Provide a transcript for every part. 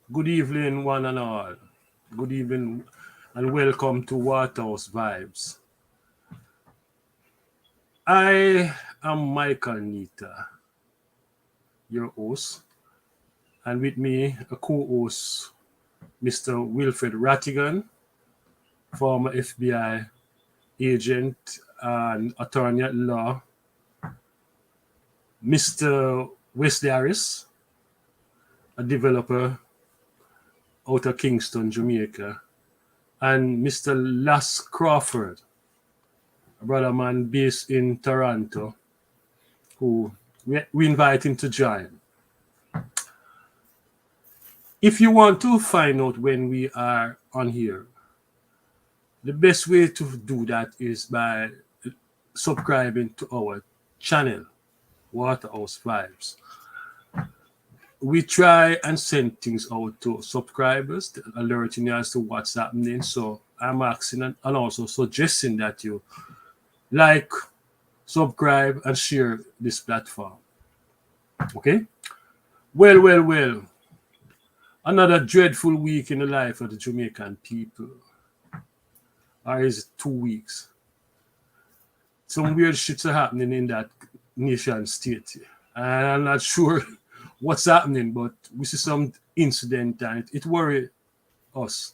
Good evening, one and all. Good evening, and welcome to Waterhouse Vibes. I am Michael Nita, your host, and with me, a co-host, Mr. Wilfred Rattigan, former FBI agent and attorney at law, Mr. Wesley Harris, a developer out of Kingston, Jamaica, and Mr. Las Crawford, a brother man based in Toronto, who we invite him to join. If you want to find out when we are on here, the best way to do that is by subscribing to our channel, Waterhouse Vibes. We try and send things out to subscribers, alerting you as to what's happening. So I'm asking and also suggesting that you like, subscribe, and share this platform. Okay? Well. Another dreadful week in the life of the Jamaican people. Or is it 2 weeks? Some weird shits are happening in that nation state. And I'm not sure what's happening, but we see some incident and it worries us.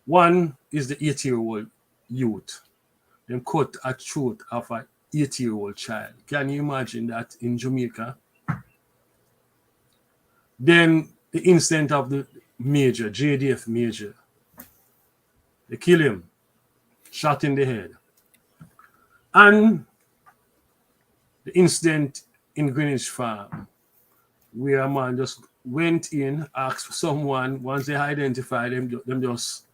One is the 8-year-old youth. Them cut a throat of an 8-year-old child. Can you imagine that in Jamaica? Then the incident of the major, JDF major. They kill him, shot in the head. And the incident in Greenwich Farm, where a man just went in, asked for someone, once they identified them just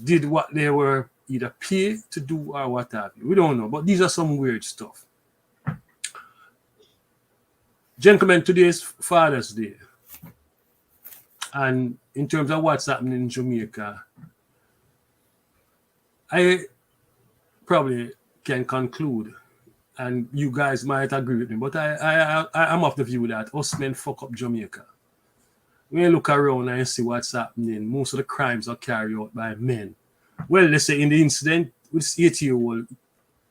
did what they were either paid to do or what have you. We don't know, but these are some weird stuff. Gentlemen, today is Father's Day. And in terms of what's happening in Jamaica, I probably can conclude, and you guys might agree with me, but I'm of the view that us men fuck up Jamaica. When you look around and see what's happening, most of the crimes are carried out by men. Well, let's say in the incident with this 8-year-old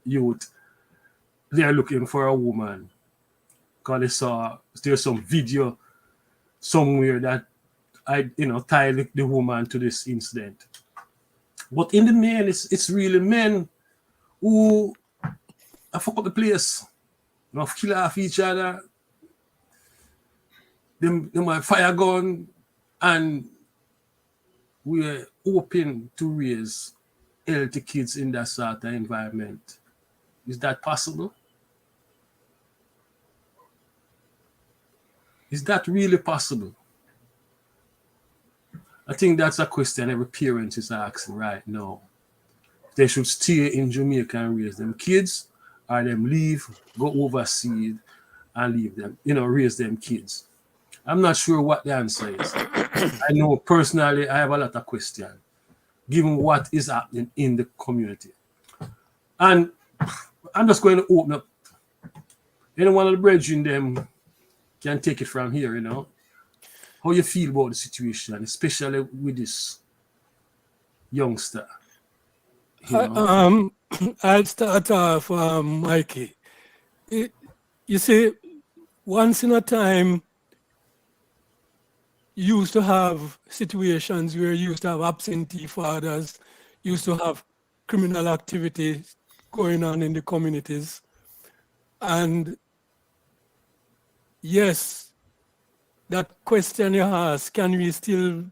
youth, they are looking for a woman because they saw there's some video somewhere that tied the woman to this incident. But in the main, it's really men who fuck up the place. Kill off each other. Them might fire gun, and we're open to raise healthy kids in that sort of environment. Is that possible? Is that really possible? I think that's a question every parent is asking right now. They should stay in Jamaica and raise them kids, or them leave, go overseas and leave them, raise them kids. I'm not sure what the answer is. I know personally I have a lot of questions, given what is happening in the community. And I'm just going to open up. Any one of the brethren them can take it from here, How you feel about the situation, especially with this youngster? I'll start off, Mikey. You see, once in a time, you used to have situations where you used to have absentee fathers, used to have criminal activities going on in the communities. And yes, that question you ask, can we still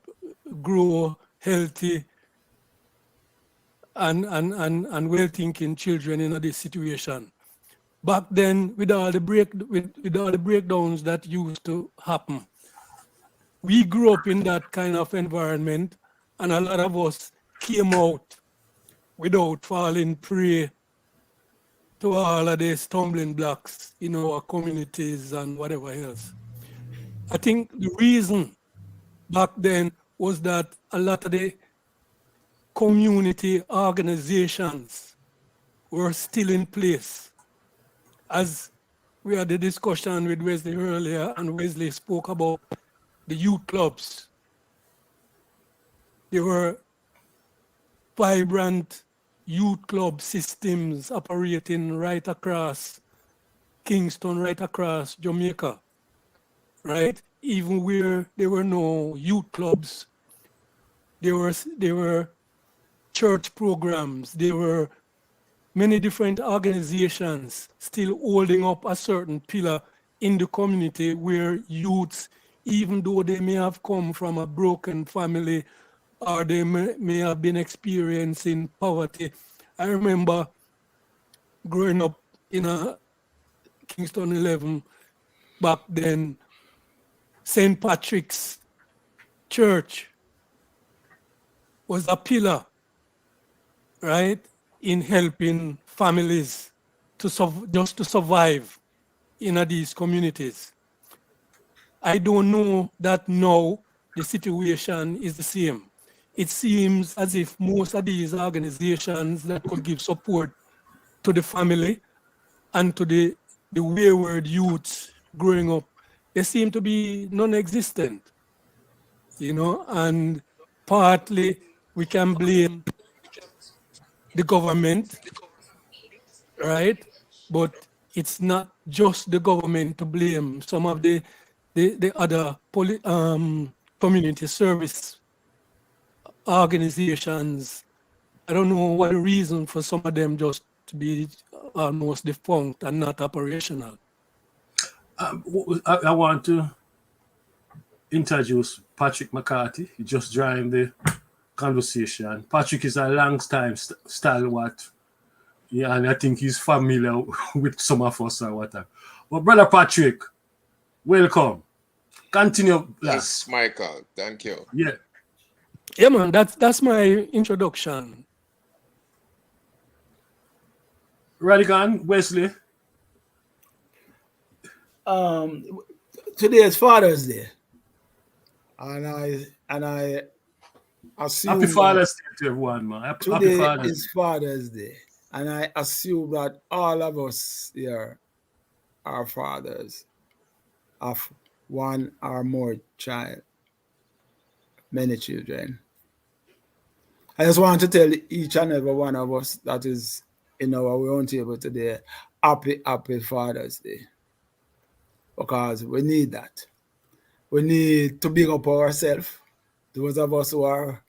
grow healthy and well-thinking children in this situation? Back then, with all the breakdowns that used to happen, we grew up in that kind of environment, and a lot of us came out without falling prey to all of the stumbling blocks in our communities and whatever else. I think the reason back then was that a lot of the community organizations were still in place. As we had the discussion with Wesley earlier, and Wesley spoke about the youth clubs There were vibrant youth club systems operating right across Kingston, right across Jamaica, right? Even where there were no youth clubs, there were church programs, there were many different organizations still holding up a certain pillar in the community where youths, even though they may have come from a broken family or they may have been experiencing poverty. I remember growing up in a Kingston 11 back then, St. Patrick's Church was a pillar, right, in helping families to just to survive in these communities. I don't know that now the situation is the same. It seems as if most of these organizations that could give support to the family and to the wayward youths growing up, they seem to be non-existent, and partly we can blame the government, right? But it's not just the government to blame. Some of the other community service organizations, I don't know what the reason for some of them just to be almost defunct and not operational. I want to introduce Patrick McCarthy. He just joined the conversation. Patrick is a long time stalwart. Yeah, and I think he's familiar with some of us or whatever. But brother Patrick, welcome. Continue, Yes, Michael. Thank you. Yeah. Yeah, man, that's my introduction. Radigan, Wesley. Today is Father's Day, and I assume Happy Father's Day to everyone, man. Happy today Father's is Father's Day, and I assume that all of us here are fathers of one or more child, many children. I just want to tell each and every one of us that is in our own table today, happy Father's Day, because we need that. We need to big up ourselves. Those of us who are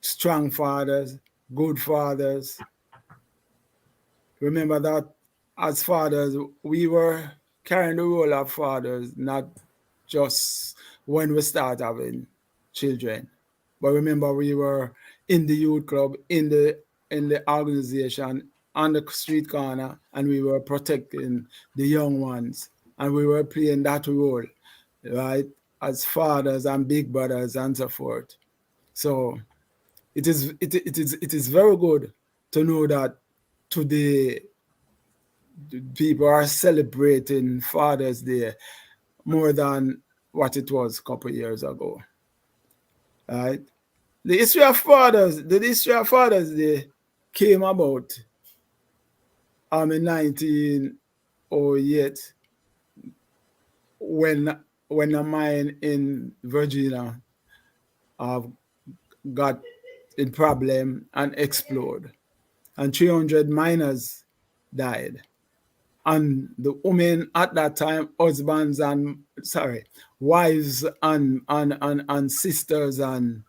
strong fathers, good fathers. Remember that as fathers, we were carrying the role of fathers, not just when we start having children. But remember, we were in the youth club, in the organization, on the street corner, and we were protecting the young ones. And we were playing that role, right? As fathers and big brothers and so forth. So it is very good to know that today people are celebrating Father's Day more than what it was a couple of years ago. Right? The history of Father's Day came about in 1908 when a mine in Virginia got in problem and exploded, and 300 miners died. And the women at that time, wives and sisters and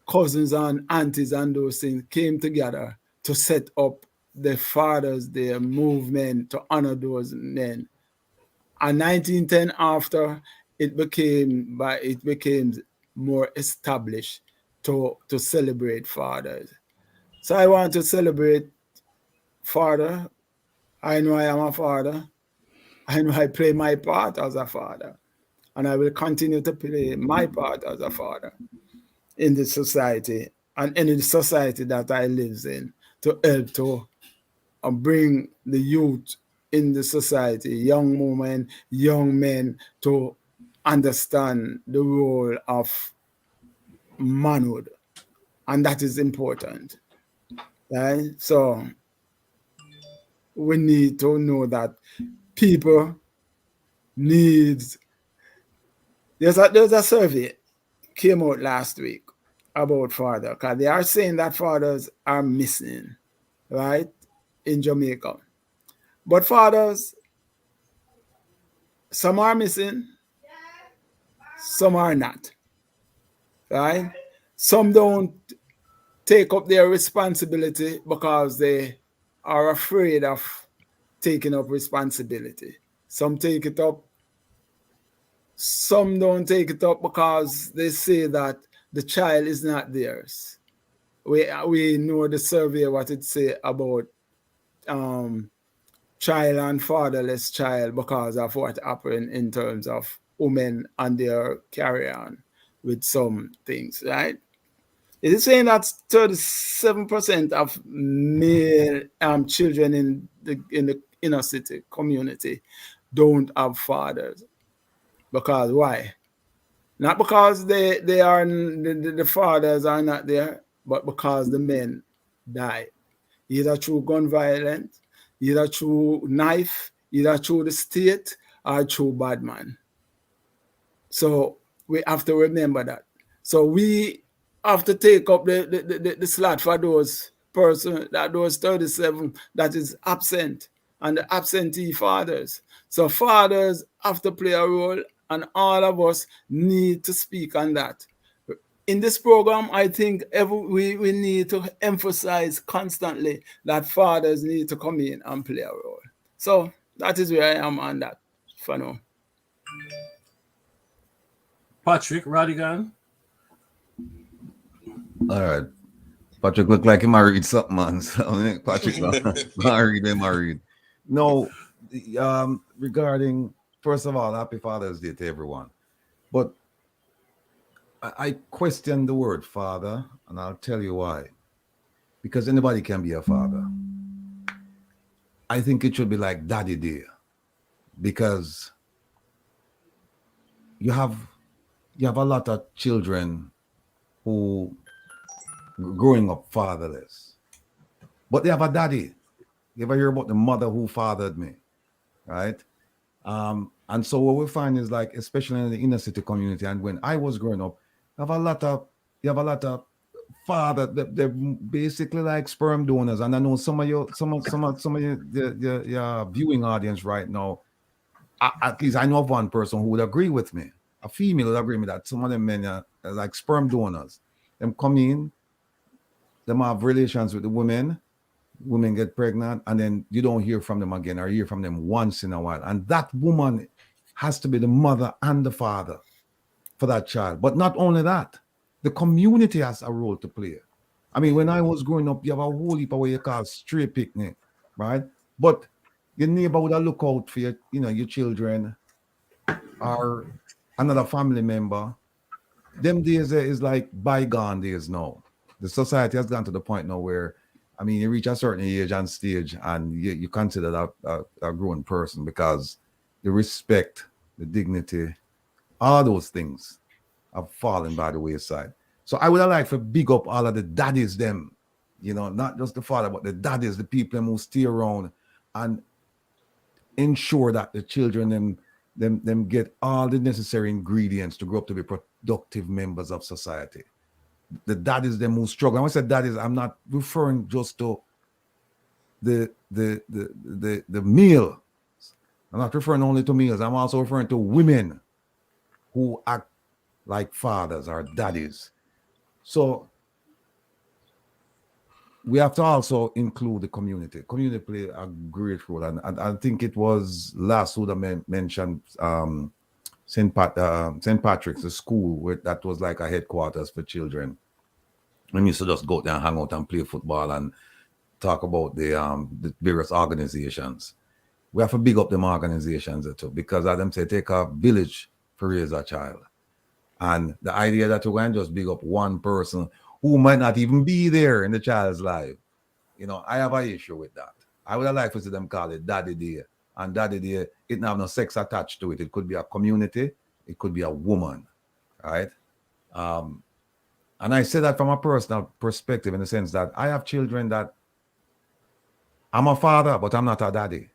cousins and aunties and those things came together to set up the Father's Day movement to honor those men. And 1910 after, it became more established to celebrate fathers. So I want to celebrate father. I know I am a father. I know I play my part as a father. And I will continue to play my part as a father in the society and in the society that I live in, to help to bring the youth in the society, young women, young men, to understand the role of manhood. And that is important. Right? So we need to know that people need. There's a survey came out last week, about father, because they are saying that fathers are missing, right, in Jamaica. But fathers, some are missing, some are not, right? Some don't take up their responsibility because they are afraid of taking up responsibility. Some take it up, some don't take it up because they say that the child is not theirs. We know the survey what it say about child and fatherless child because of what happened in terms of women and their carry on with some things, right? It is saying that 37% of male children in the inner city community don't have fathers. Because why? Not because they are the fathers are not there, but because the men die, either through gun violence, either through knife, either through the state, or through bad man. So we have to remember that. So we have to take up the slot for those person, that those 37 that is absent, and the absentee fathers. So fathers have to play a role, and all of us need to speak on that. In this program, I think we need to emphasize constantly that fathers need to come in and play a role. So that is where I am on that for now. Patrick Radigan. All right. Patrick look like he married something, man. So, Patrick married. No, regarding, first of all, happy Father's Day to everyone. But I question the word father, and I'll tell you why. Because anybody can be a father. I think it should be like Daddy Day. Because you have a lot of children who growing up fatherless, but they have a daddy. You ever hear about the mother who fathered me, right? And so what we find is, like, especially in the inner city community, and when I was growing up, you have a lot of father. They're basically like sperm donors. And I know some of your viewing audience right now, at least I know of one person who would agree with me. A female would agree with me that some of them men are like sperm donors. Them come in, them have relations with the women get pregnant, and then you don't hear from them again, or hear from them once in a while. And that woman has to be the mother and the father for that child. But not only that, the community has a role to play. I mean, when I was growing up, you have a whole heap of what you call stray picnic, right? But your neighbor would have look out for your children or another family member. Them days is like bygone days now. The society has gone to the point now where, I mean, you reach a certain age and stage, and you consider that a grown person, because the respect, the dignity, all those things have fallen by the wayside. So I would have liked to big up all of the daddies, them, not just the father, but the daddies, the people who stay around and ensure that the children them get all the necessary ingredients to grow up to be productive members of society. The daddies, them who struggle. And when I say daddies, I'm not referring just to the male. I'm not referring only to males. I'm also referring to women who act like fathers or daddies. So we have to also include the community. Community play a great role, and I think it was last who mentioned St. Patrick's, the school that was like a headquarters for children. We used to just go there and hang out and play football and talk about the various organizations. We have to big up them organizations too, because as them say, take a village to raise a child. And the idea that we can just big up one person who might not even be there in the child's life, I have an issue with that. I would have liked to see them call it Daddy Day. And Daddy Day, it don't have no sex attached to it. It could be a community, it could be a woman, right? And I say that from a personal perspective, in the sense that I have children that I'm a father, but I'm not a daddy,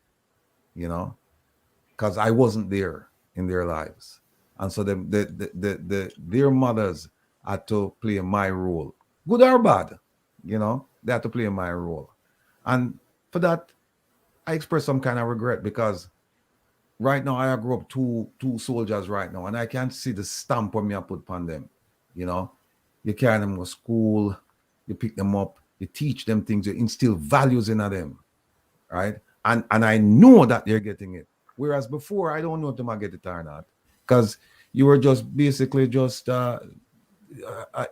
because I wasn't there in their lives. And so their mothers had to play my role, good or bad. You know, they had to play my role, and for that, I express some kind of regret because right now I grew up two soldiers right now, and I can see the stamp when me I put upon them. You know, you carry them to school, you pick them up, you teach them things, you instill values in them, right? And I know that they're getting it. Whereas before, I don't know if they might get it or not, because you were just basically just a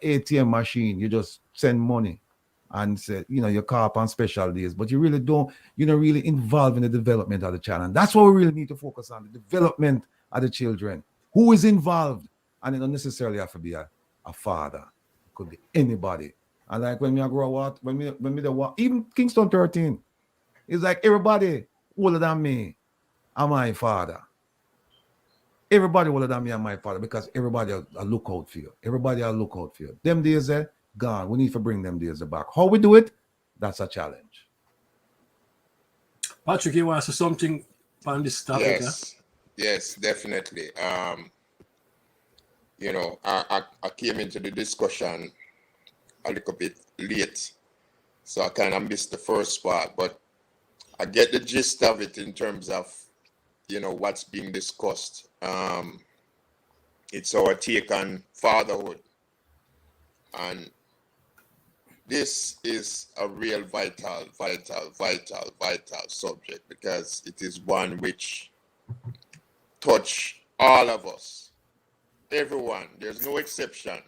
ATM machine. You just send money and say, you know, you call up on special days, but you're not really involved in the development of the child. And that's what we really need to focus on, the development of the children. Who is involved? And it don't necessarily have to be a father. It could be anybody. And like when me I grow up, even Kingston 13, it's like everybody older than me are my father. Everybody older than me and my father, because everybody a look out for you. Everybody a look out for you. Them days gone. We need to bring them days back. How we do it? That's a challenge. Patrick, you want to say something on this topic? Yes, definitely. You know, I came into the discussion a little bit late, so I kind of missed the first part, but I get the gist of it in terms of, you know, what's being discussed. It's our take on fatherhood, and this is a real vital subject, because it is one which touch all of us, everyone. There's no exception,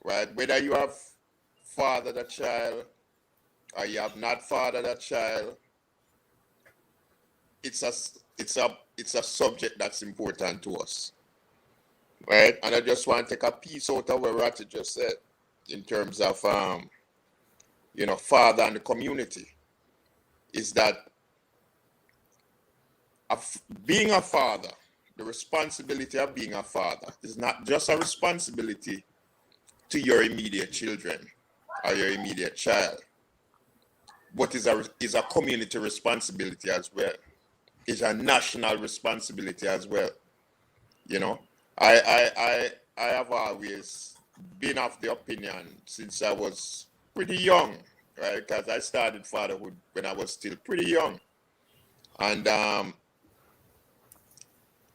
right? Whether you have fathered a child or you have not fathered a child, it's a subject that's important to us, right? And I just want to take a piece out of what Ratty just said in terms of you know, father and the community, is that being a father, the responsibility of being a father is not just a responsibility to your immediate children or your immediate child, but is a community responsibility as well. It's a national responsibility as well. You know, I have always been of the opinion since I was pretty young, right? Because I started fatherhood when I was still pretty young. And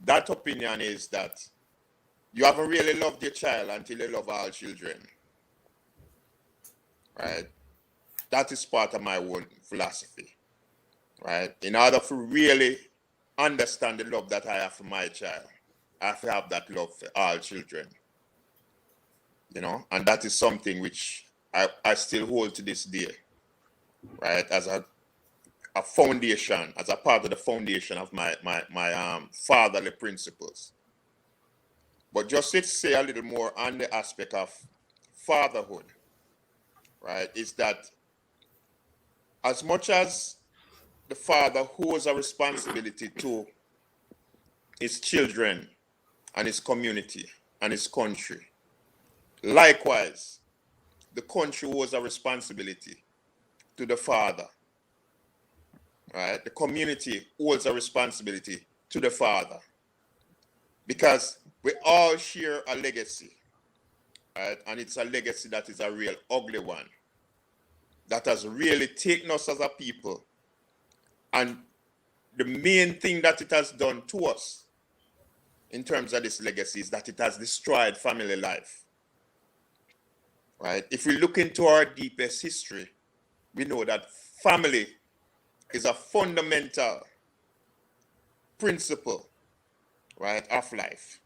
that opinion is that you haven't really loved your child until you love all children, right? That is part of my own philosophy, right? In order to really understand the love that I have for my child, I have to have that love for all children, you know? And that is something which I still hold to this day, right? As a foundation, as a part of the foundation of my fatherly principles. But just to say a little more on the aspect of fatherhood, right, is that as much as the father holds a responsibility to his children and his community and his country, likewise, the country holds a responsibility to the father, right? The community holds a responsibility to the father, because we all share a legacy, right? And it's a legacy that is a real ugly one, that has really taken us as a people. And the main thing that it has done to us in terms of this legacy is that it has destroyed family life, right? If we look into our deepest history, we know that family is a fundamental principle, right, of life,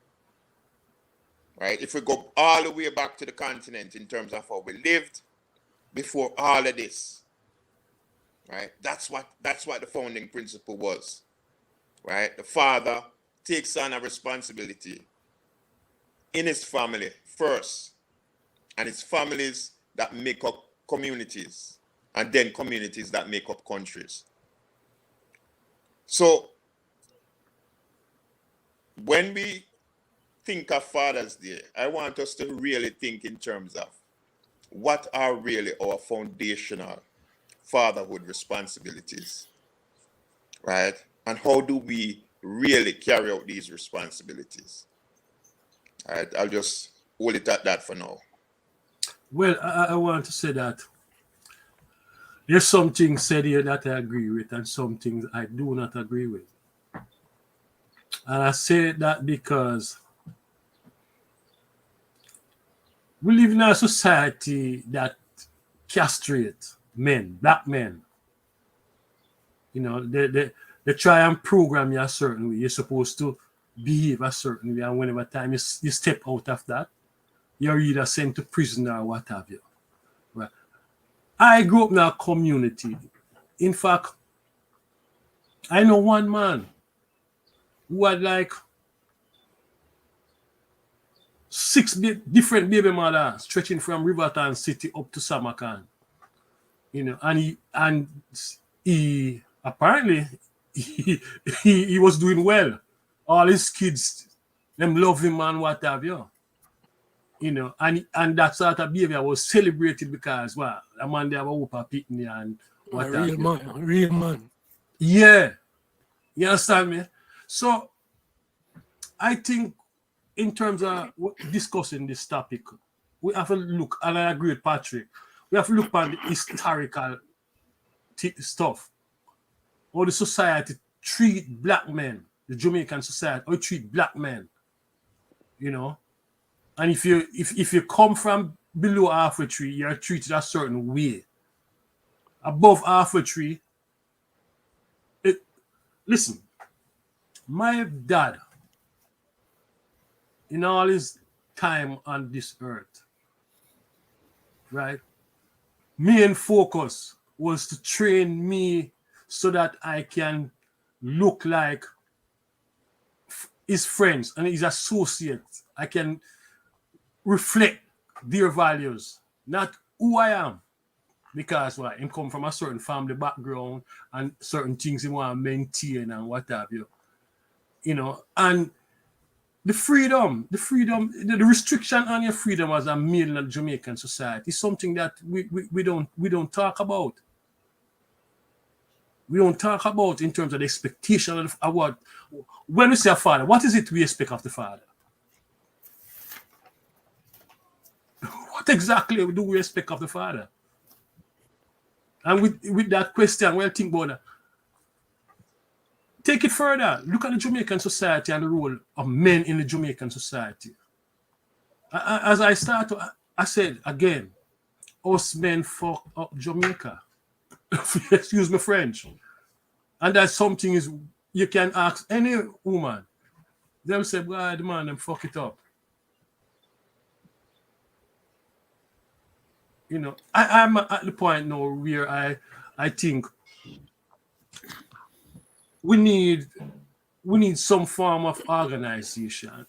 right? If we go all the way back to the continent in terms of how we lived before all of this, right? That's what the founding principle was, right? The father takes on a responsibility in his family first, and it's families that make up communities, and then communities that make up countries. So when we think of Father's Day, I want us to really think in terms of what are really our foundational fatherhood responsibilities, right? And how do we really carry out these responsibilities? All right, I'll just hold it at that for now. Well, I want to say that there's some things said here that I agree with, and some things I do not agree with. And I say that because we live in a society that castrates men, black men. You know, they try and program you a certain way. You're supposed to behave a certain way, and whenever time you step out of that, you're either sent to prison or what have you. Right? I grew up in a community. In fact, I know one man who had like 6 different baby mothers stretching from Riverton City up to Samarkand. You know, and he apparently he was doing well. All his kids, them love him and what have you. You know, and that sort of behavior was celebrated because well, a man they have a whoop pitney and what have you. A real man. Yeah. You understand me? So I think in terms of discussing this topic, we have to look, and I agree with Patrick, we have to look at the historical stuff. How the society treat black men, the Jamaican society, how it treat black men. You know? And if you come from below halfway tree, you're treated a certain way. Above halfway tree, listen, my dad, in all his time on this earth, right, main focus was to train me so that I can look like his friends and his associates. I can reflect their values, not who I am. Because well, him come from a certain family background and certain things he want to maintain and what have you. You know, and the restriction on your freedom as a male in a Jamaican society is something that we don't talk about. We don't talk about in terms of the expectation of what when we say a father, what is it we expect of the father? What exactly do we expect of the father? And with that question, well, think about that. Take it further. Look at the Jamaican society and the role of men in the Jamaican society. As I I said again, us men fuck up Jamaica. Excuse me, French. And that's something is you can ask any woman. They'll say, "God, man, them fuck it up." You know, I'm at the point now where I think we need some form of organization.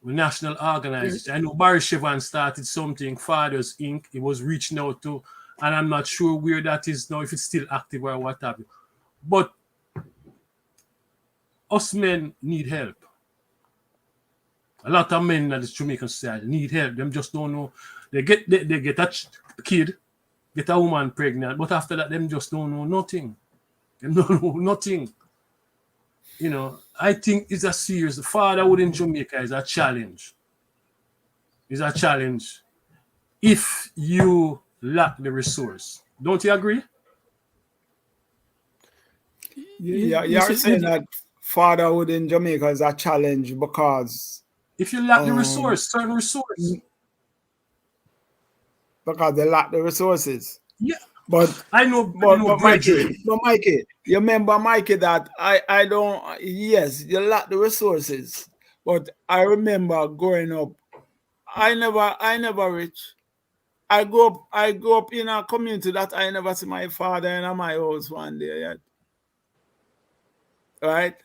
National organization. I know Barry Chevan started something, Fathers Inc. It was reaching out to, and I'm not sure where that is now, if it's still active or what have you. But us men need help. A lot of men in the Jamaican society need help. Them just don't know. They get a kid, get a woman pregnant, but after that, them just don't know nothing. Them don't know nothing. You know, I think it's a serious. Fatherhood in Jamaica is a challenge. It's a challenge if you lack the resource. Don't you agree? Yeah, you're saying that fatherhood in Jamaica is a challenge because if you lack the resource, certain resource. Because they lack the resources. Yeah. But I know, but Mikey, you remember, Mikey, that I don't, yes, you lack the resources. But I remember growing up, I never rich. I grew up in a community that I never see my father in my house one day yet. Right?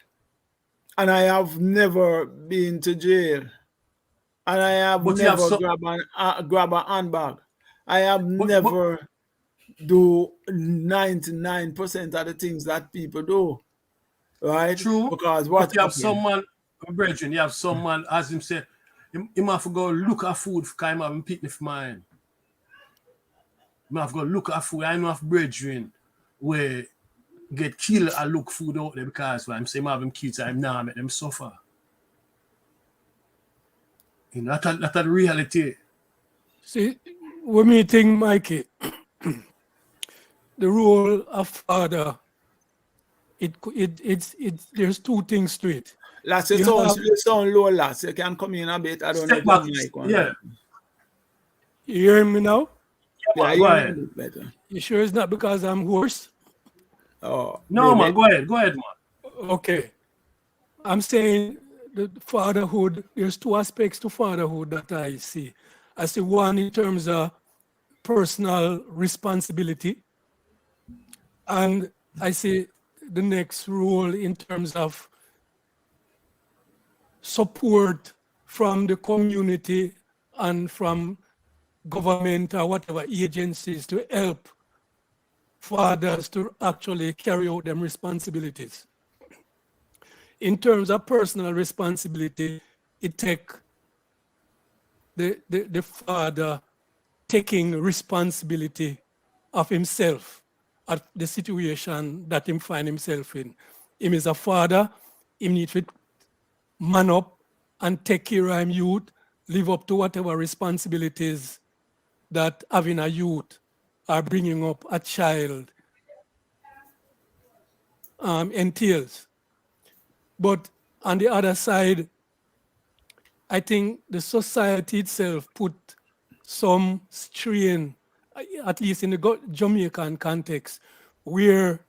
And I have never been to jail. And I have never grab a handbag. I have never do 99% of the things that people do. Right? True. Because what you have someone, brethren, you have someone, as him say, he have to go look at food for him having picnic for mine. I have to go look at food. I know of brethren where get killed and look food out there because I'm saying I'm having kids, I'm now make them suffer. You know, that's the reality. See, when me think, Mikey, the role of father, there's two things to it. Lads, You have, you sound low, lads. You can come in a bit. I don't know Step if your back. mic on. Yeah. you hear me now? Yeah, Go you ahead. a bit better. You sure it's not because I'm hoarse? Oh, No, really? man. Go ahead. Go ahead, man. Okay. I'm saying the fatherhood, there's two aspects to fatherhood that I see. I see one in terms of personal responsibility, and I see the next role in terms of support from the community and from government or whatever agencies to help fathers to actually carry out them responsibilities. In terms of personal responsibility, it takes the father taking responsibility of himself at the situation that him find himself in. Him is a father, he need to man up and take care of him youth, live up to whatever responsibilities that having a youth or bringing up a child entails. But on the other side, I think the society itself put some strain, at least in the Jamaican context, where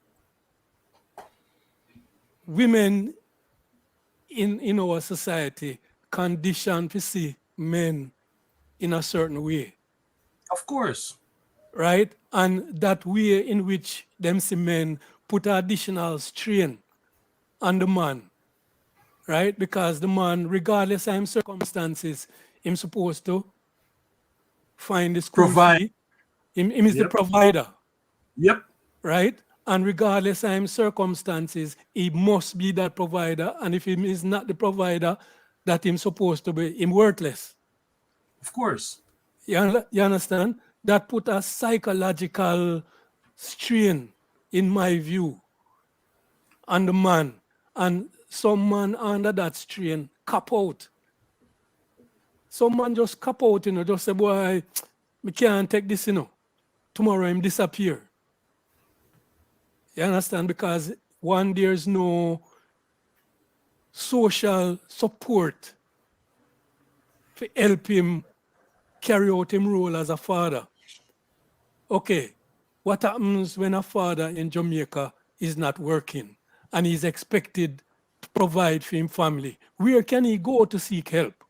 women in our society conditioned to see men in a certain way, Of course. right? And that way in which them see men put additional strain on the man, right? Because the man, regardless of his circumstances, him supposed to find the school Provide. fee. Him is the Yep. provider, Yep. right? And regardless of his circumstances, he must be that provider. And if he is not the provider that he's supposed to be, him worthless. Of course. You understand? That put a psychological strain, in my view, on the man. And some man under that strain cap out. Some man just cap out, just say, boy, I can't take this, Tomorrow him disappear. You understand? Because one, there's no social support to help him carry out his role as a father. Okay, what happens when a father in Jamaica is not working and he's expected to provide for his family? Where can he go to seek help?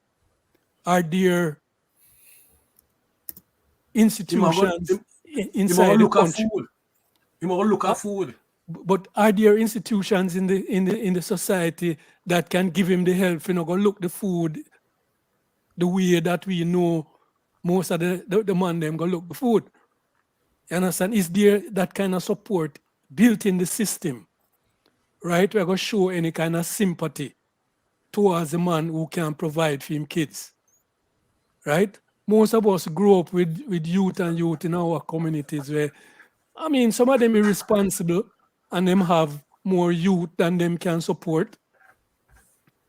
Are there institutions inside the look at country? food. You must look at food. But are there institutions in the society that can give him the help, go look the food the way that we know most of the man them go look the food? You understand? Is there that kind of support built in the system, right? We're going to show any kind of sympathy towards the man who can provide for him kids, right? Most of us grow up with youth in our communities where, some of them irresponsible and them have more youth than them can support.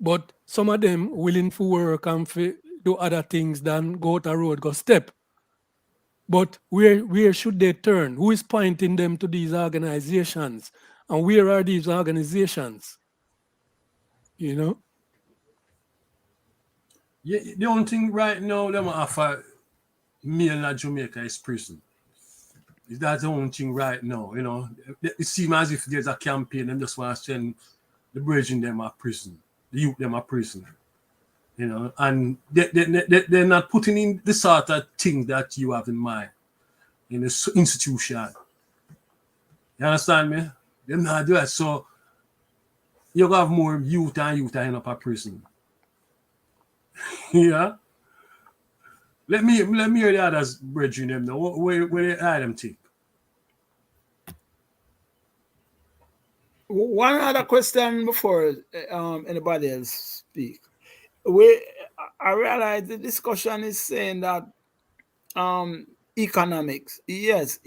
But some of them willing to work and to do other things than go out the road, go step. But where should they turn? Who is pointing them to these organizations? And where are these organizations? Yeah, the only thing right now them offer male in Jamaica is prison. That's the only thing right now, It seems as if there's a campaign and just want to send the brethren them a prison, the youth them a prison. And they're not putting in the sort of thing that you have in mind in the institution. You understand me? They're not doing that. So you have more youth end up a prison. Yeah. Let me hear the others brethren them now. Where they them think. One other question before anybody else speak. I realize the discussion is saying that economics, yes,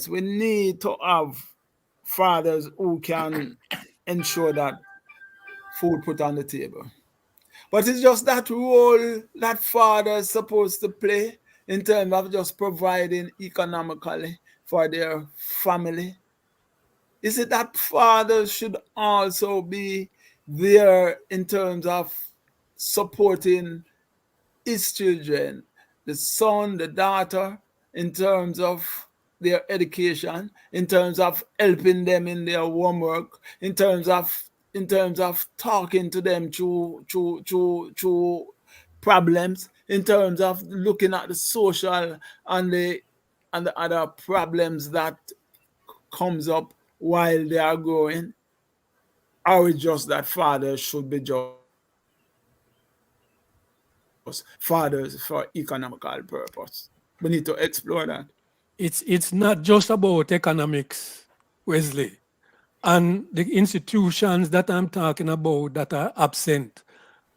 we need to have fathers who can ensure that food put on the table. But it's just that role that father is supposed to play in terms of just providing economically for their family. Is it that fathers should also be there in terms of supporting his children, the son, the daughter, in terms of their education, in terms of helping them in their homework, in terms of talking to them through problems, in terms of looking at the social and the other problems that comes up while they are growing? Or it's just that fathers should be just fathers for economical purpose? We need to explore that. It's not just about economics, Wesley. And the institutions that I'm talking about that are absent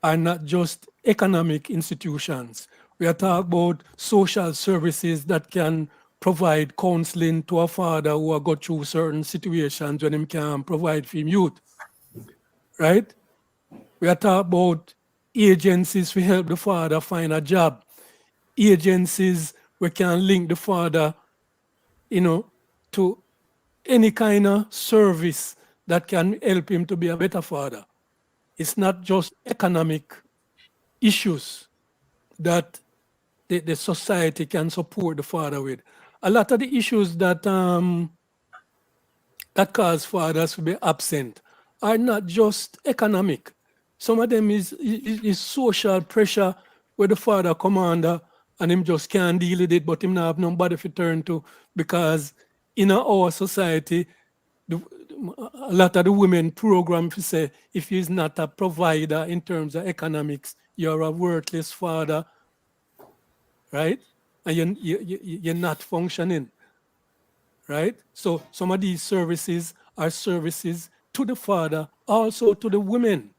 are not just economic institutions. We are talking about social services that can provide counseling to a father who have got through certain situations when him can provide for him youth, right? We are talking about agencies to help the father find a job, agencies we can link the father, to any kind of service that can help him to be a better father. It's not just economic issues that the society can support the father with. A lot of the issues that that cause fathers to be absent are not just economic. Some of them is social pressure where the father come under and him just can't deal with it, but him not have nobody to turn to, because in our society, a lot of the women program to say, if he's not a provider in terms of economics, you're a worthless father, right? And you're not functioning, right? So some of these services are services to the father, also to the women,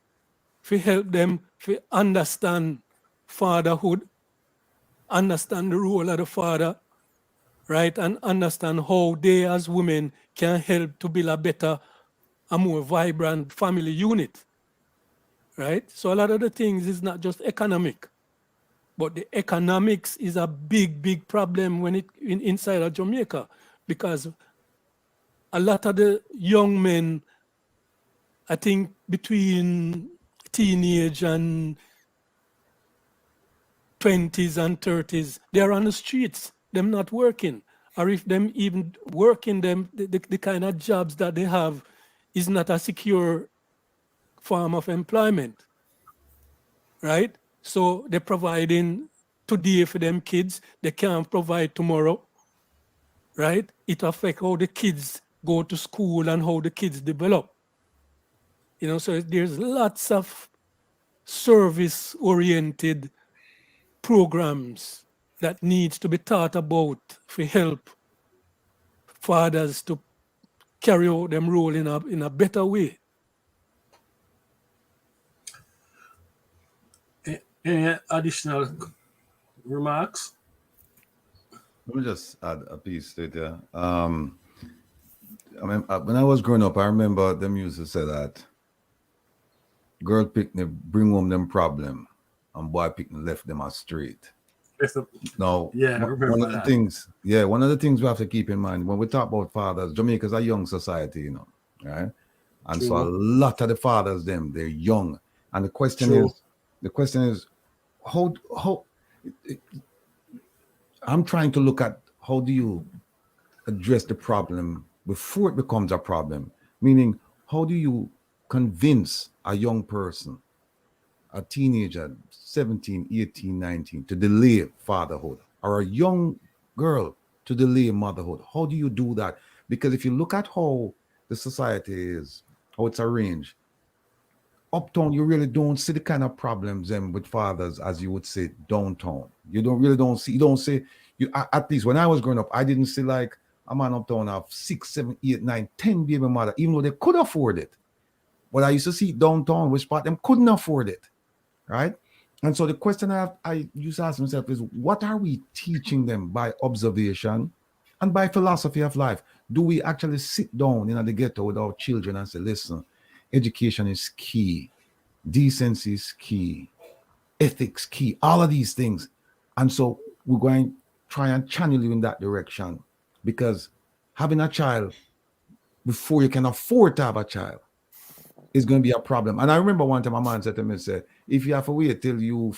to help them to understand fatherhood, understand the role of the father, right? And understand how they as women can help to build a better, a more vibrant family unit, right? So a lot of the things is not just economic, but the economics is a big, big problem when inside of Jamaica, because a lot of the young men, I think between teenage and 20s and 30s, they're on the streets, them not working. Or if them even working, them the kind of jobs that they have is not a secure form of employment, right? So they're providing today for them kids, they can't provide tomorrow, right? It affects how the kids go to school and how the kids develop. So there's lots of service-oriented programs that needs to be thought about to help fathers to carry out them role in a better way. Any additional remarks? Let me just add a piece to it. Yeah. I mean, when I was growing up, I remember them used to say that girl picnic bring home them problem, and boy picnic left them straight. Now, yeah, I remember one of the things, one of the things we have to keep in mind when we talk about fathers, Jamaica's a young society, right? And True. so a lot of the fathers, they're young. And the question is, how I'm trying to look at how do you address the problem before it becomes a problem? Meaning, how do you convince a young person, a teenager, 17, 18, 19, to delay fatherhood, or a young girl to delay motherhood? How do you do that? Because if you look at how the society is, how it's arranged, uptown, you really don't see the kind of problems with fathers as you would say downtown. You don't see, at least when I was growing up, I didn't see like a man uptown have 6, 7, 8, 9, 10 baby mother, even though they could afford it. But I used to see downtown, which part them couldn't afford it, right? And so the question I used to ask myself is, what are we teaching them by observation and by philosophy of life? Do we actually sit down in the ghetto with our children and say, listen, education is key, decency is key, ethics key, all of these things. And so we're going to try and channel you in that direction, because having a child before you can afford to have a child is going to be a problem. And I remember one time a man said to me, said, if you have to wait till you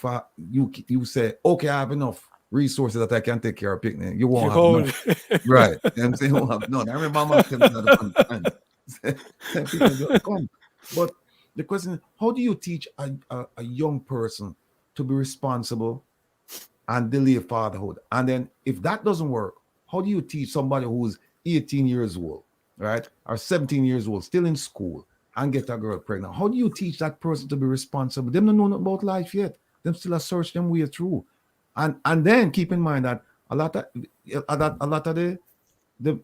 say, okay, I have enough resources that I can take care of picnic, you won't have none. Right. I'm saying, you won't have none. I remember my man telling me that one time. People just come. But the question is, how do you teach a young person to be responsible and delay fatherhood? And then if that doesn't work, how do you teach somebody who's 18 years old, right, or 17 years old, still in school, and get a girl pregnant? How do you teach that person to be responsible? Them don't know nothing about life yet. Them still a search them way through. And then keep in mind that a lot of the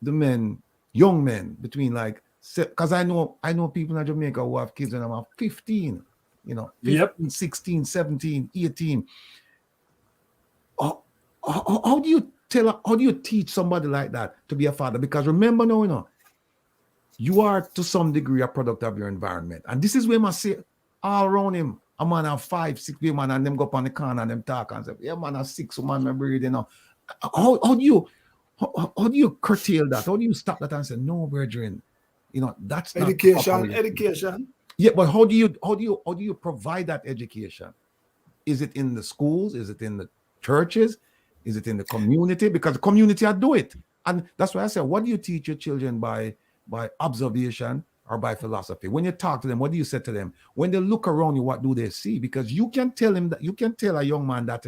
men, young men between like, because I know people in Jamaica who have kids and I'm 15, 15, 16, 17, 18. How do you teach somebody like that to be a father? Because remember now, you are to some degree a product of your environment. And this is where I say all around him, a man have 5, 6 women, and them go up on the corner and them talk and say, yeah, man have 6, man, my breed, How do you curtail that? How do you stop that and say, no, brethren, that's not education. Yeah, but how do you provide that education? Is it in the schools? Is it in the churches? Is it in the community? Because the community will do it. And that's why I say, what do you teach your children by observation or by philosophy? When you talk to them, what do you say to them? When they look around you, what do they see? Because you can tell him that, you can tell a young man that,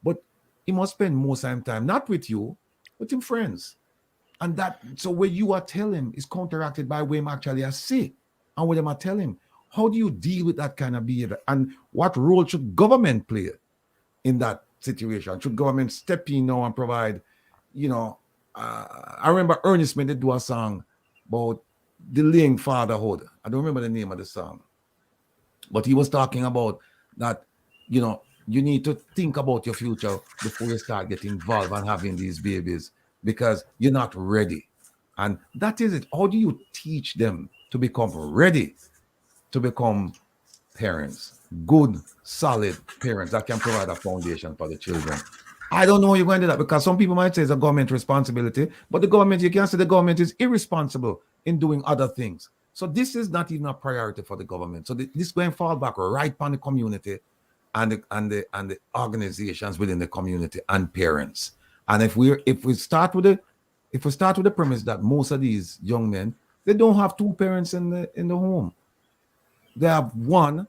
but he must spend most of time not with you, with him friends. And that, so what you are telling him is counteracted by what him actually I see. And what them are telling him. How do you deal with that kind of behavior? And what role should government play in that situation? Should government step in now and provide, I remember Ernest Smith did do a song about delaying fatherhood. I don't remember the name of the song. But he was talking about that, you need to think about your future before you start getting involved and having these babies, because you're not ready. And that is it. How do you teach them to become ready to become parents, good, solid parents that can provide a foundation for the children? I don't know how you're going to do that, because some people might say it's a government responsibility, but the government, you can't say the government is irresponsible in doing other things. So this is not even a priority for the government. So this is going to fall back right on the community and the organizations within the community and parents. And if we start with the premise that most of these young men, they don't have 2 parents in the home. They have one,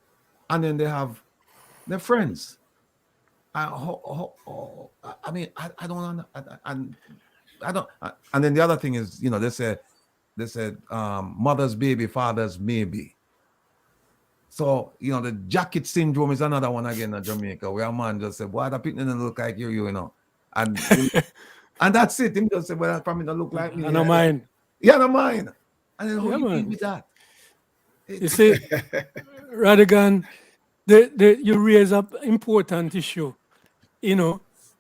and then they have their friends. I don't. And then the other thing is, they said, mother's baby, father's maybe. So, the jacket syndrome is another one again in Jamaica, where a man just said, "Why the picnic doesn't look like you, and and that's it. Him just said, "Well, that probably don't look like me." I don't mind. Yeah, I don't mind. And then how Yeah, you deal man. with that? You see, Radigan, you raise up important issue,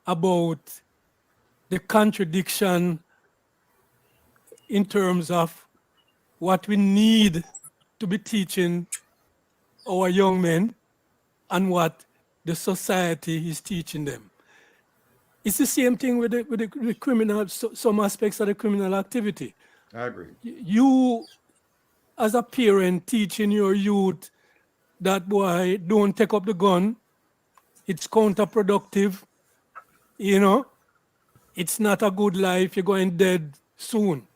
about the contradiction in terms of what we need to be teaching our young men and what the society is teaching them. It's the same thing with the criminal, some aspects of the criminal activity. I agree. You, as a parent, teaching your youth that, boy, don't take up the gun. It's counterproductive. It's not a good life. You're going dead soon.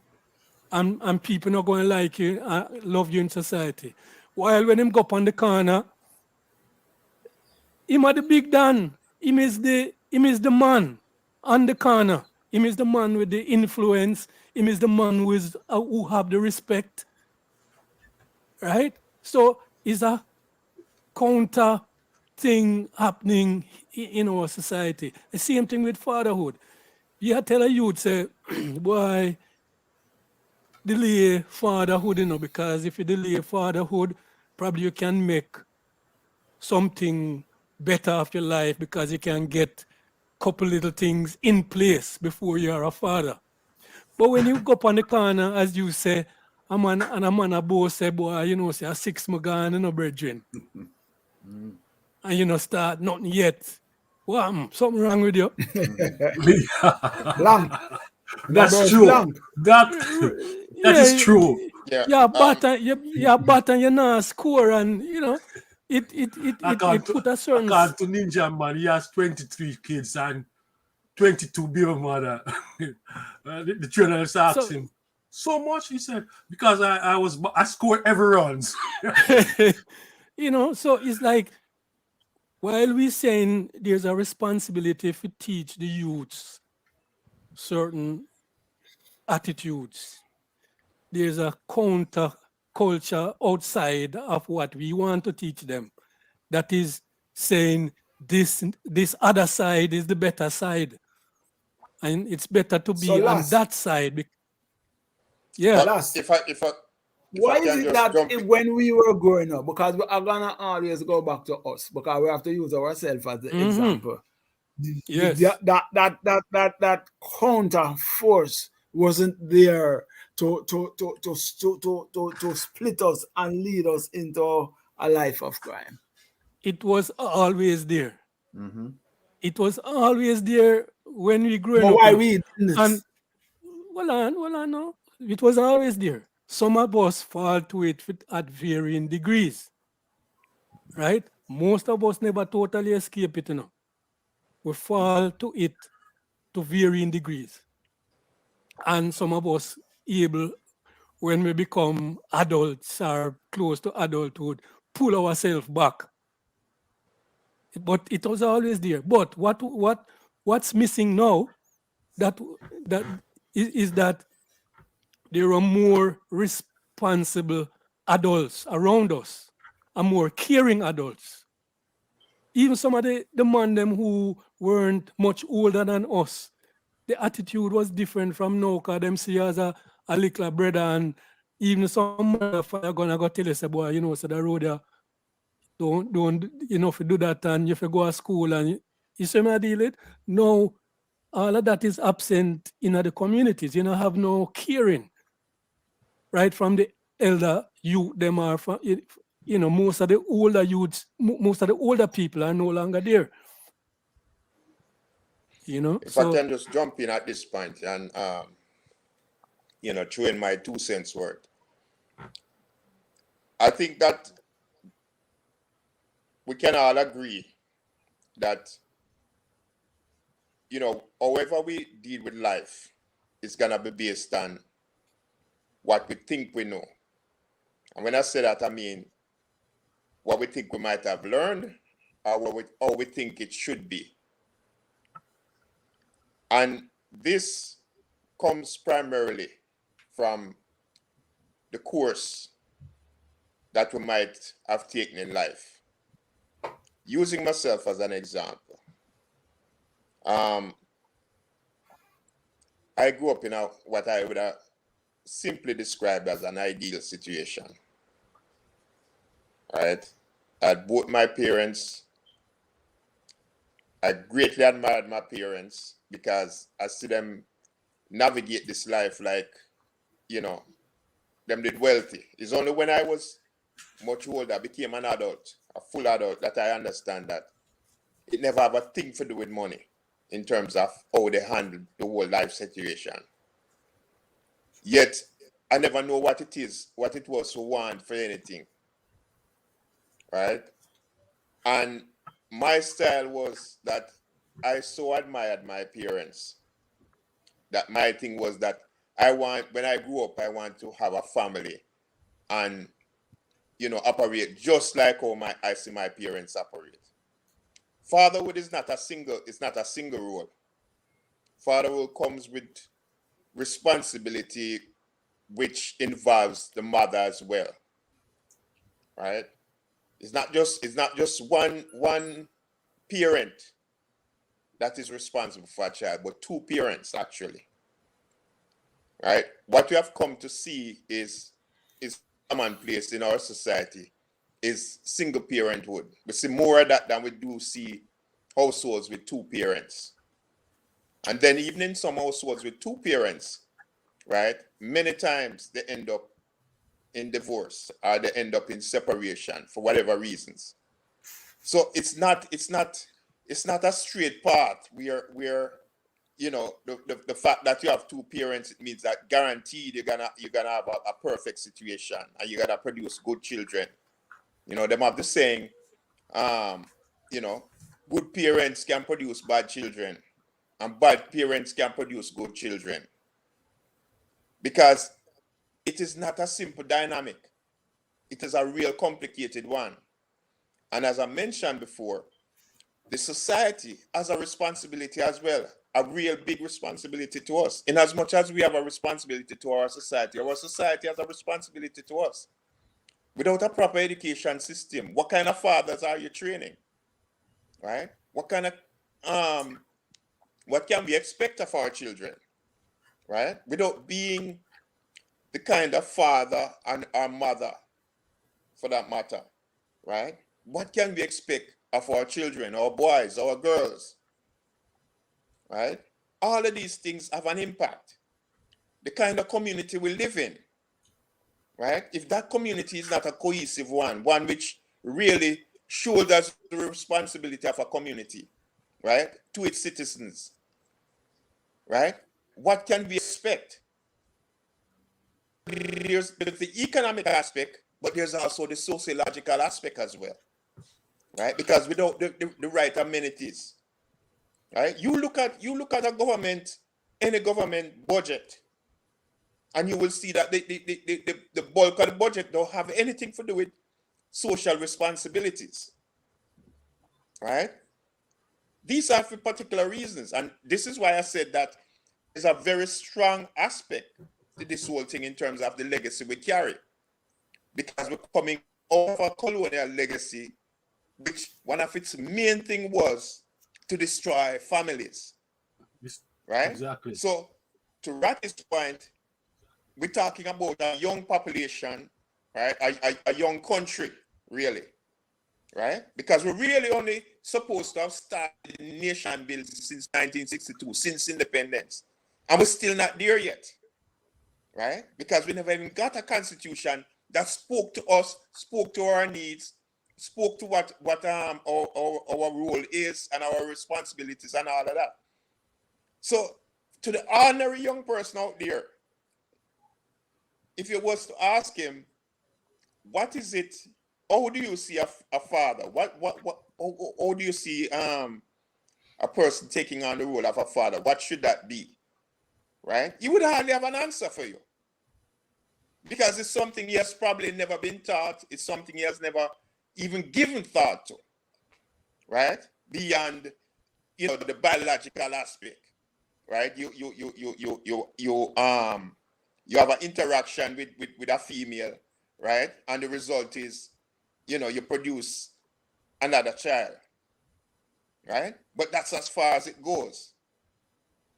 And people not going to like you, love you in society. While when him go up on the corner, him are the big Dan. Him is the man on the corner. Him is the man with the influence. Him is the man who have the respect. Right? So it's a counter thing happening in our society. The same thing with fatherhood. You tell a youth, say, boy, delay fatherhood, because if you delay fatherhood, probably you can make something better of your life, because you can get a couple little things in place before you are a father. But when you go up on the corner, as you say, a man a both say, boy, say a 6 my gone, brethren. and you know start nothing yet. What? Something wrong with you? Blank. That's Numbers true. blank. That is Yeah, true. Yeah. yeah, but you not score, and you know, it put a certain According to Ninja Man, he has 23 kids and 22 baby mother. The journalist asked so him, so much? He said, because I score every runs. you know, so it's like while we saying there's a responsibility to teach the youths certain attitudes, there's a counter culture outside of what we want to teach them that is saying this other side is the better side, and it's better to So be on last, that side. Yeah. But last. if I Why is can it just that jump in. when we were growing up, because we are gonna always go back to us, because we have to use ourselves as the example. Yes. That counter force wasn't there to split us and lead us into a life of crime. It was always there. Mm-hmm. It was always there when we growing But up, why you know. we didn't? And well, I know. It was always there. Some of us fall to it at varying degrees, right? Most of us never totally escape it, you know. We fall to it to varying degrees. And some of us able, when we become adults or close to adulthood, pull ourselves back. But it was always there. But what's missing now that that is that there are more responsible adults around us, and more caring adults. Even some of the man them who weren't much older than us, the attitude was different from now, because them see us as a little brother, and even some motherfucker gonna go tell us, boy, you know, so the road there, don't, you know, if you do that and if you go to school and you see me deal it. No, all of that is absent in the communities. You know, have no caring, right, from the elder youth. Them are from, you know, most of the older youths, most of the older people are no longer there. You know, If I so can just jump in at this point and throw in my 2 cents worth. I think that we can all agree that however we deal with life is gonna be based on what we think we know. And when I say that, I mean what we think we might have learned, or how we think it should be. And this comes primarily from the course that we might have taken in life. Using myself as an example, I grew up in what I would simply describe as an ideal situation. Right? I had both my parents. I greatly admired my parents because I see them navigate this life like, them did wealthy. It's only when I was much older, became an adult, a full adult, that I understand that it never have a thing to do with money in terms of how they handle the whole life situation. Yet, I never know what it was to want for anything, right? And my style was that I so admired my parents that my thing was that when I grew up, I want to have a family and, operate just like how I see my parents operate. Fatherhood is not a single role. Fatherhood comes with responsibility, which involves the mother as well, right? It's not just one parent that is responsible for a child, but two parents actually, right? What we have come to see is commonplace in our society is single parenthood. We see more of that than we do see households with two parents. And then even in some households with two parents, right, many times they end up in divorce or they end up in separation for whatever reasons. So it's not a straight path where you know the fact that you have two parents, it means that guaranteed you're gonna have a perfect situation and you're gonna produce good children. You know, them have the saying, you know, good parents can produce bad children and bad parents can produce good children, because it is not a simple dynamic. It is a real complicated one. And as I mentioned before, the society has a responsibility as well, a real big responsibility to us. In as much as we have a responsibility to our society has a responsibility to us. Without a proper education system, what kind of fathers are you training? Right? What can we expect of our children? Right? Without being the kind of father and our mother, for that matter, right? What can we expect of our children, our boys, our girls, right? All of these things have an impact. The kind of community we live in, right? If that community is not a cohesive one which really shoulders the responsibility of a community, right, to its citizens, right? What can we expect? There's the economic aspect, but there's also the sociological aspect as well, right? Because without the right amenities, right? You look at a government, any government budget, and you will see that the bulk of the budget don't have anything to do with social responsibilities, right? These are for particular reasons, and this is why I said that there's a very strong aspect to this whole thing in terms of the legacy we carry, because we're coming out of a colonial legacy, which one of its main thing was to destroy families, right? Exactly. So to Ratty's point, we're talking about a young population, right? A young country, really, right? Because we're really only supposed to have started the nation building since 1962, since independence, and we're still not there yet, right? Because we never even got a constitution that spoke to us, spoke to our needs, spoke to what our role is and our responsibilities and all of that. So to the ordinary young person out there, if you was to ask him, what is it? How do you see a father? How do you see a person taking on the role of a father? What should that be? Right? He would hardly have an answer for you, because it's something he has probably never been taught. It's something he has never even given thought to, right? Beyond, you know, the biological aspect, right? You have an interaction with a female, right? And the result is, you know, you produce another child, right? But that's as far as it goes,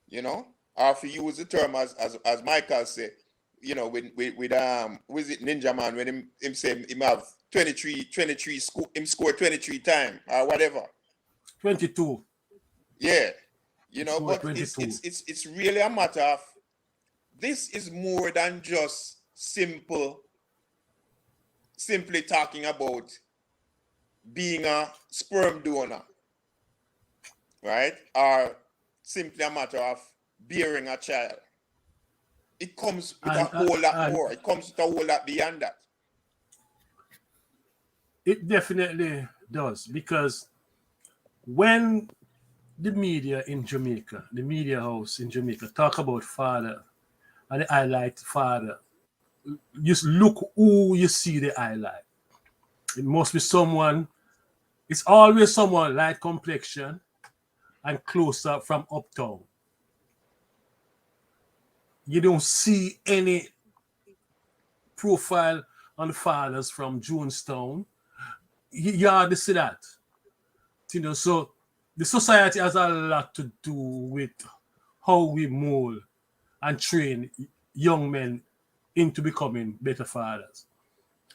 you know. Or if you use the term as Michael said, you know, with was it Ninja Man, when him say him have 23 him score 23 times or whatever. 22. Yeah. You know, Score but 22. it's really a matter of, this is more than just simply talking about being a sperm donor, right? Or simply a matter of bearing a child. It comes with a whole lot more. It comes with a whole lot beyond that. It definitely does, because when the media in Jamaica, the media house in Jamaica, talk about father and the highlight father, just look who you see the highlight. It must be someone, it's always someone light complexion and close up from uptown. You don't see any profile on the fathers from Jonestown. You hardly see that. You know, so the society has a lot to do with how we mold and train young men into becoming better fathers.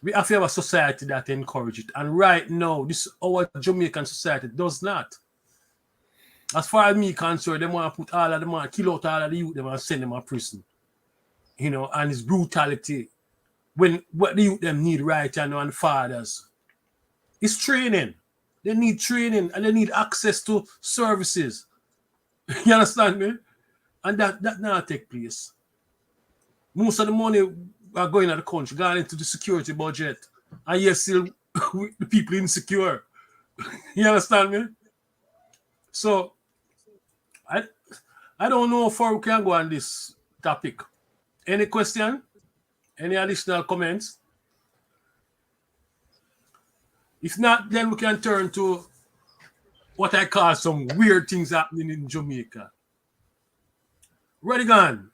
We have to have a society that encourages it. And right now, this our Jamaican society does not. As far as me concerned, they want to put all of them on, kill out all of the youth, they want to send them to prison. You know, and it's brutality. When what the youth them need right now and fathers, it's training. They need training and they need access to services. You understand me? And that now take place. Most of the money are going out of the country, going into the security budget. And yet still the people insecure. You understand me? So I I don't know how far we can go on this topic. Any question? Any additional comments? If not, then we can turn to what I call some weird things happening in Jamaica. Ready, gone.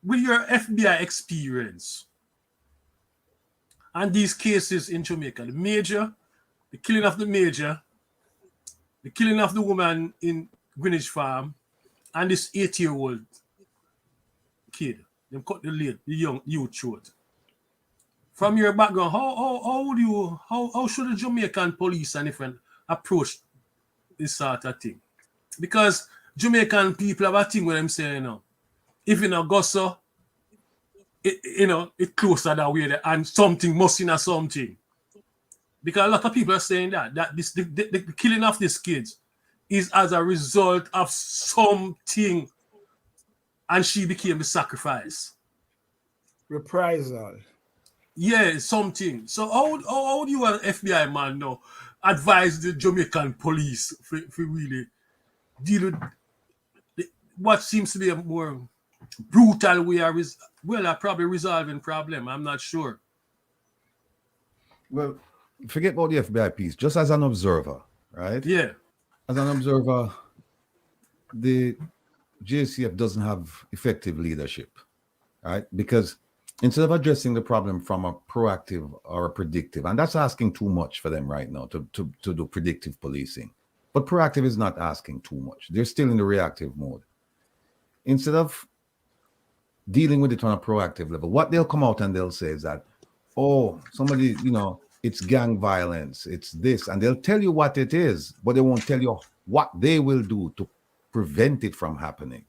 With your FBI experience and these cases in Jamaica, the killing of the major, the killing of the woman in Greenwich Farm, and this 8-year-old kid, them cut the young youth short. From your background, how should the Jamaican police and different approach this sort of thing? Because Jamaican people have a thing where them say, if you go so, it closer that way, and something must in a something. Because a lot of people are saying that the killing of these kids is as a result of something, and she became the sacrifice. Reprisal. Yeah, something. So how do you, an FBI man, now advise the Jamaican police for really deal with what seems to be a more brutal way of probably resolving problem? I'm not sure. Well, forget about the FBI piece. Just as an observer, right? Yeah. As an observer, the JCF doesn't have effective leadership, right? Because instead of addressing the problem from a proactive or a predictive, and that's asking too much for them right now to do predictive policing. But proactive is not asking too much. They're still in the reactive mode. Instead of dealing with it on a proactive level, what they'll come out and they'll say is that, oh, somebody, it's gang violence, it's this, and they'll tell you what it is, but they won't tell you what they will do to prevent it from happening,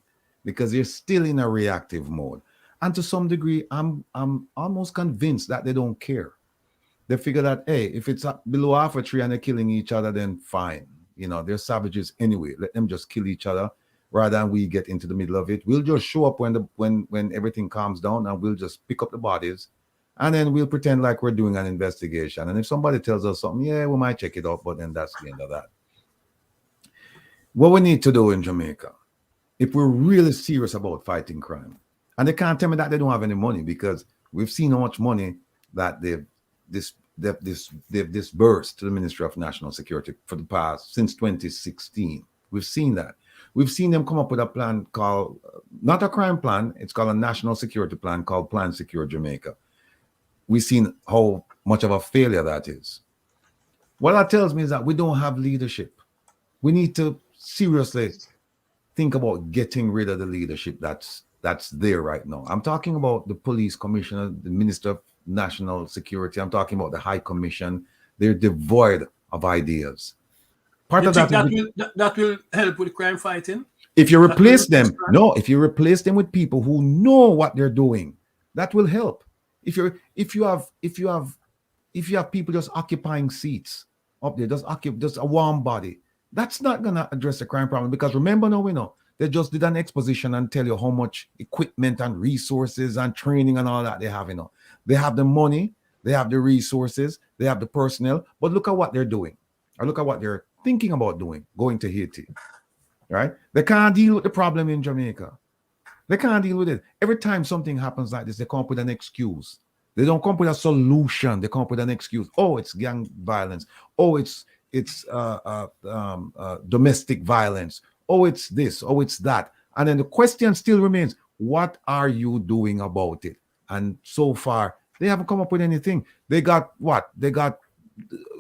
because they're still in a reactive mode. And to some degree, I'm almost convinced that they don't care. They figure that, hey, if it's below half a tree and they're killing each other, then fine. They're savages anyway. Let them just kill each other rather than we get into the middle of it. We'll just show up when everything calms down, and we'll just pick up the bodies, and then we'll pretend like we're doing an investigation. And if somebody tells us something, yeah, we might check it out, but then that's the end of that. What we need to do in Jamaica, if we're really serious about fighting crime, and they can't tell me that they don't have any money, because we've seen how much money that they've disbursed to the Ministry of National Security for the past, since 2016. We've seen that. We've seen them come up with a plan called, not a crime plan, it's called a national security plan called Plan Secure Jamaica. We've seen how much of a failure that is. What that tells me is that we don't have leadership. We need to seriously think about getting rid of the leadership that's there right now. I'm talking about the police commissioner, the Minister of National Security. I'm talking about the High Commission. They're devoid of ideas. That will help with crime fighting? If you replace them, if you replace them with people who know what they're doing, that will help. If you have people just occupying seats up there, just a warm body, that's not gonna address the crime problem. Because remember now, we know they just did an exposition and tell you how much equipment and resources and training and all that they have. They have the money, they have the resources, they have the personnel, but look at what they're doing, or look at what they're thinking about doing, going to Haiti, right? They can't deal with the problem in Jamaica. They can't deal with it. Every time something happens like this, they come up with an excuse. They don't come up with a solution. They come up with an excuse. Oh, it's gang violence. Oh, it's domestic violence. Oh, it's this. Oh, it's that. And then the question still remains, what are you doing about it? And so far, they haven't come up with anything. They got what? They got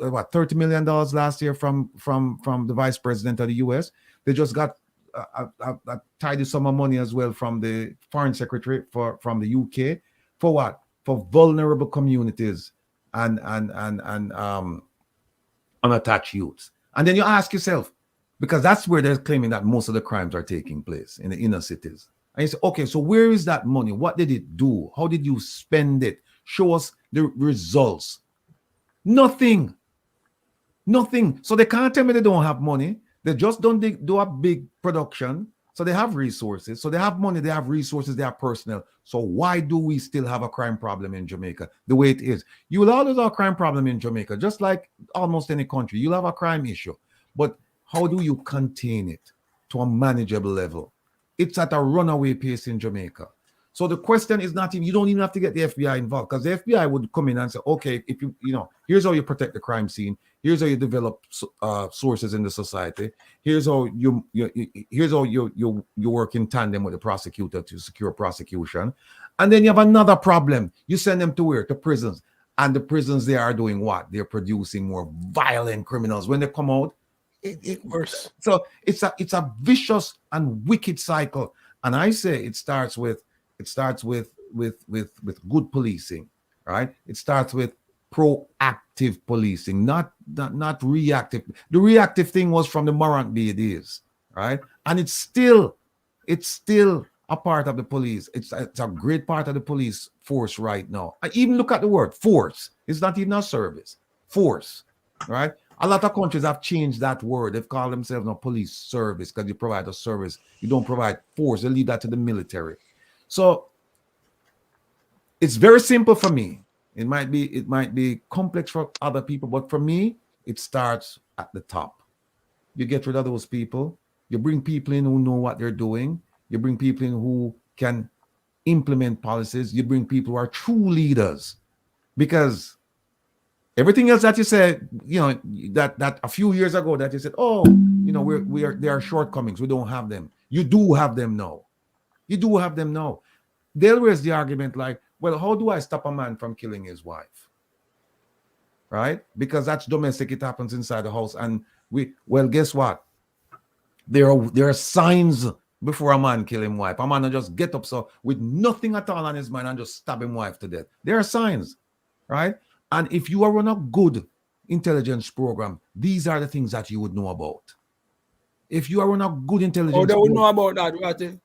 $30 million last year from the vice president of the US. They just got a tidy sum of money as well from the foreign secretary from the UK for what? For vulnerable communities and unattached youths. And then you ask yourself, because that's where they're claiming that most of the crimes are taking place, in the inner cities. And you say, okay, so where is that money? What did it do? How did you spend it? Show us the results. Nothing. Nothing. So they can't tell me they don't have money. They just don't do a big production. So they have resources. So they have money, they have resources, they have personnel. So why do we still have a crime problem in Jamaica the way it is? You will always have a crime problem in Jamaica, just like almost any country. You'll have a crime issue. But how do you contain it to a manageable level? It's at a runaway pace in Jamaica. So the question is not even, you don't even have to get the FBI involved, because the FBI would come in and say, okay, if here's how you protect the crime scene. Here's how you develop sources in the society. Here's how you work in tandem with the prosecutor to secure prosecution. And then you have another problem. You send them to where? To prisons. And the prisons, they are doing what? They're producing more violent criminals. When they come out, Worse. So it's a vicious and wicked cycle. And I say it starts with good policing, right? It starts with proactive policing, not reactive. The reactive thing was from the Morant Bay days, right? And it's still a part of the police. It's a great part of the police force right now. I even look at the word force. It's not even a service. Force, right? A lot of countries have changed that word. They've called themselves a police service because you provide a service. You don't provide force. They leave that to the military. So it's very simple for me. It might be complex for other people, but for me, it starts at the top. You get rid of those people. You bring people in who know what they're doing. You bring people in who can implement policies. You bring people who are true leaders. Because everything else that you said, that a few years ago that you said, oh, there are shortcomings. We don't have them. You do have them now. You do have them now. They'll raise the argument like, well, how do I stop a man from killing his wife? Right? Because that's domestic. It happens inside the house. And guess what? There are signs before a man kill his wife. A man will just get up so with nothing at all on his mind and just stab his wife to death. There are signs, right? And if you are on a good intelligence program, these are the things that you would know about. If you are on a good intelligence program, they would know about that, Watty.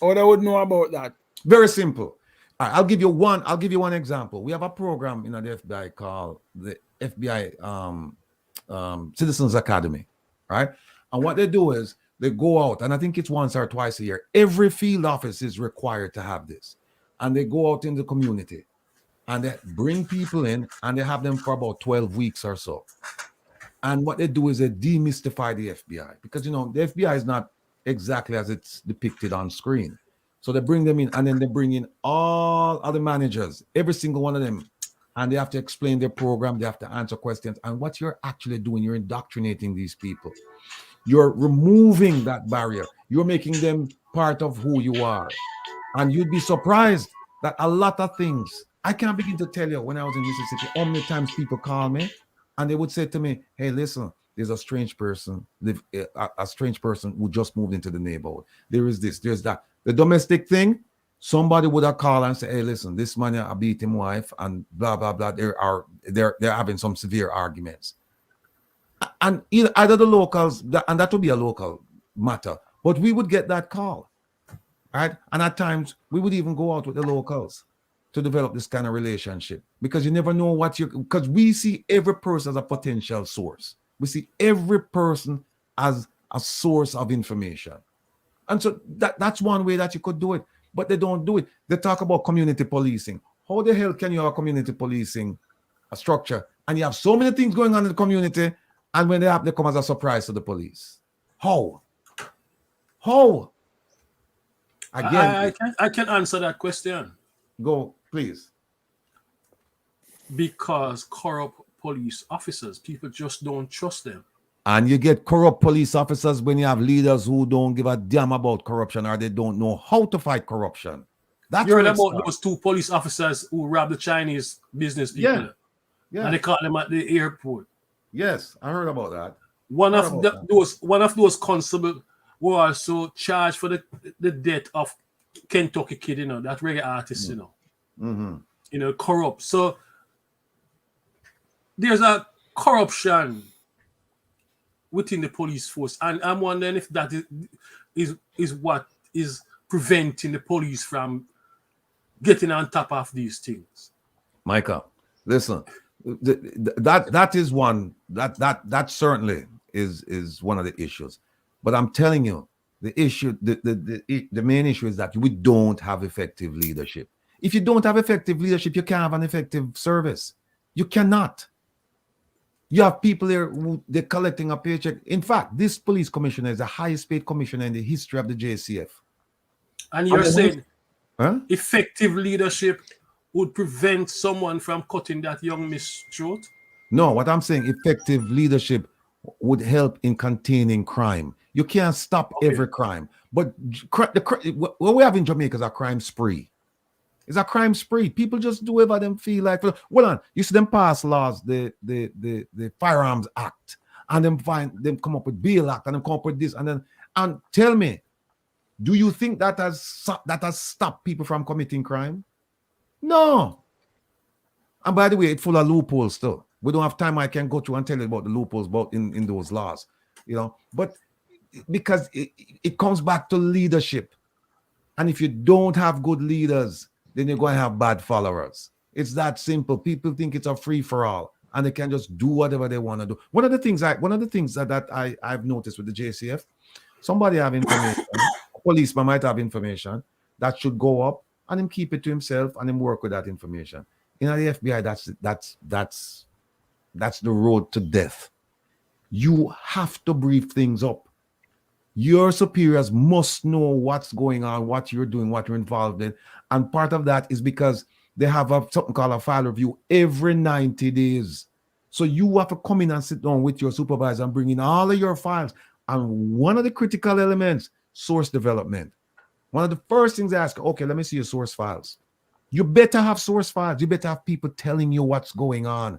Or they would know about that. Very simple. I'll give you one example. We have a program in the FBI called the FBI Citizens Academy, right? And what they do is they go out, and I think it's once or twice a year. Every field office is required to have this. And they go out in the community and they bring people in and they have them for about 12 weeks or so. And what they do is they demystify the FBI, because, the FBI is not exactly as it's depicted on screen. So they bring them in, and then they bring in all other managers, every single one of them, and they have to explain their program. They have to answer questions. And what you're actually doing, you're indoctrinating these people. You're removing that barrier. You're making them part of who you are. And you'd be surprised that a lot of things, I can't begin to tell you when I was in Mississippi, how many times people call me and they would say to me, hey, listen, there's a strange person who just moved into the neighborhood. There is this, there's that. The domestic thing, somebody would have called and say, hey, listen, this man I beat his wife and blah, blah, blah. They're having some severe arguments. And either the locals, and that would be a local matter, but we would get that call, right? And at times, we would even go out with the locals to develop this kind of relationship, because you never know because we see every person as a potential source. We see every person as a source of information. And so that's one way that you could do it, but they don't do it. They talk about community policing. How the hell can you have a community policing structure and you have so many things going on in the community, and when they happen, they come as a surprise to the police? How? Again, I can answer that question. Go, please. Because corrupt police officers, people just don't trust them. And you get corrupt police officers when you have leaders who don't give a damn about corruption, or they don't know how to fight corruption. That's you heard about those two police officers who robbed the Chinese business people. Yeah. And they caught them at the airport. Yes, I heard about that. One of those constables were also charged for the death of Kentucky Kid, that reggae artist, Mm-hmm. Corrupt. So there's a corruption within the police force, and I'm wondering if that is what is preventing the police from getting on top of these things. Micah, Listen, that is one that certainly is one of the issues. But I'm telling you, the issue, the main issue is that we don't have effective leadership. If you don't have effective leadership, you can't have an effective service. You cannot. You have people there who they're collecting a paycheck. In fact, this police commissioner is the highest paid commissioner in the history of the JCF. And you're saying Huh? effective leadership would prevent someone from cutting that young miss throat? No, what I'm saying, effective leadership would help in containing crime. You can't stop every crime, but what we have in Jamaica is a crime spree. It's a crime spree. People just do whatever them feel like. Well, on, you see them pass laws, the Firearms Act, and them come up with Bail Act, and them come up with this, and tell me, do you think that has stopped people from committing crime? No. And by the way, it's full of loopholes still. We don't have time. I can go through and tell you about the loopholes in those laws, But because it comes back to leadership, and if you don't have good leaders, then you're going to have bad followers. It's that simple. People think it's a free for all, and they can just do whatever they want to do. One of the things that I've noticed with the JCF, somebody have information, a policeman might have information that should go up, and him keep it to himself, and him work with that information. In the FBI, that's the road to death. You have to brief things up. Your superiors must know what's going on, what you're doing, what you're involved in. And part of that is because they have something called a file review every 90 days. So you have to come in and sit down with your supervisor and bring in all of your files. And one of the critical elements, source development. One of the first things they ask, okay, let me see your source files. You better have source files. You better have people telling you what's going on.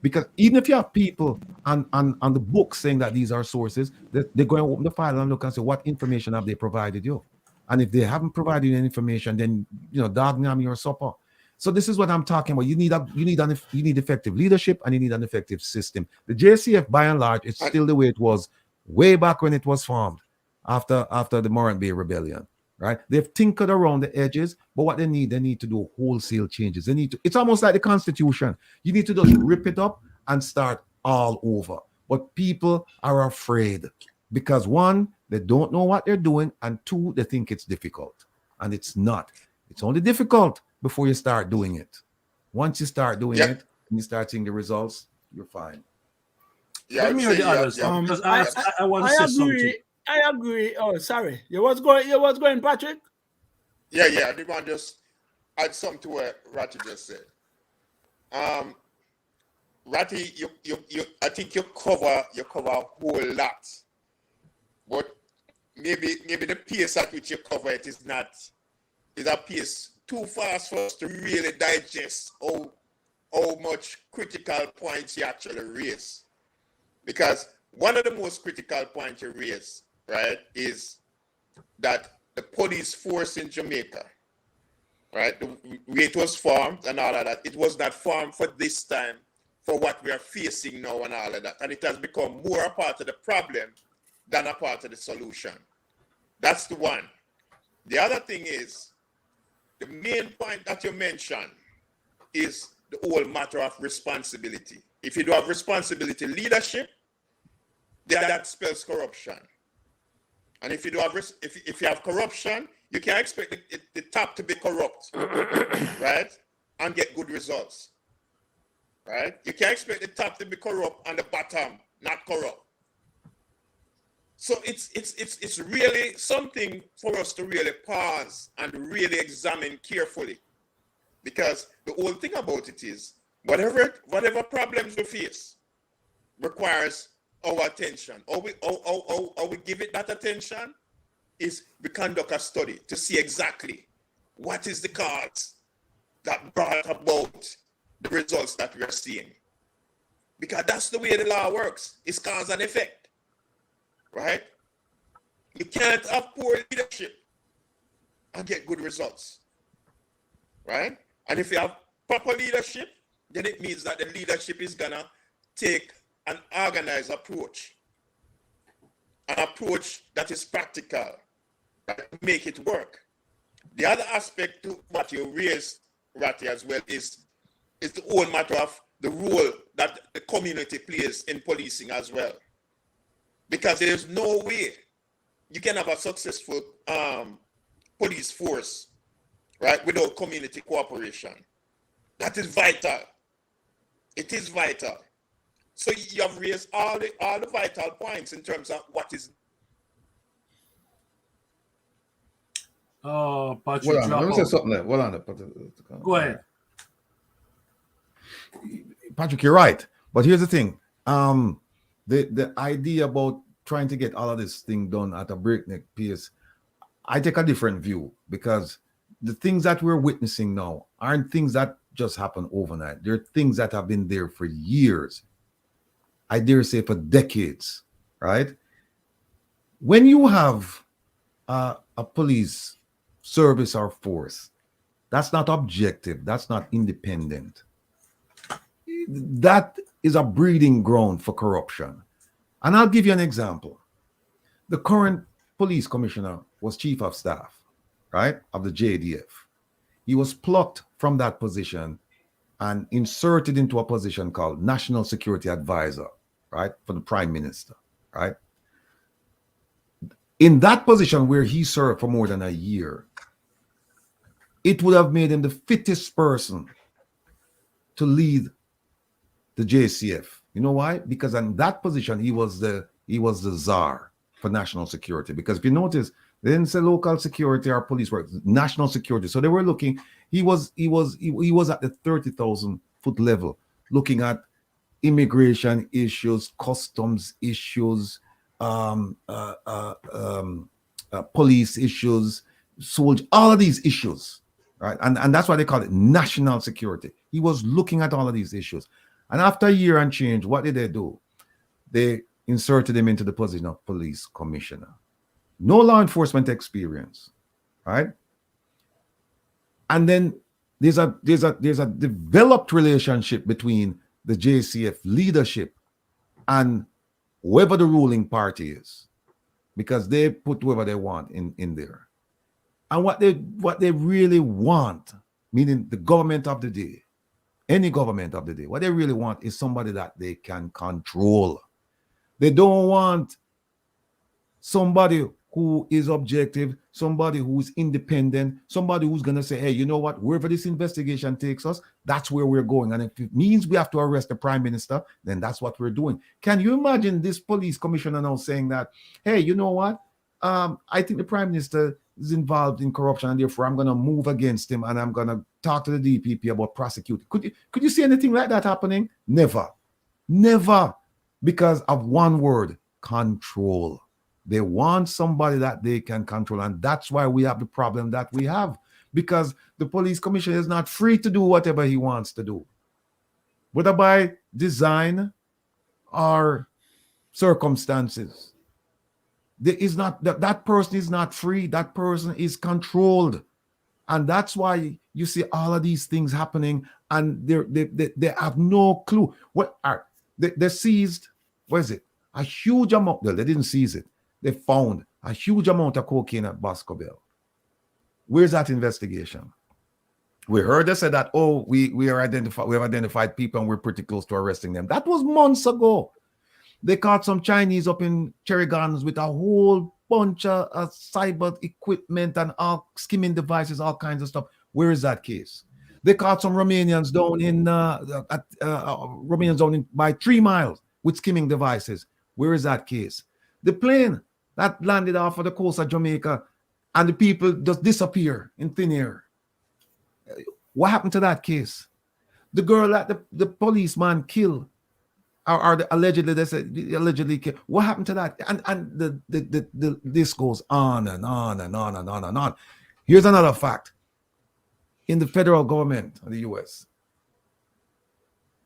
Because even if you have people on the book saying that these are sources, they're going to open the file and look and say, what information have they provided you? And if they haven't provided you any information, then, dog name your supper. So this is what I'm talking about. You need effective leadership, and you need an effective system. The JCF, by and large, it's still the way it was way back when it was formed after the Morant Bay Rebellion. Right? They've tinkered around the edges, but what they need to do wholesale changes. It's almost like the Constitution. You need to just rip it up and start all over. But people are afraid because one, they don't know what they're doing, and two, they think it's difficult. And it's not. It's only difficult before you start doing it. Once you start doing it and you start seeing the results, you're fine. Let me hear the others. Because I want to say something. I agree. Oh, sorry. You was going, Patrick? Yeah. I did want to just add something to what Ratty just said. Ratty, I think you cover a whole lot, but maybe the pace at which you cover it is a pace too fast for us to really digest how much critical points you actually raise. Because one of the most critical points you raise, right, is that the police force in Jamaica, right, the way it was formed and all of that, it was not formed for this time, for what we are facing now and all of that. And it has become more a part of the problem than a part of the solution. That's the one. The other thing is, the main point that you mentioned is the whole matter of responsibility. If you do have responsibility leadership, that spells corruption. And if you do have if you have corruption, you can't expect the top to be corrupt, right, and get good results, right? You can't expect the top to be corrupt and the bottom not corrupt. So it's really something for us to really pause and really examine carefully, because the whole thing about it is whatever problems we face requires our attention. Or we give it that attention is we conduct a study to see exactly what is the cause that brought about the results that we are seeing. Because that's the way the law works. It's cause and effect, right? You can't have poor leadership and get good results, right? And if you have proper leadership, then it means that the leadership is gonna take an organized approach, an approach that is practical, that make it work. The other aspect to what you raised, Ratty, as well, is It's the whole matter of the role that the community plays in policing as well. Because there's no way you can have a successful police force, right, without community cooperation. That is vital. It is vital. So you have raised all the vital points in terms of what is. Oh, Hold Patrick, on, drop let me say out. something there. Hold on. Go ahead. Patrick, you're right. But here's the thing. The idea about trying to get all of this thing done at a breakneck pace, I take a different view, because the things that we're witnessing now aren't things that just happen overnight. They're things that have been there for years. I dare say for decades, right? When you have a police service or force that's not objective, that's not independent, that is a breeding ground for corruption. And I'll give you an example. The current police commissioner was chief of staff, right, of the JDF. He was plucked from that position and inserted into a position called National Security Advisor, right, for the Prime Minister, right? In that position where he served for more than a year, it would have made him the fittest person to lead the JCF. You know why? Because in that position, he was the czar for national security. Because if you notice, they didn't say local security or police work, national security. So they were looking. He was at the 30,000 foot level, looking at immigration issues, customs issues, police issues, soldier, all of these issues, right? And that's why they call it national security. He was looking at all of these issues. And after a year and change, what did they do? They inserted him into the position of police commissioner. No law enforcement experience, right? And then there's a developed relationship between the JCF leadership and whoever the ruling party is, because they put whoever they want in there. And what they really want, meaning the government of the day, any government of the day, what they really want is somebody that they can control. They don't want somebody who is objective, somebody who's independent, somebody who's going to say, hey, you know what, wherever this investigation takes us, that's where we're going. And if it means we have to arrest the prime minister, then that's what we're doing. Can you imagine this police commissioner now saying that, hey, you know what, I think the prime minister is involved in corruption, and therefore I'm going to move against him and I'm going to talk to the DPP about prosecuting. Could you see anything like that happening? Never. Because of one word, control. They want somebody that they can control. And that's why we have the problem that we have, because the police commissioner is not free to do whatever he wants to do, whether by design or circumstances. There is not that person is not free. That person is controlled. And that's why you see all of these things happening, and they have no clue. What are they seized? What is it? A huge amount. Well, they didn't seize it. They found a huge amount of cocaine at Boscobel. Where's that investigation? We heard they said that, oh, we have identified people and we're pretty close to arresting them. That was months ago. They caught some Chinese up in Cherry Gardens with a whole bunch of cyber equipment and all skimming devices, all kinds of stuff. Where is that case? They caught some Romanians down in by 3 miles with skimming devices. Where is that case? The plane that landed off of the coast of Jamaica and the people just disappear in thin air. What happened to that case? The girl that the policeman killed, or allegedly killed. What happened to that? And the this goes on and on and on and on and on. Here's another fact. In the federal government of the US,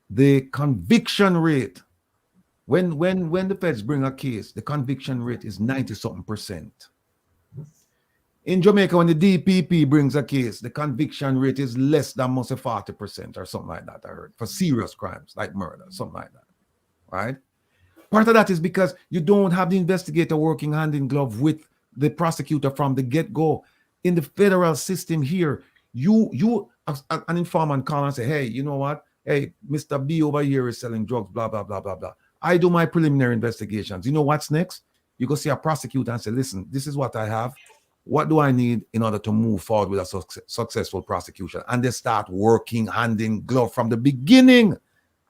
the conviction rate, when the feds bring a case, the conviction rate is 90-something%. In Jamaica, when the DPP brings a case, the conviction rate is less than most of 40% or something like that, I heard, for serious crimes like murder, something like that, right? Part of that is because you don't have the investigator working hand in glove with the prosecutor from the get-go. In the federal system here, an informant call and say, hey, you know what? Hey, Mr. B over here is selling drugs, blah, blah, blah, blah, blah. I do my preliminary investigations. You know what's next? You go see a prosecutor and say, listen, this is what I have. What do I need in order to move forward with a successful prosecution? And they start working hand in glove from the beginning.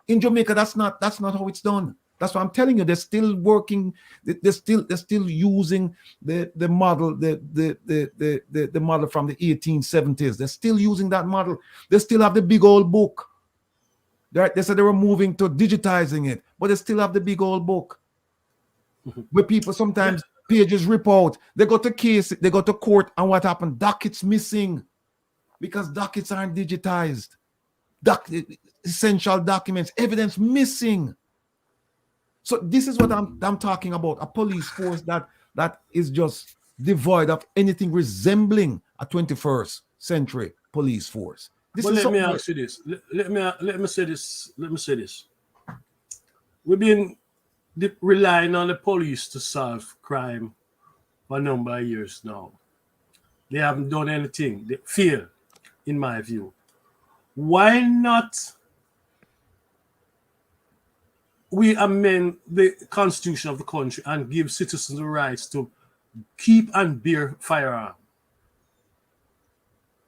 In Jamaica, that's not how it's done. That's what I'm telling you. They're still working. They're still using the model, the model from the 1870s. They're still using that model. They still have the big old book. They said they were moving to digitizing it, but they still have the big old book. Where people sometimes pages rip out. They go to case, they go to court, and what happened? Dockets missing because dockets aren't digitized. Essential documents, evidence missing. So this is what I'm talking about, a police force that is just devoid of anything resembling a 21st century police force. Let me ask you this. Let me say this. Let me say this. We've been relying on the police to solve crime for a number of years now. They haven't done anything. They fail, in my view. Why not we amend the constitution of the country and give citizens the rights to keep and bear firearms?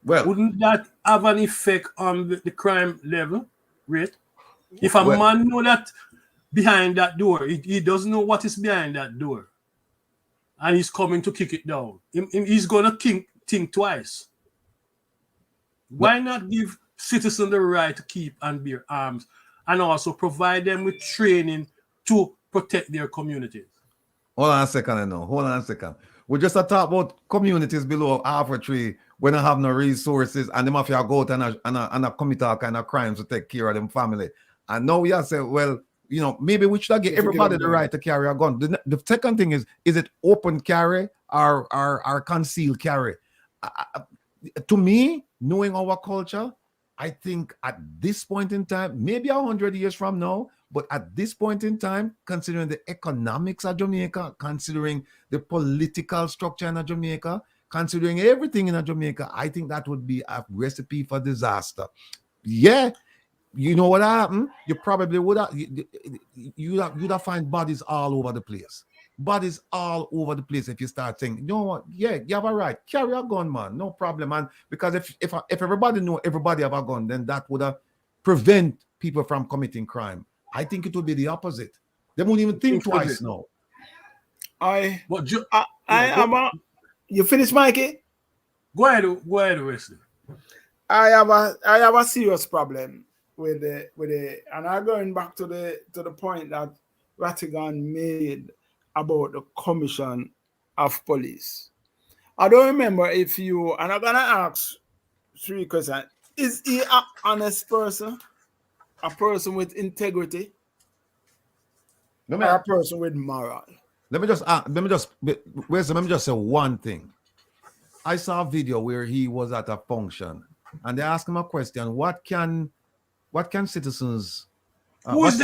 Well, wouldn't that have an effect on the crime level rate? If a man know that behind that door, he doesn't know what is behind that door, and he's coming to kick it down, he's gonna think twice. Why not give citizens the right to keep and bear arms, and also provide them with training to protect their communities? Hold on a second now. Hold on a second. We just talk about communities below Alpha Tree when they have no resources and them have to go out and commit all kind of crimes to take care of them family. And now we have said, well, you know, maybe we should give everybody the right to carry a gun. The second thing is it open carry or concealed carry? To me, knowing our culture, I think at this point in time, maybe 100 years from now, but at this point in time, considering the economics of Jamaica, considering the political structure in Jamaica, considering everything in Jamaica, I think that would be a recipe for disaster. Yeah, you know what happened? You probably would have, you'd have find bodies all over the place. Bodies all over the place if you start saying, you know what, yeah, you have a right, carry a gun, man, no problem, man. Because if everybody know everybody have a gun, then that would prevent people from committing crime. I think it would be the opposite. They won't even think twice now. You finished, Mikey? Go ahead, Wesley. I have a serious problem with the, and I'm going back to the point that Rattigan made about the Commission of Police. I don't remember if you, and I'm gonna ask 3 questions. Is he an honest person? A person with integrity? Or a person with moral? Let me just say one thing. I saw a video where he was at a function and they asked him a question. What can citizens who is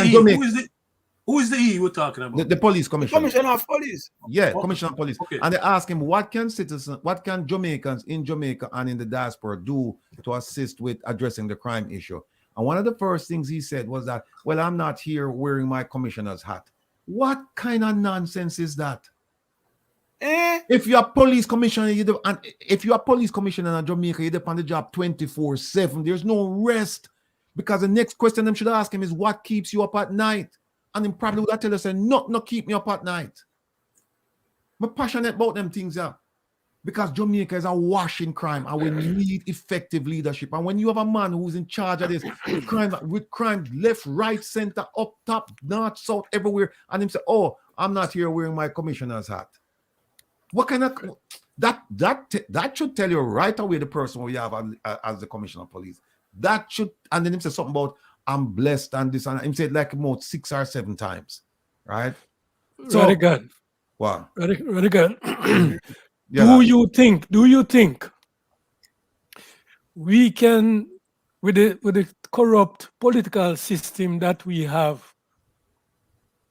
the he we're talking about? The police commissioner. The Commissioner of Police. Yeah, Commissioner of Police. Okay. And they asked him, what can Jamaicans in Jamaica and in the diaspora do to assist with addressing the crime issue? And one of the first things he said was that, well, I'm not here wearing my commissioner's hat. What kind of nonsense is that? If you're a police commissioner, if you're a police commissioner in Jamaica, you're on the job 24/7. There's no rest. Because the next question them should ask him is, what keeps you up at night? And he probably would tell us, not keep me up at night. I'm passionate about them things, yeah. Because Jamaica is awash in crime and we need effective leadership. And when you have a man who's in charge of this, with crime left, right, center, up, top, north, south, everywhere, and him say, oh, I'm not here wearing my commissioner's hat. What kind of that should tell you right away the person we have as the commissioner of police. That should, and then him say something about I'm blessed and this and him said like about 6 or 7 times, right? So, very good. Wow. Very good. Yeah. Do you think we can, with the corrupt political system that we have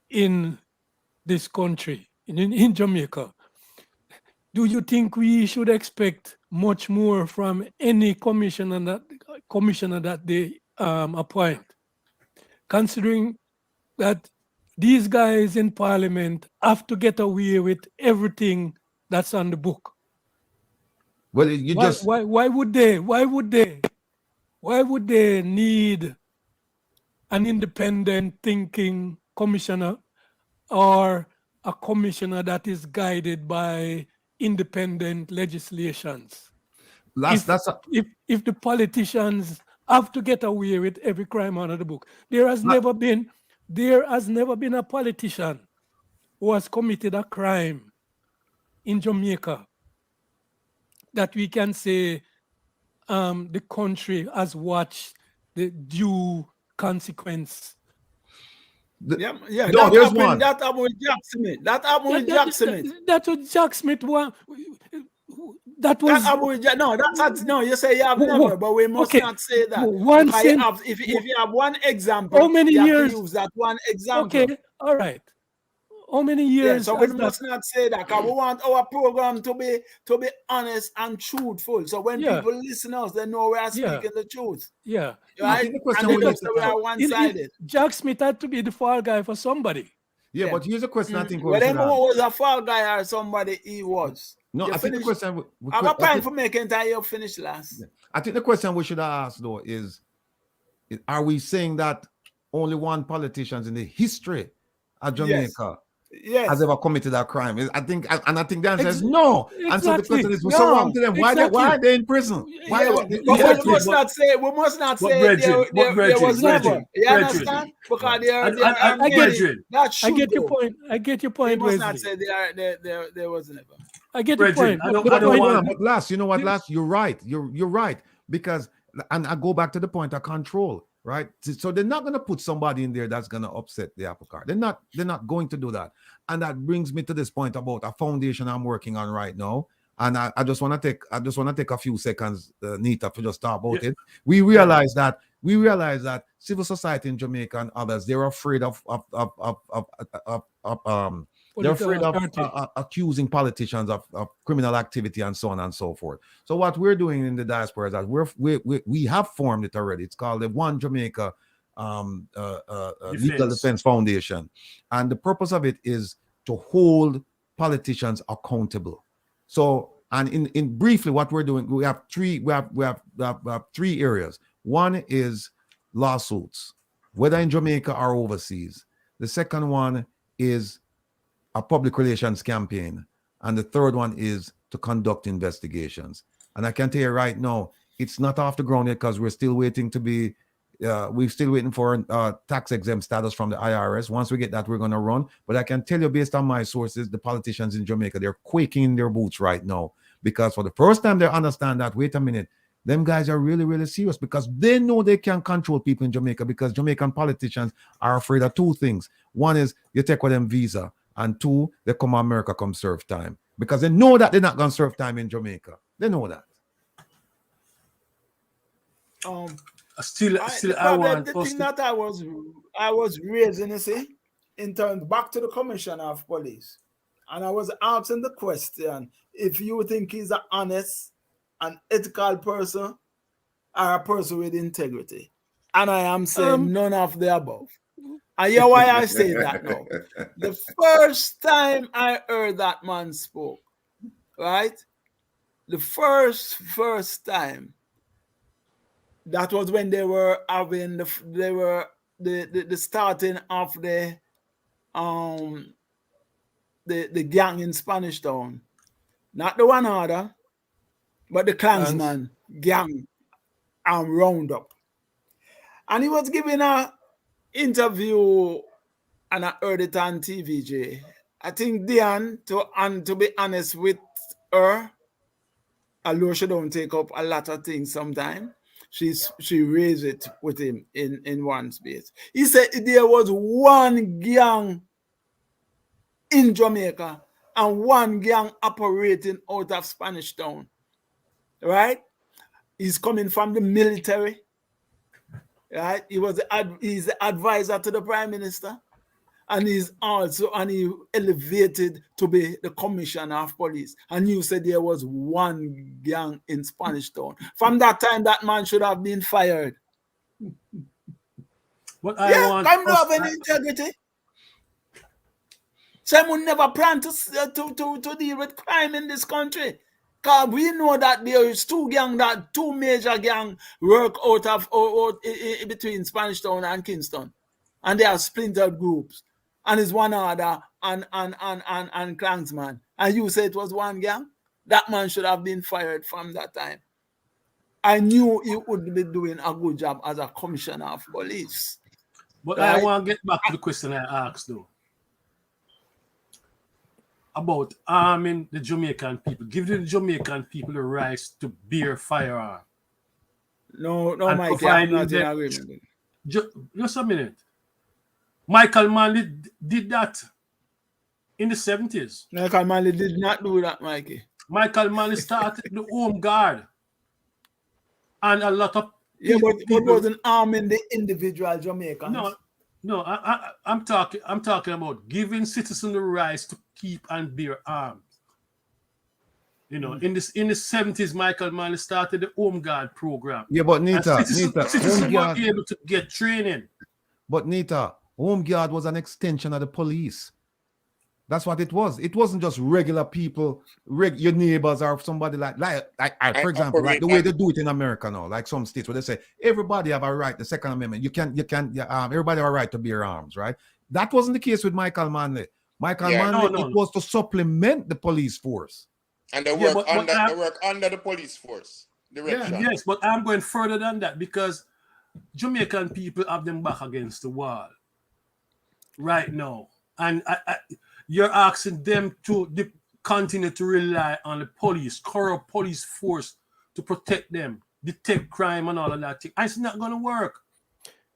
in this country, in Jamaica, do you think we should expect much more from any commissioner commissioner that they appoint, considering that these guys in parliament have to get away with everything that's on the book. Well, you Why, just why would they need an independent thinking commissioner or a commissioner that is guided by independent legislations? that's If the politicians have to get away with every crime under the book, there has never been a politician who has committed a crime in Jamaica that we can say the country has watched the due consequence. Yeah, no, there's one. That happened with Jack Smith. That happened with Jack Smith. That was Jack Smith one. That That was happened with Jack. No, you say you have never, but we must okay. not say that. One Because cent. if you have one example, How many you have years? to use that one example. Okay, all right. How many Yeah, years? so we must not say that because we want our program to be honest and truthful. So when people listen to us, they know we are speaking the truth. Yeah. Right? I think the question And we they need just we are one-sided. Jack Smith had to be the fall guy for somebody. Yeah, but here's a question I think we Well, should then ask. who was a fall guy or somebody he was? No, You I think the finish? question I got time for making time you finish last. I think the question we should ask though is are we saying that only one politician in the history of Jamaica has ever committed a crime? I think the answer is no. Exactly. And so the question is, No. so wrong to them? Why are they in prison? Why? We must not say there was never. You understand? Because that's I get your point. I get your point. We must not say there was never. I get your point. I don't want. But last, you know what? Last, you're right. You're right because, and I go back to the point of control. Right, so they're not going to put somebody in there that's going to upset the apple cart. They're not going to do that, and that brings me to this point about a foundation I'm working on right now. And I just want to take a few seconds, Nita, to just talk about it. We realize that civil society in Jamaica and others, they're afraid of accusing politicians of criminal activity and so on and so forth. So what we're doing in the diaspora is that we have formed it already. It's called the One Jamaica Legal Defense Foundation, and the purpose of it is to hold politicians accountable. So, and in briefly, what we're doing, we have three areas. One is lawsuits, whether in Jamaica or overseas. The second one is a public relations campaign, and the third one is to conduct investigations. And I can tell you right now, it's not off the ground yet because we're still waiting to be. We're still waiting for tax exempt status from the IRS. Once we get that, we're going to run. But I can tell you, based on my sources, the politicians in Jamaica, they're quaking in their boots right now because for the first time they understand that. Wait a minute, them guys are really, really serious because they know they can control people in Jamaica because Jamaican politicians are afraid of two things. One is you take with them visa. And two, they come to America, come serve time. Because they know that they're not going to serve time in Jamaica. They know that. The thing that I was raising, you see, in terms, back to the commissioner of police. And I was asking the question, if you think he's an honest and ethical person or a person with integrity. And I am saying none of the above. And you know why I say that now? The first time I heard that man spoke, right? The first time, that was when they were having the starting of the gang in Spanish Town. Not the one order, but the Klansman gang and roundup. And he was giving a interview, and I heard it on TVJ. I think Diane, to be honest with her, although she don't take up a lot of things sometimes, she raised it with him in one space. He said there was one gang in Jamaica and one gang operating out of Spanish Town. Right? He's coming from the military. Right? He's the advisor to the Prime Minister. and he elevated to be the commissioner of police. And you said there was one gang in Spanish Town. From that time, that man should have been fired. What I want, I'm not having integrity. Someone never planned to deal with crime in this country. Because we know that there is two major gang work between Spanish Town and Kingston. And they are splintered groups. And it's one other and Klansman. And you say it was one gang? That man should have been fired from that time. I knew he would be doing a good job as a commissioner of police. But right? I want to get back to the question I asked though. About arming the Jamaican people, giving the Jamaican people the rights to bear firearm. No, Mike, I'm not in agreement. Just a minute. Michael Manley did that in the 70s. Michael Manley did not do that, Mikey. Michael Manley started the Home Guard. And a lot of people, but it wasn't arming the individual Jamaicans. No, I'm talking about giving citizens the rights to keep and bear arms. You know, in the 70s, Michael Manley started the Home Guard program. Yeah, but Nita, citizens were able to get training. But Nita, Home Guard was an extension of the police. That's what it was. It wasn't just regular people, your neighbors or somebody like for example, like the way they do it in America now, like some states where they say everybody have a right, the Second Amendment. Everybody have a right to bear arms, right? That wasn't the case with Michael Manley. It was to supplement the police force. And they work under the police force. Yes, but I'm going further than that because Jamaican people have them back against the wall right now. And you're asking them to continue to rely on the police, corrupt police force to protect them, detect crime and all of that. And it's not going to work.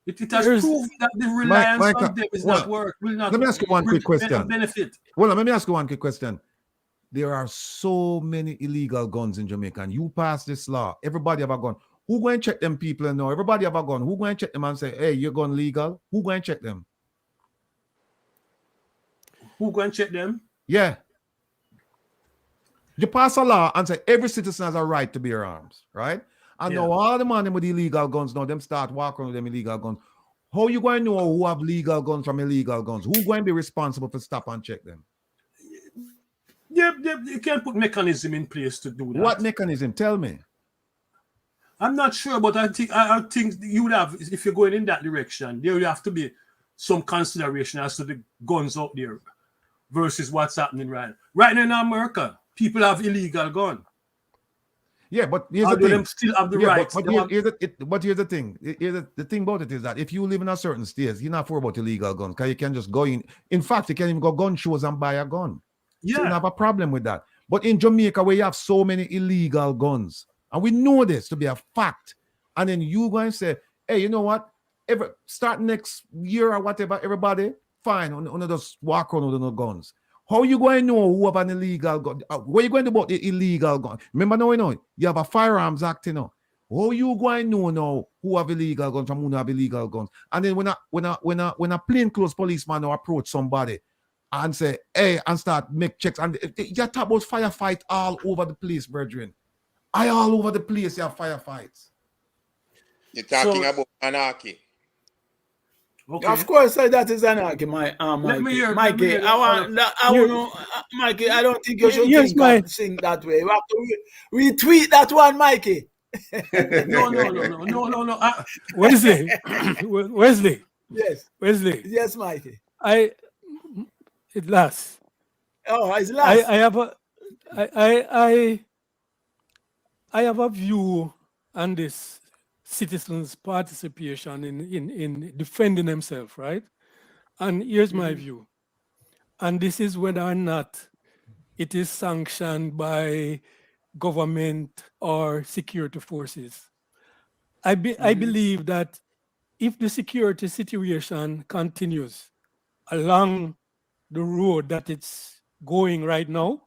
It has proven that the reliance on them is not work. Let me ask you one quick question. Benefit. Well, let me ask you one quick question. There are so many illegal guns in Jamaica. And you pass this law. Everybody have a gun. Who going to check them people now? Everybody have a gun. Who going to check them and say, hey, your gun legal? Who going to check them? Who go and check them? Yeah. You pass a law and say every citizen has a right to bear arms, right? And now all the man with illegal guns now, them start walking with them illegal guns. How you going to know who have legal guns from illegal guns? Who going to be responsible for stop and check them? You can't put mechanism in place to do that. What mechanism? Tell me. I'm not sure, but I think you would have, if you're going in that direction, there would have to be some consideration as to the guns out there versus what's happening right now in America. People have illegal guns. Yeah, but here's the thing. Them still have the rights. But here's the thing. The thing about it is that if you live in a certain state, you're not worried about illegal guns because you can just go in. In fact, you can even go gun shows and buy a gun. Yeah. So you don't have a problem with that. But in Jamaica, where you have so many illegal guns, and we know this to be a fact, and then you go and say, hey, you know what? Start next year or whatever, everybody, fine, on just walk around with no guns. How you going to know who have an illegal gun? What are you going to do about the illegal gun? Remember now, you have a Firearms Act, How you going to know now who have illegal guns from who have illegal guns? And then when a plainclothes policeman now approach somebody and say, hey, and start make checks, and you talk about firefight all over the place, brethren. All over the place you have firefights. You're talking about anarchy. Okay. Of course, that is anarchy, Mikey. Mikey, Mikey, I don't think you should think that way. You have to retweet that one, Mikey. No. Wesley. Yes. Wesley. Yes, Mikey. It lasts. Oh, it's last. I have a view on this citizens' participation in defending themselves, right? And here's my view. And this is whether or not it is sanctioned by government or security forces. I believe that if the security situation continues along the road that it's going right now,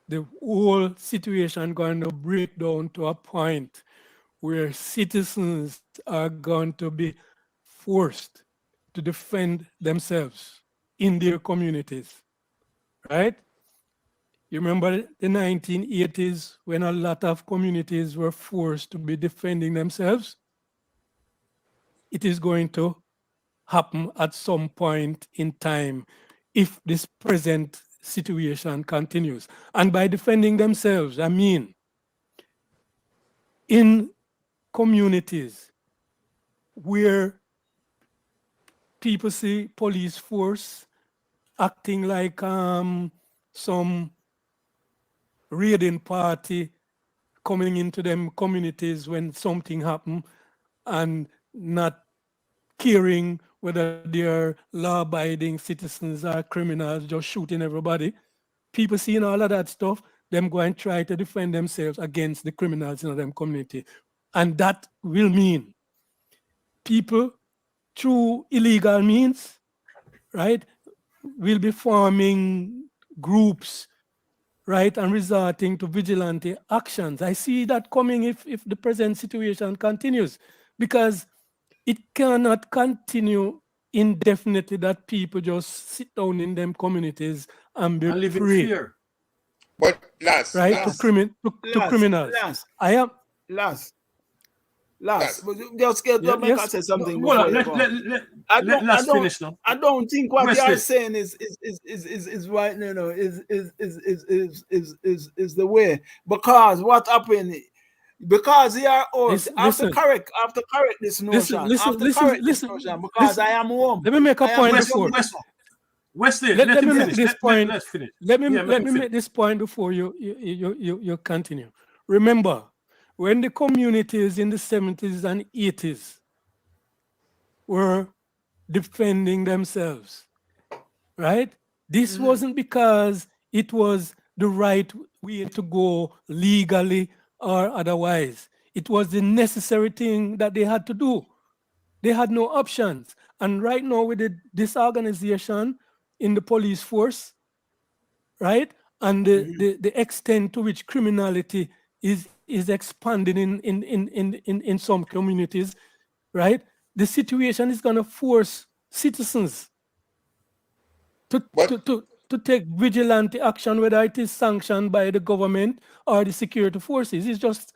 the whole situation going to break down to a point where citizens are going to be forced to defend themselves in their communities, right? You remember the 1980s when a lot of communities were forced to be defending themselves? It is going to happen at some point in time if this present situation continues. And by defending themselves, I mean in communities where people see police force acting like some raiding party coming into them communities when something happen and not caring whether they're law-abiding citizens or criminals, just shooting everybody. People seeing all of that stuff, them go and try to defend themselves against the criminals in them community. And that will mean people through illegal means, right, will be forming groups, right, and resorting to vigilante actions. I see that coming if the present situation continues, because it cannot continue indefinitely that people just sit down in them communities and be And live in free, fear. But last, right, last, to criminals. I am. Last, just get Yeah, Jamaica yes. say something Hold before on, you go. let's finish now. I don't think what Wesley. you're saying is right. You know, is the way, because what happened? Because he are old. After Listen, correct this notion. Because I am home. Let me make a I am point in before. Jamaica. Wesley, Let let me him make finish. this point. Let's finish. Let me Yeah, let me finish. make this point before you continue. Remember, when the communities in the 70s and 80s were defending themselves, right? This wasn't because it was the right way to go legally or otherwise. It was the necessary thing that they had to do. They had no options. And right now with the disorganization in the police force, right? And the extent to which criminality is expanding in some communities, right? The situation is going to force citizens to take vigilante action, whether it is sanctioned by the government or the security forces. It's just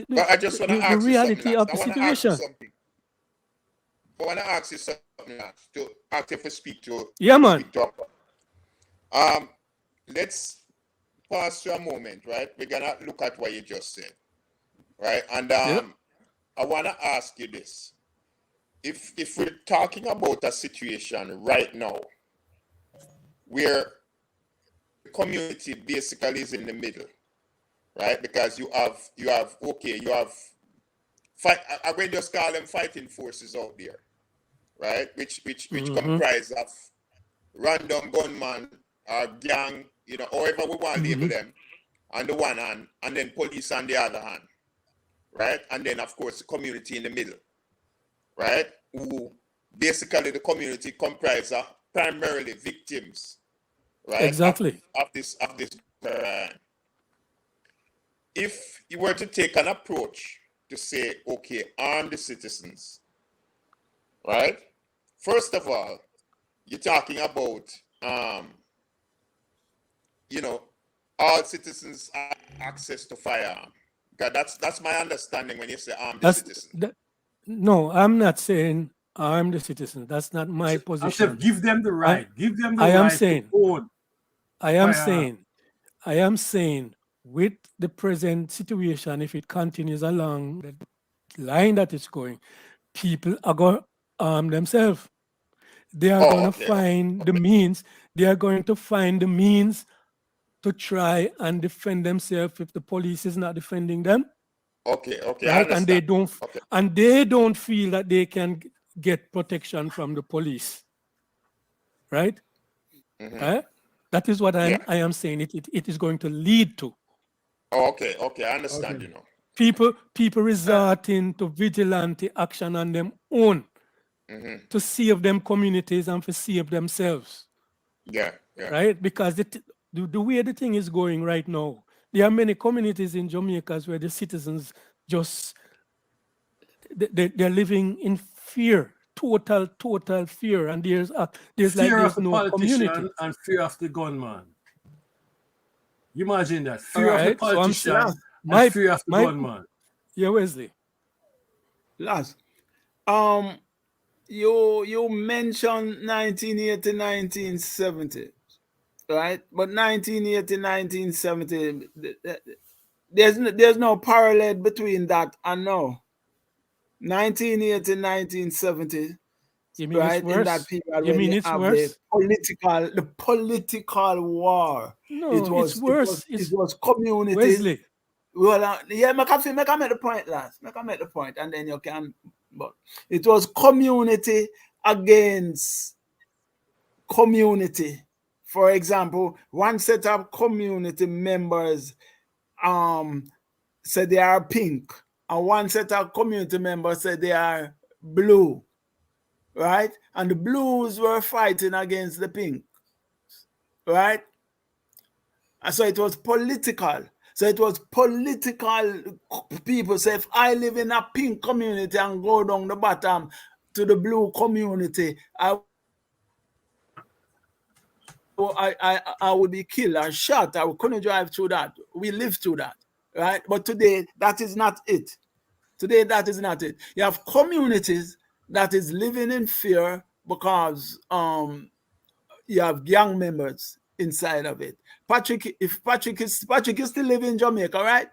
but I just want to the ask you something, reality last. of I the want to ask you situation. something. I want to ask you something, last, to ask you to speak to. Yeah, man. Speak to let's pause for a moment, right? We're gonna look at what you just said, right? And I want to ask you this: if we're talking about a situation right now where the community basically is in the middle, right? Because you have fight. I will just call them fighting forces out there, right? Which comprise of random gunman or gang, however we want to label them, on the one hand, and then police on the other hand, right? And then of course the community in the middle, right? Who basically the community comprises of primarily victims, right? Exactly. Of this. If you were to take an approach to say, okay, arm the citizens, right? First of all, you're talking about, all citizens have access to firearm. That's my understanding when you say arm the citizens. No, I'm not saying arm the citizens. That's not my position. Give them the right. Give them the I am right saying, to own. I am saying, with the present situation, if it continues along the line that it's going, people are going to arm themselves. They are going to find the means. They are going to find the means to try and defend themselves if the police is not defending them. Okay, right? And they don't feel that they can get protection from the police, right? That is what I am saying. It is going to lead to. Oh, okay, I understand. People resorting to vigilante action on their own to save them communities and to save themselves. Yeah. Right? Because the way the thing is going right now, there are many communities in Jamaica where the citizens just they're living in fear total fear, and there's Fear of there's the no community. politician and fear of the gunman. You imagine that. All Fear of the right, so I'm politician saying and fear of the my gunman. yeah, Wesley. Last. You mentioned 1980, 1970, right? But 1980, 1970, there's no parallel between that and now. 1980, 1970, You mean it's right? In that worse? period You when mean you it's have worse? the political war. No, it's worse. It It's was communities. Wesley. Well, yeah, make I make the point last. Make I make the point, and then you can. But it was community against community. For example, one set of community members said they are pink, and one set of community members said they are blue, right? And the blues were fighting against the pink, right? And so it was political. So it was political people. So if I live in a pink community and go down the bottom to the blue community, I would be killed or shot. I couldn't drive through that. We lived through that, right? But today, that is not it. Today, that is not it. You have communities that is living in fear because you have gang members inside of it. Patrick is still living in Jamaica, right?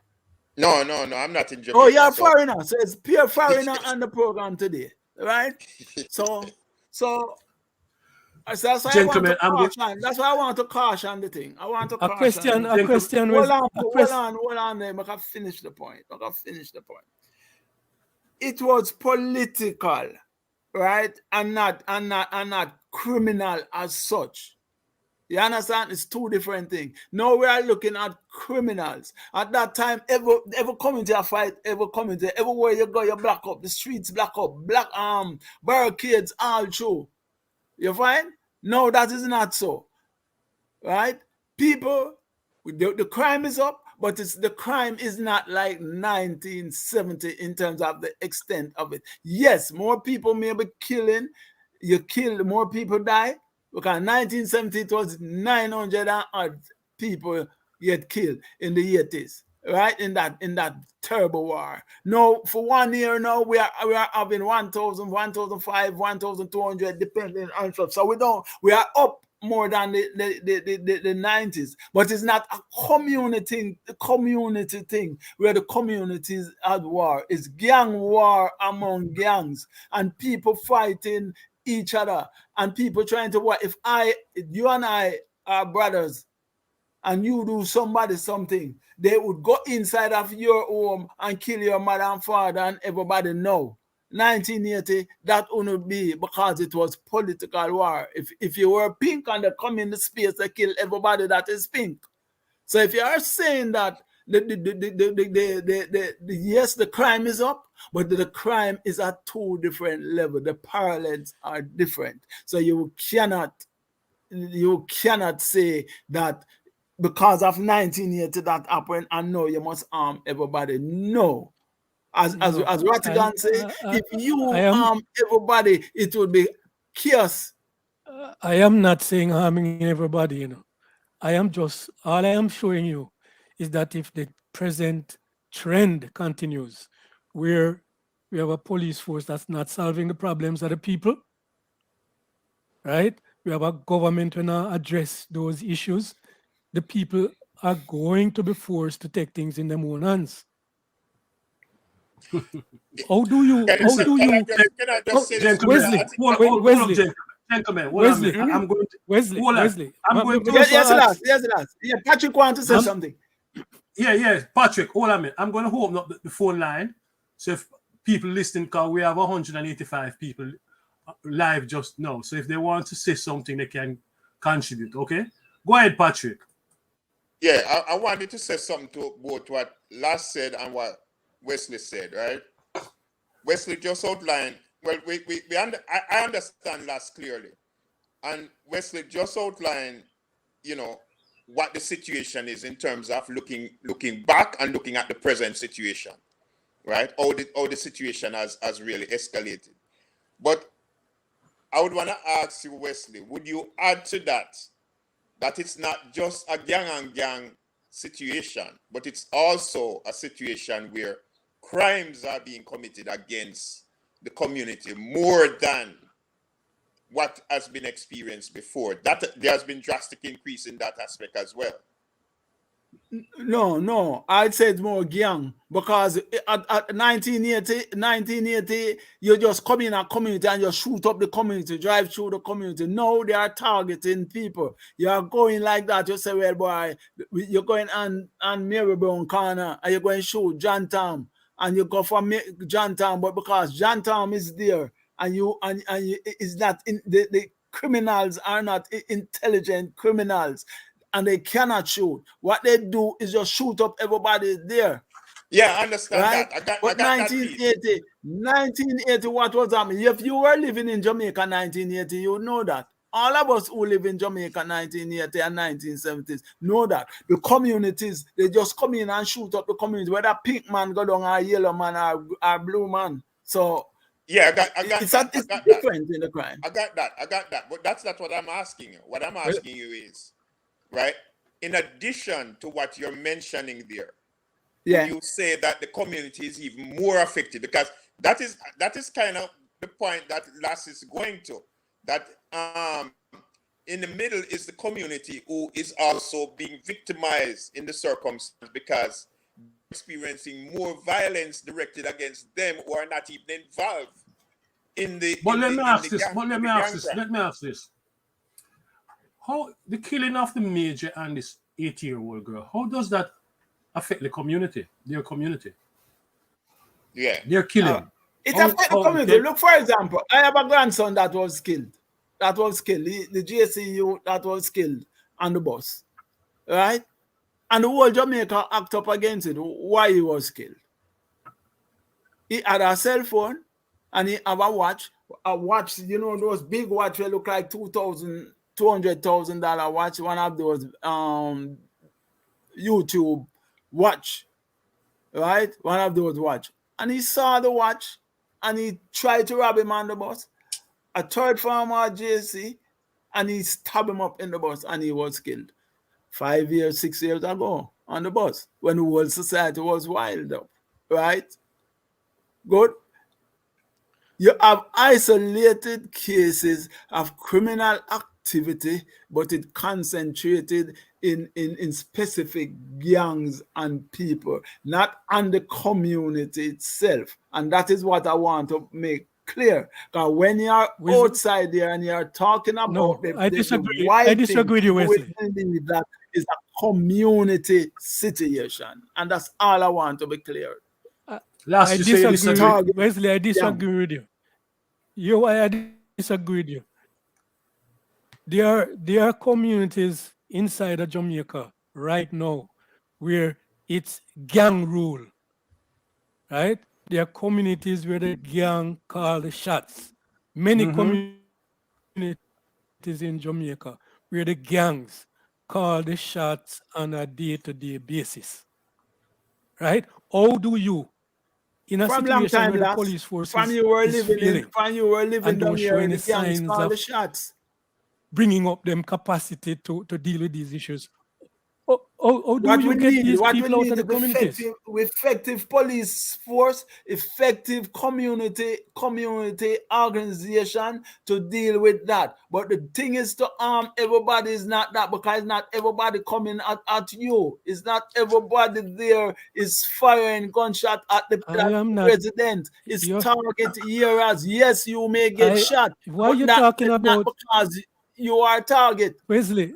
No, I'm not in Jamaica. Oh, you're a foreigner. So it's pure foreigner on the program today, right? So that's why Gentlemen, I want to caution. That's why I want to caution the thing. I want to A caution. question. Hold on there. I can finish the point. It was political, right? And not criminal as such. You understand? It's two different things. Now we are looking at criminals. At that time, every community a fight, every community, everywhere you go, you block up. The streets block up. Barricades all through. You find? No, that is not so. Right? People, the crime is up, but the crime is not like 1970 in terms of the extent of it. Yes, more people may be killing. You kill, more people die. Because 1970 it was 900 odd people get killed in the 80s, right? In that terrible war. No, for 1 year now we are having 1,000, 1,005, 1,200 depending on stuff. So we are up more than the 90s, but it's not a community thing where the communities at war. It's gang war among gangs and people fighting each other and people trying to what if you and I are brothers and you do somebody something, they would go inside of your home and kill your mother and father and everybody know. 1980, that wouldn't be because it was political war. If you were pink and they come in the space, they kill everybody that is pink. So if you are saying that yes, the crime is up, but the crime is at two different levels. The parallels are different. So you cannot say that because of 1980 that happened and no, you must arm everybody. No. As Rattigan said, if you arm everybody, it will be chaos. I am not saying harming everybody, you know. All I am showing you is that if the present trend continues, where we have a police force that's not solving the problems of the people, right? We have a government when address those issues, the people are going to be forced to take things in their own hands. How do you Can I just say this? Gentlemen, Wesley, gentlemen, Wesley, I'm going to Wesley. I'm going to Yes, yeah, Patrick wants to say something. Yeah, Patrick, hold on a minute. I'm going to open up the phone line. So if people listening, because we have 185 people live just now. So if they want to say something, they can contribute. Okay, go ahead, Patrick. Yeah, I wanted to say something to both what Last said and what Wesley said, right? Wesley just outlined, well, I understand Last clearly. And Wesley just outlined, what the situation is in terms of looking back and looking at the present situation, right? How the situation has really escalated. But I would want to ask you, Wesley, would you add to that it's not just a gang on gang situation, but it's also a situation where crimes are being committed against the community more than what has been experienced before? That there has been drastic increase in that aspect as well. No, I'd say it's more gang because at 1980, you just come in a community and you shoot up the community, drive through the community. No, they are targeting people. You are going like that. You say, well, boy, you're going on Marybone Corner and you're going to shoot John Tom and you go for John Tom, but because John Tom is there and you is not in the criminals are not intelligent criminals. And they cannot shoot. What they do is just shoot up everybody there. Yeah, I understand right? that. I got 1980, what was happening? If you were living in Jamaica 1980, you know that. All of us who live in Jamaica 1980 and 1970s know that. The communities, they just come in and shoot up the community, whether pink man go down or yellow man or blue man. So yeah, it's different in the crime. I got that. But that's not what I'm asking you. What I'm asking you is, right, in addition to what you're mentioning there, yeah, you say that the community is even more affected, because that is kind of the point that Lass is going to, that in the middle is the community who is also being victimized in the circumstance, because experiencing more violence directed against them who are not even involved in the. But let me ask this. How the killing of the major and this 8-year-old girl, how does that affect the community, their community? Yeah, they're killing. It affects the community. Look, for example, I have a grandson that was killed. The GSU that was killed on the bus, right? And the whole Jamaica act up against it. Why he was killed? He had a cell phone and he have a watch. A watch, you know, those big watch that look like $200,000 watch. One of those YouTube watch, right? One of those watch. And he saw the watch and he tried to rob him on the bus. A third farmer JC, and he stabbed him up in the bus and he was killed 5 years, 6 years ago on the bus when the whole society was wild up, right? Good. You have isolated cases of criminal activity, but it concentrated in specific gangs and people, not on the community itself. And that is what I want to make clear. Because when you're outside there and you're talking about I disagree with you, Wesley. That is a community situation. And that's all I want to be clear. I disagree, Wesley. I disagree with you. I disagree with you. There are communities inside of Jamaica right now where it's gang rule, right? There are communities where the gang call the shots. Many communities in Jamaica where the gangs call the shots on a day-to-day basis, right? How do you, in a situation where the police force is failing, and don't show any signs of bringing up them capacity to deal with these issues, how do you get these people out of the communities? Effective police force, effective community organization to deal with that. But the thing is to arm everybody is not that, because not everybody coming at you. It's not everybody there is firing gunshot at the president. It's target areas. Yes, you may get shot. Why are you talking about? Because you are target. Wesley,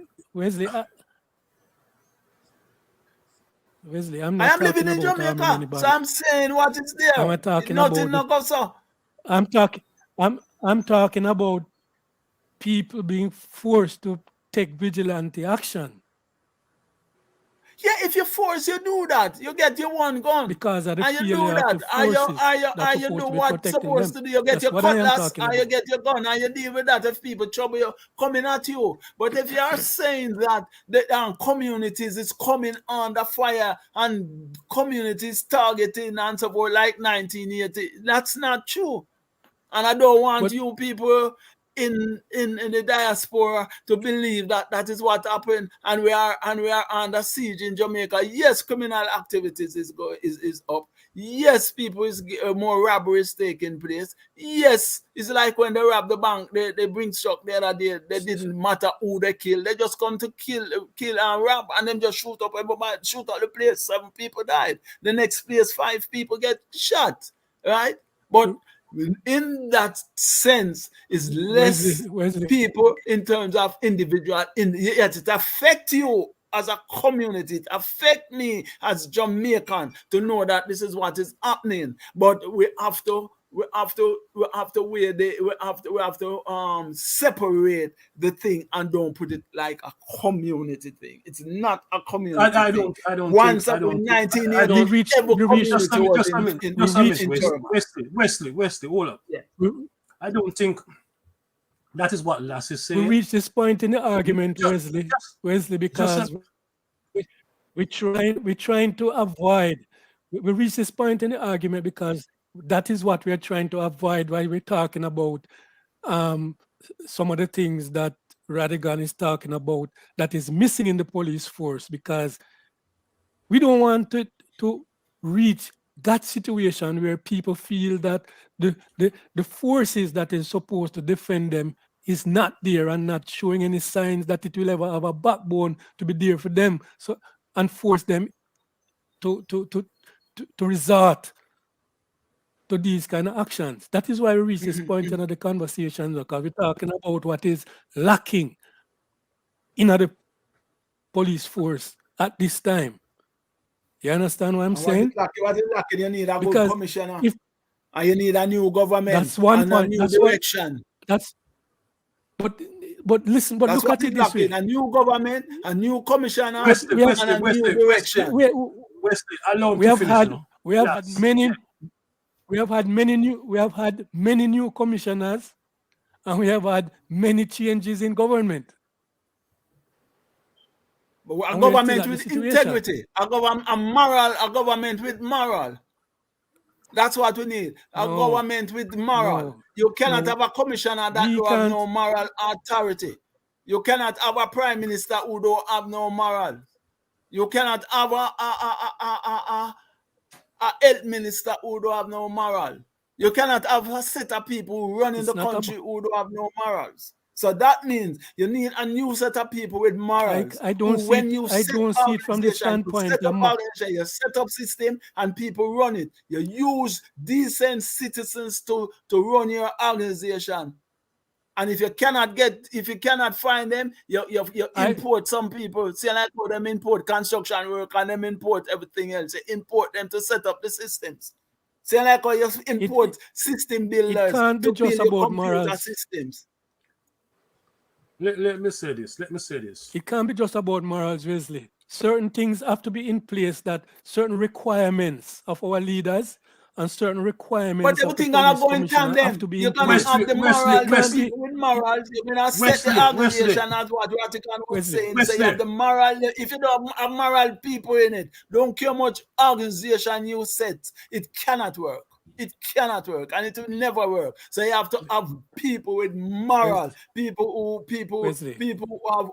I'm not. I am living in Jamaica, so I'm saying what is there. I'm talking nothing about. No go so. I'm talking about people being forced to take vigilante action. Yeah, if you force, you do that. You get your one gun. Because of the and you do that. And you do what's supposed to do. You get your cutlass and you get your gun and you deal with that if people trouble you coming at you. But if you are saying that the communities is coming under fire and communities targeting and support like 1980, that's not true. And I don't want you people in the diaspora to believe that that is what happened, and we are under siege in Jamaica. Yes, criminal activities is up. Yes, people is more robberies taking place. Yes, it's like when they rob the bank, they bring shock the other day. They didn't matter who they kill. They just come to kill and rob, and then just shoot up everybody, shoot up the place. 7 people died. The next place, 5 people get shot. Right, but in that sense is less Wesley. people in terms of individual, yet it affects you as a community. It affects me as Jamaican to know that this is what is happening. But we have to separate the thing and don't put it like a community thing. It's not a community thing. Once in 19 years, every community was in turmoil. Wesley, hold up. Yeah. I don't think that is what Lass is saying. We reached this point in the argument, Wesley, because we're trying to avoid. We reached this point in the argument because that is what we're trying to avoid while we're talking about some of the things that Radigan is talking about that is missing in the police force, because we don't want it to reach that situation where people feel that the forces that is supposed to defend them is not there and not showing any signs that it will ever have a backbone to be there for them, so and force them to resort to these kind of actions. That is why we reach this point in the conversation, because we're talking about what is lacking in the police force at this time. You understand what I'm saying? What is lacking? You need a Because good commissioner, and you need a new government. That's one and point. A new That's direction. But listen. But That's look at it this way: a new government, a new commissioner, Wesley, and a new direction. Wesley, allow me to finish. We have had many new commissioners, and we have had many changes in government. But a government with integrity, a government with moral. That's what we need. A government with moral. You cannot have a commissioner that don't have no moral authority. You cannot have a prime minister who don't have no moral. You cannot have a health minister who don't have no moral. You cannot have a set of people who run in the country who don't have no morals. So that means you need a new set of people with morals. I don't see it from the standpoint. You set up system and people run it. You use decent citizens to run your organization. And if you cannot find them, you import some people. See, like how them import construction work and them import everything else. You import them to set up the systems. See, like how you import system builders to build your computer systems. Let me say this. It can't be just about morals, Wesley. Certain things have to be in place, that certain requirements of our leaders and certain requirements of the police commissioner have to be in place. You're going to have the moral people with morals. You're going to set the organization as what Vatican was saying. So you have the moral. If you don't have moral people in it, don't care much organization you set. It cannot work. It cannot work, and it will never work. So you have to have people with moral, people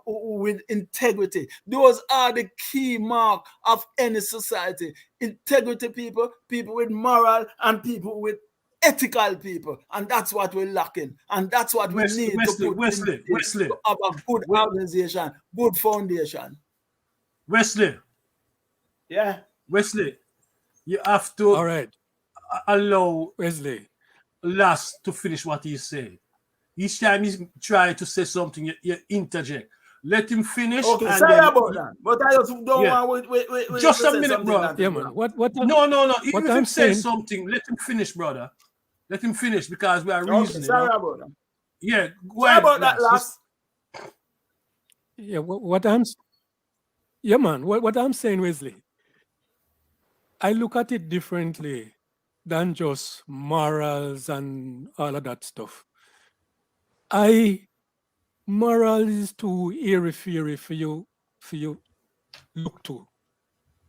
who with integrity. Those are the key mark of any society. Integrity people with moral, and people with ethical people, and that's what we're lacking, and that's what we need to have a good organization, good foundation. Wesley, you have to. All right. Allow Wesley Lass to finish what he's saying. Each time he try to say something, you interject. Let him finish. Okay, sorry about that. But I just don't want to just a minute, brother. Yeah, man. No. Even if he says something, let him finish, brother. Let him finish, because we are reasoning. Sorry about that. Yeah, go ahead. About that, Lass. Yeah, what I'm saying, Wesley, I look at it differently than just morals and all of that stuff. Moral is too airy-fairy for you look to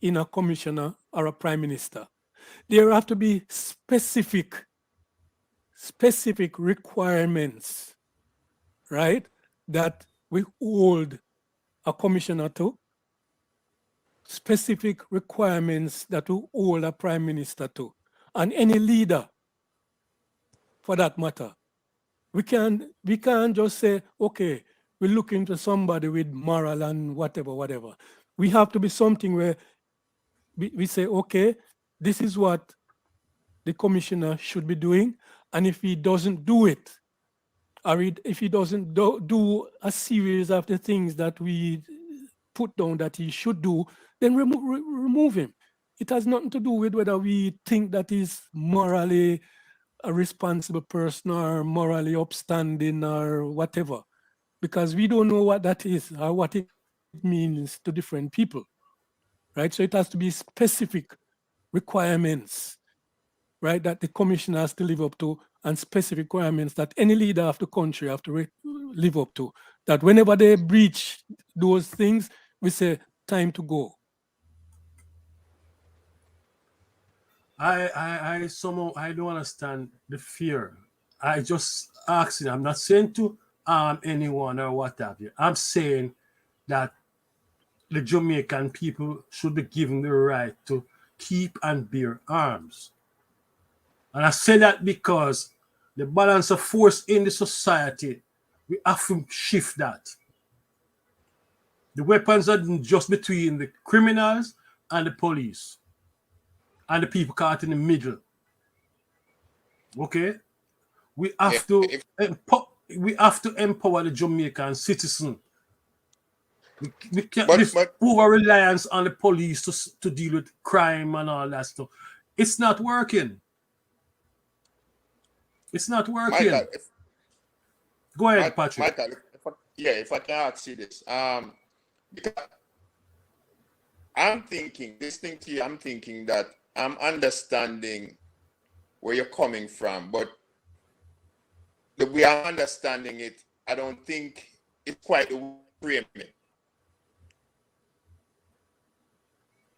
in a commissioner or a prime minister. There have to be specific requirements right, that we hold a commissioner to, specific requirements that we hold a prime minister to, and any leader for that matter. We can't just say, okay, we're looking to somebody with moral and whatever. We have to be something where we say, okay, this is what the commissioner should be doing. And if he doesn't do it, or if he doesn't do a series of the things that we put down that he should do, then remove him. It has nothing to do with whether we think that he's morally a responsible person or morally upstanding or whatever, because we don't know what that is or what it means to different people, right? So it has to be specific requirements, right, that the commission has to live up to, and specific requirements that any leader of the country have to live up to, that whenever they breach those things, we say, time to go. I somehow I don't understand the fear. I just asking. I'm not saying to anyone or what have you. I'm saying that the Jamaican people should be given the right to keep and bear arms. And I say that because the balance of force in the society, we have to shift that. The weapons are just between the criminals and the police and the people caught in the middle. Okay? We have to empower the Jamaican citizen. We can't this over reliance on the police to deal with crime and all that stuff. It's not working. It's not working. Michael, go ahead, Patrick. Michael, if I can ask you this, because I'm thinking that I'm understanding where you're coming from, but the way I'm understanding it, I don't think it's quite the framing.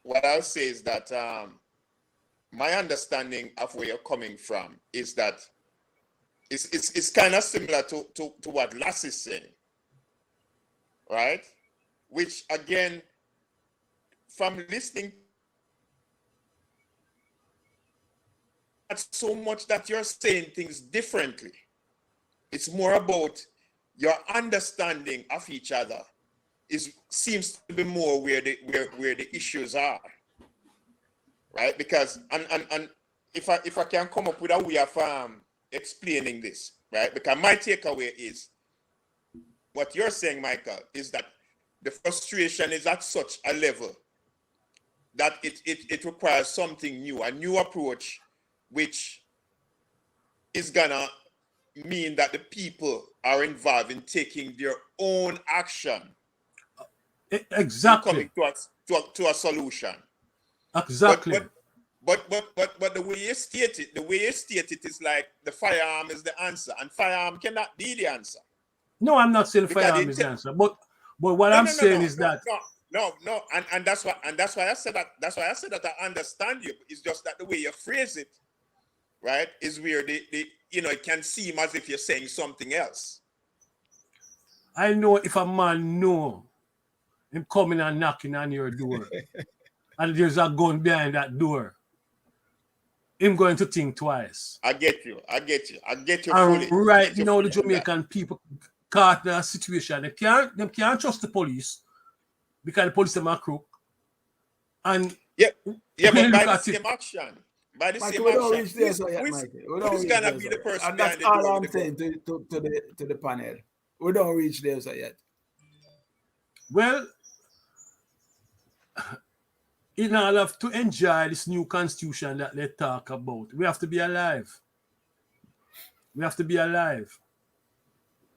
What I'll say is that my understanding of where you're coming from is that it's kind of similar to what Lass is saying, right? Which again, from listening, not so much that you're saying things differently. It's more about your understanding of each other seems to be more where the issues are, right? Because and if I can come up with a way of explaining this, right? Because my takeaway is what you're saying, Michael, is that the frustration is at such a level that it requires something new, a new approach, which is gonna mean that the people are involved in taking their own action. Exactly. Coming to a solution. Exactly. But the way you state it is like the firearm is the answer, and firearm cannot be the answer. No, I'm not saying firearm is the answer, but what I'm saying is that no, and that's why I said that I understand you. It's just that the way you phrase it, right, is where the it can seem as if you're saying something else. I know if a man know him coming and knocking on your door and there's a gun behind that door, him going to think twice. I get you and fully. Right now the Jamaican people caught in a situation. They can't trust the police because the police them are crook. And but by the same action. By the same action, who's gonna be the person? And that's all I'm saying to the panel. We don't reach there yet. Well, in order to enjoy this new constitution that they talk about, we have to be alive. We have to be alive.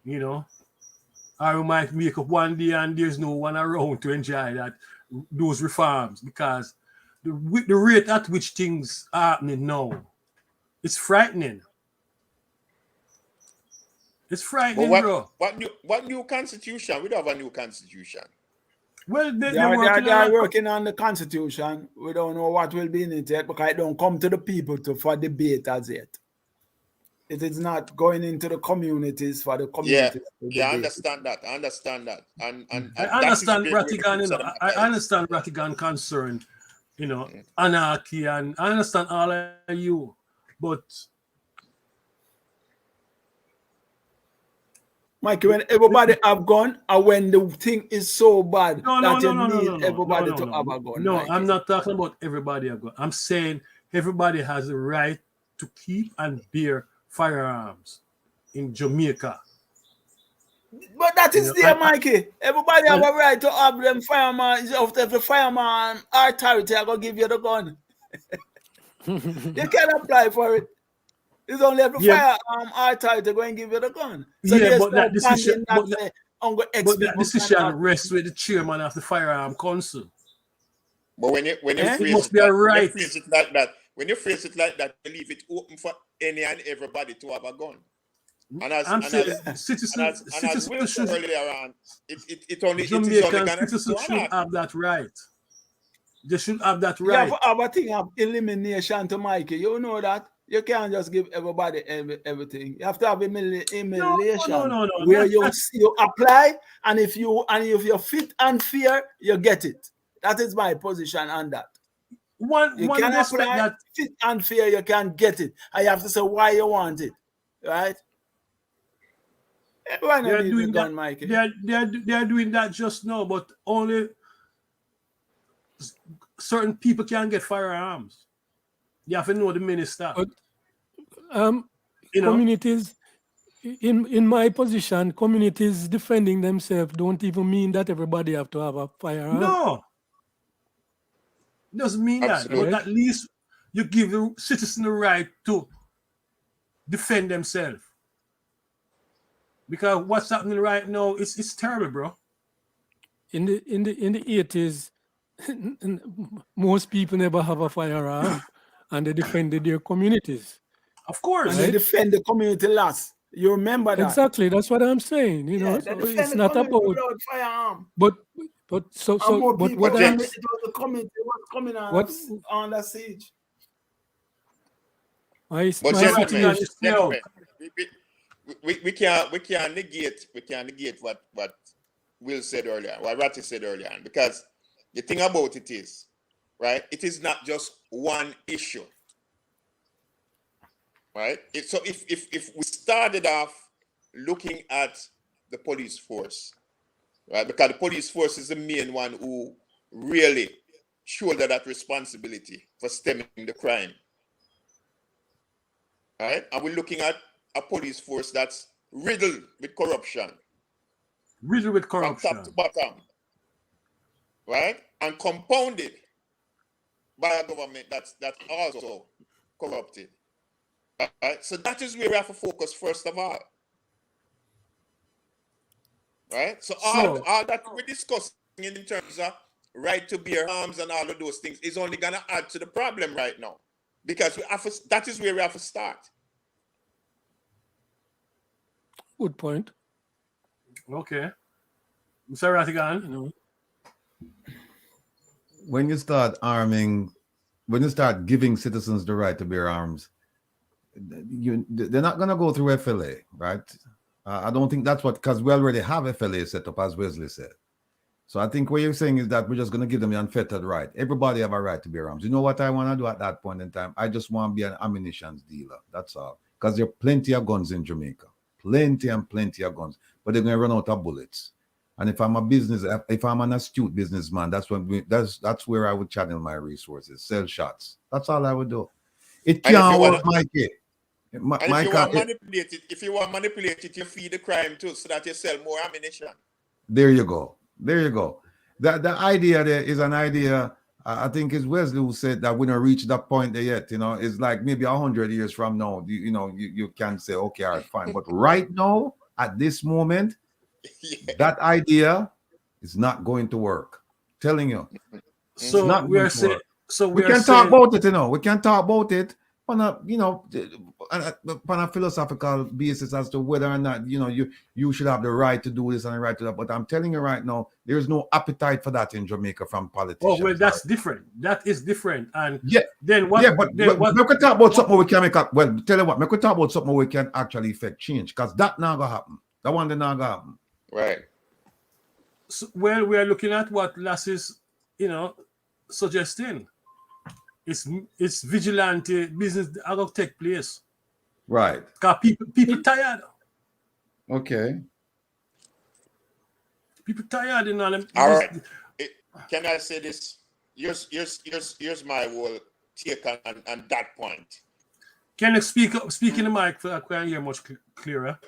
You know? Or we might make up one day and there's no one around to enjoy those reforms, because the rate at which things are happening now, it's frightening. It's frightening, bro. What new constitution? We don't have a new constitution. Well, they are working on the constitution. We don't know what will be in it yet because it don't come to the people for debate as yet. It is not going into the communities for the Yeah, communities. to yeah, I debate. understand that. I understand that. And I that is understand where the Ratigan, crux of the I matter is. understand Ratigan concerned, anarchy, and I understand all of you, but Mikey, when everybody have gun, and when the thing is so bad no, that you need everybody to have a gun, no, Mikey. I'm not talking about everybody have gun. I'm saying everybody has the right to keep and bear firearms in Jamaica. But that is there, Mikey. Everybody have and- a right to have them fireman. If the fireman authority are gonna give you the gun, you can apply for it. It's only if the firearm authority going to give you the gun. So yeah, there's but no that decision, banding that but that decision rests with the chairman of the firearm council. But when you It must be a right. phrase it like that, when you phrase it like that, you leave it open for any and everybody to have a gun. And as Will said earlier on, it only Jamaican gonna citizens should have that right. They should have that You right. have to have a thing of elimination to Mikey. You know that. You can't just give everybody everything. You have to have elimination No. where you apply, and if you fit and fear, you get it. That is my position on that. You can apply, that fit and fear, you can get it. I have to say why you want it, right? Everyone They are needs doing the gun, that. Mikey. They are doing that just now, but only certain people can get firearms. You have to know the minister. But, communities, in my position, communities defending themselves don't even mean that everybody have to have a firearm. No. Doesn't mean Absolutely. that. But at least you give the citizen the right to defend themselves. Because what's happening right now it's terrible, bro. In the 80s, most people never have a firearm, and they defended their communities. Of course, and they defend the community last. You remember that? Exactly. That's what I'm saying. You know, so it's not about firearm. But what the community was coming on the siege. But gentlemen, we can't negate what Will said earlier, what Ratty said earlier, because the thing about it is, right, it is not just one issue, right? So if we started off looking at the police force, right, because the police force is the main one who really shoulder that responsibility for stemming the crime, right? And we're looking at a police force that's riddled with corruption. From top to bottom, right? And compounded by a government that's also corrupted, right? So that is where we have to focus first of all, right? So all that we're discussing in terms of right to bear arms and all of those things is only gonna add to the problem right now, because that is where we have to start. Good point. Okay. Mr. Ratigan, when you start giving citizens the right to bear arms, they're not going to go through FLA, right? I don't think that's because we already have FLA set up, as Wesley said. So I think what you're saying is that we're just going to give them the unfettered right. Everybody have a right to bear arms. You know what I want to do at that point in time? I just want to be an ammunition dealer. That's all. Because there are plenty of guns in Jamaica. Plenty of guns. But they're going to run out of bullets. And if I'm an astute businessman, that's where I would channel my resources, sell shots. That's all I would do. It can't work, Mikey. If you want to manipulate it, you feed the crime too, so that you sell more ammunition. There you go. The idea there is an idea. I think it's Wesley who said that we don't reach that point there yet. You know, it's like maybe 100 years from now. You can say, okay, all right, fine. But right now, at this moment, that idea is not going to work. Telling you. So we can talk about it, We can talk about it, on a, you know, on a philosophical basis as to whether or not, you know, you should have the right to do this and the right to that. But I'm telling you right now, there's no appetite for that in Jamaica from Oh well, politicians. that's different. That is different. And Yeah, then what? yeah, but Then what? we could talk about something we can make up. Well, tell you what, we could talk about something we can actually affect change, because that not gonna happen. That one did not gonna happen. Right. So, well, we are looking at what Lass is, you know, suggesting. It's vigilante business that will take place. Right. Because people tired. Okay. People tired, you know. All right. Can I say this? Here's my whole take on that point. Can you speak in the mic so I can hear much clearer?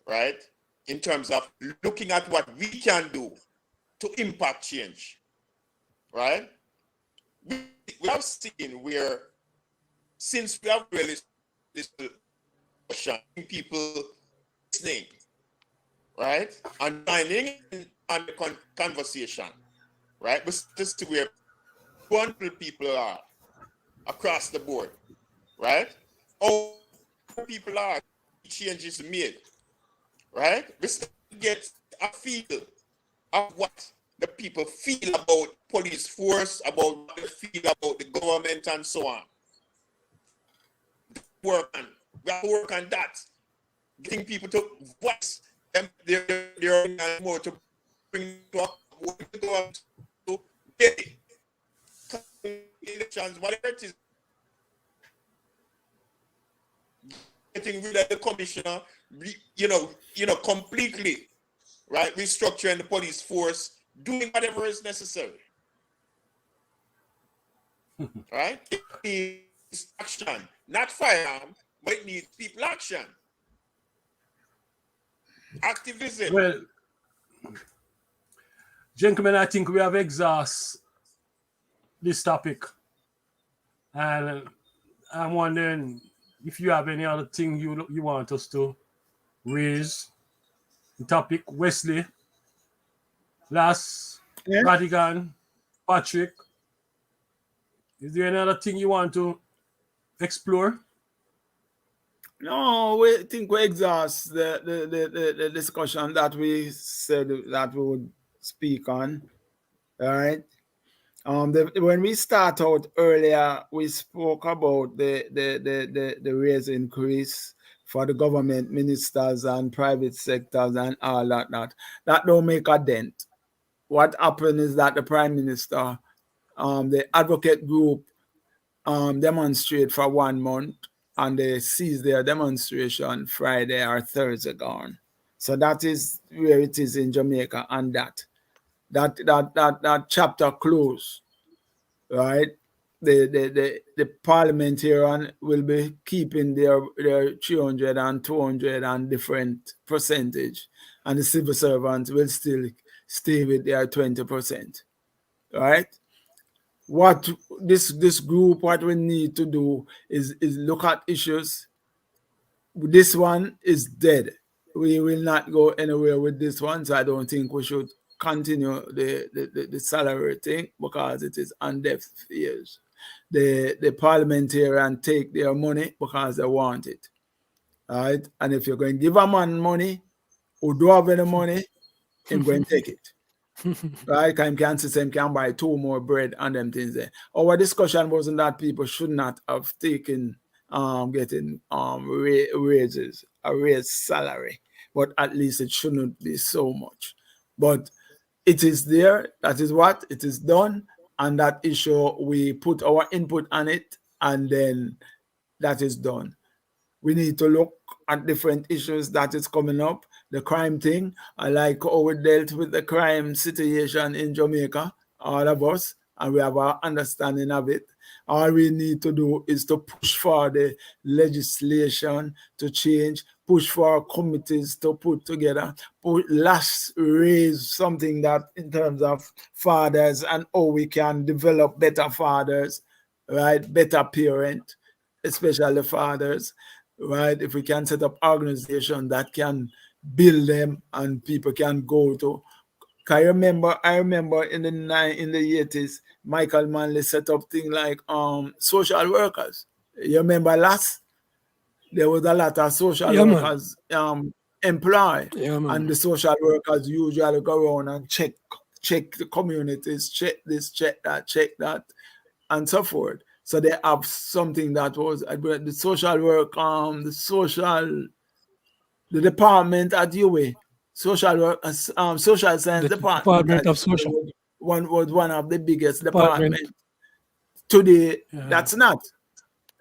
Right? In terms of looking at what we can do to impact change. Right? We have seen where, since we have really this people listening, right, and joining on the conversation, right, but just to where vulnerable people are across the board, right? All people are, changes made, right? We still get a feel of what the people feel about police force, about what they feel about the government, and so on. We have to work on that. Getting people to voice them, their more to bring to get elections, whatever it is. Getting rid of the commissioner, completely, right? Restructuring the police force, doing whatever is necessary. Right? It needs action, not firearm, but it needs people action. Activism. Well, gentlemen, I think we have exhausted this topic. And I'm wondering if you have any other thing you want us to raise. The topic, Wesley, Lass, Yeah. Radigan, Patrick. Is there any other thing you want to explore? No, we think we exhaust the discussion that we said that we would speak on. All right. When we start out earlier, we spoke about the raise increase for the government ministers and private sectors and all that. That don't make a dent. What happened is that the prime minister, the advocate group, demonstrate for 1 month, and they cease their demonstration Friday or Thursday gone. So that is where it is in Jamaica, and that chapter closed, right? The parliamentarian will be keeping their 300 and 200 and different percentage, and the civil servants will still stay with their 20%, right? What this group, what we need to do is look at issues. This one is dead. We will not go anywhere with this one, so I don't think we should continue the salary thing, because it is on deaf ears. The parliamentarian take their money because they want it, right? And if you're going to give a man money who don't have any money, he's going to take it. Right? Can buy 2 more bread and them things there. Our discussion wasn't that people should not have taken getting raises, a raised salary, but at least it shouldn't be so much. But it is there. That is what it is done, and that issue we put our input on it, and then that is done. We need to look at different issues that is coming up. The crime thing, I like how we dealt with the crime situation in Jamaica, all of us, and we have our understanding of it. All we need to do is to push for the legislation to change, push for committees to put together, last raise something that in terms of fathers and how we can develop better fathers, right? Better parent, especially fathers, right? If we can set up organization that can build them and people can go to. I remember in the 80s, Michael Manley set up things like social workers, You remember last there was a lot of social Yeah, man. workers employed, Yeah, man. and the social workers usually go around and check the communities, check this, check that, and so forth. So they have something that was the social work, the department at UA, social work, social science The department Department at of Social was one of the biggest Department. departments. Today, Yeah. that's not.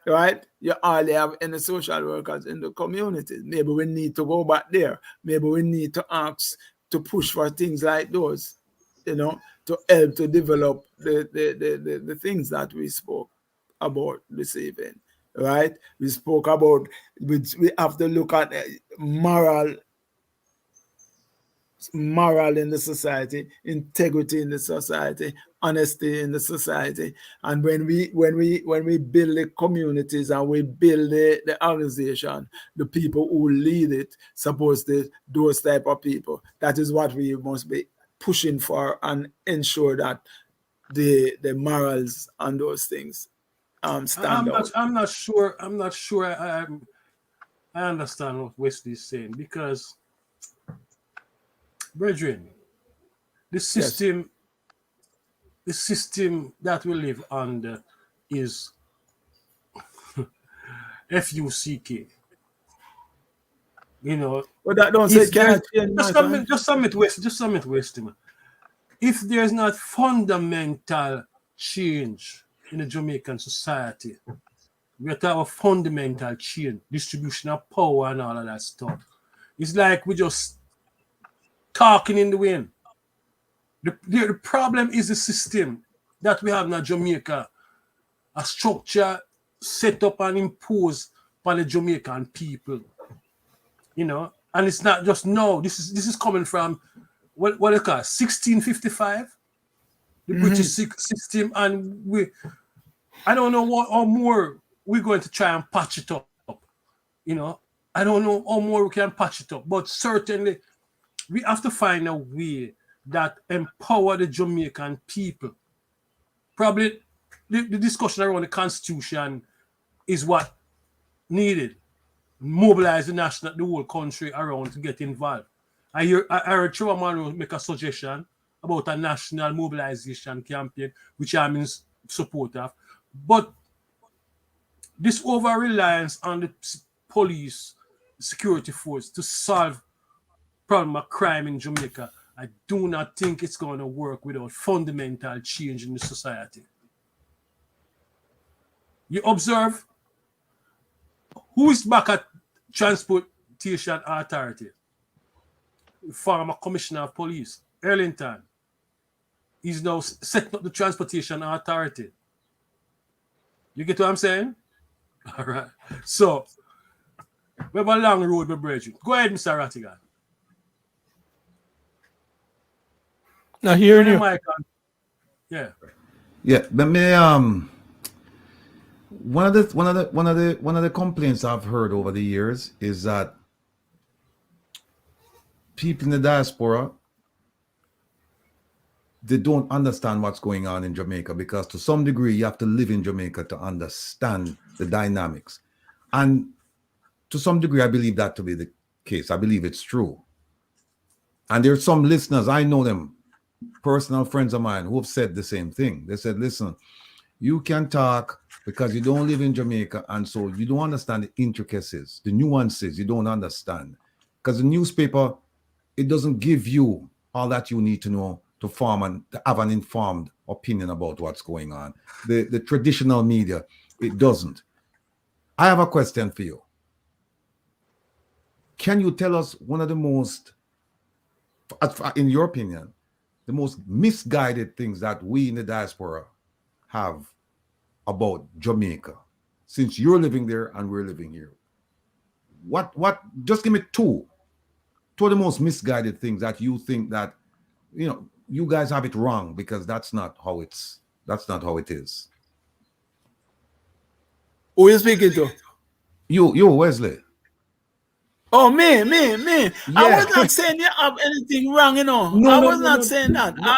Right? You hardly have any social workers in the community. Maybe we need to go back there. Maybe we need to ask to push for things like those, you know, to help to develop the things that we spoke about this evening. Right? We spoke about, we have to look at moral in the society, integrity in the society, honesty in the society. And when we build the communities and we build the organization, the people who lead it, suppose those type of people, that is what we must be pushing for, and ensure that the morals and those things stand out. I'm not sure. I understand what Wesley is saying, because, brethren, the system that we live under is FUCK. You know, But that don't say can't change, just submit West, man. If there's not fundamental change in the Jamaican society, we have to have a fundamental change, distribution of power and all of that stuff. It's like we just talking in the wind. The problem is the system that we have in Jamaica, a structure set up and imposed by the Jamaican people. You know, and it's not just now. This is coming from what they call 1655, the British system, and I don't know how more we're going to try and patch it up. You know, I don't know how more we can patch it up, but certainly we have to find a way that empower the Jamaican people. Probably the discussion around the Constitution is what needed. Mobilize the whole country around to get involved. I heard Chewamano make a suggestion about a national mobilization campaign, which I'm in support of. But this over-reliance on the police, security force to solve problem of crime in Jamaica, I do not think it's going to work without fundamental change in the society. You observe who is back at Transportation Authority? Former Commissioner of Police, Erlington. He's now setting up the Transportation Authority. You get what I'm saying? All right. So, we have a long road, my brethren. Go ahead, Mr. Rattigan. Now hearing you. Yeah. Yeah, but me one of the complaints I've heard over the years is that people in the diaspora, they don't understand what's going on in Jamaica, because to some degree you have to live in Jamaica to understand the dynamics. And to some degree, I believe that to be the case. I believe it's true. And there's some listeners, I know them, personal friends of mine, who have said the same thing. They said, listen, you can talk because you don't live in Jamaica, and so you don't understand the intricacies, the nuances you don't understand. Because the newspaper, it doesn't give you all that you need to know to form and to have an informed opinion about what's going on. The traditional media, it doesn't. I have a question for you. Can you tell us one of the most, in your opinion, the most misguided things that we in the diaspora have about Jamaica, since you're living there and we're living here? What just give me two of the most misguided things that you think that, you know, you guys have it wrong, because that's not how it is. Who are you speaking to? You Wesley. Oh, me. I Yeah. was not saying you have anything wrong, you know. No, I no, was no, not no, saying that. no,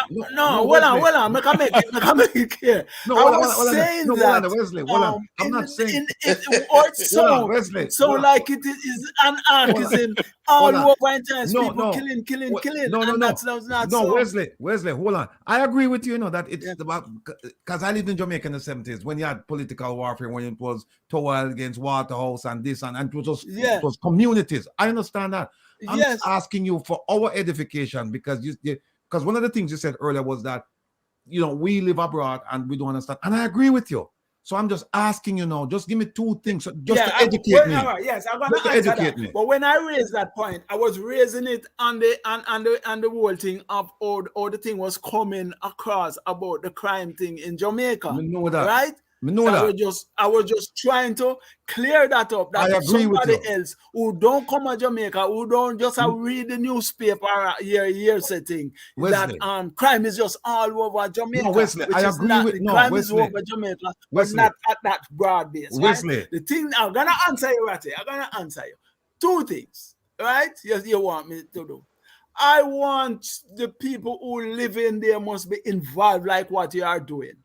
Hold Wesley. on. Make I make it clear. No, I hold on, was hold on, saying no, that hold on, Wesley, hold on. I'm in not saying. or it Hold on, sound Wesley. so Hold on, like it is hold on, anarchism hold all on. over in times, No, people no, killing, no, no, and no, that's not no, so. Wesley, hold on. I agree with you, you know, that it's Yeah. about, because I lived in Jamaica in the 70s when you had political warfare, when it was Towel against Waterhouse and this, and Yeah. it was communities. I understand that. I'm just Yes. asking you for our edification because because one of the things you said earlier was that, you know, we live abroad and we don't understand. And I agree with you. So I'm just asking you now, just give me two things just to educate All me. right, yes, I'm gonna Just to answer educate that. me. But when I raised that point, I was raising it on the whole thing of all the thing was coming across about the crime thing in Jamaica, Me know that. right? Me know So that. I was just trying to clear that up. I That agree with somebody you. else who don't come to Jamaica, who don't just read the newspaper year setting, that Wesley. crime is just all over No, Jamaica, Wesley, which I is agree not. with The no, crime is Wesley. over Jamaica, but Wesley. not at that broad base, right? Wesley. The thing I'm gonna answer you, Ratty. I'm gonna answer you. Two things, right? Yes, you want me to do. I want the people who live in there must be involved, like what you are doing,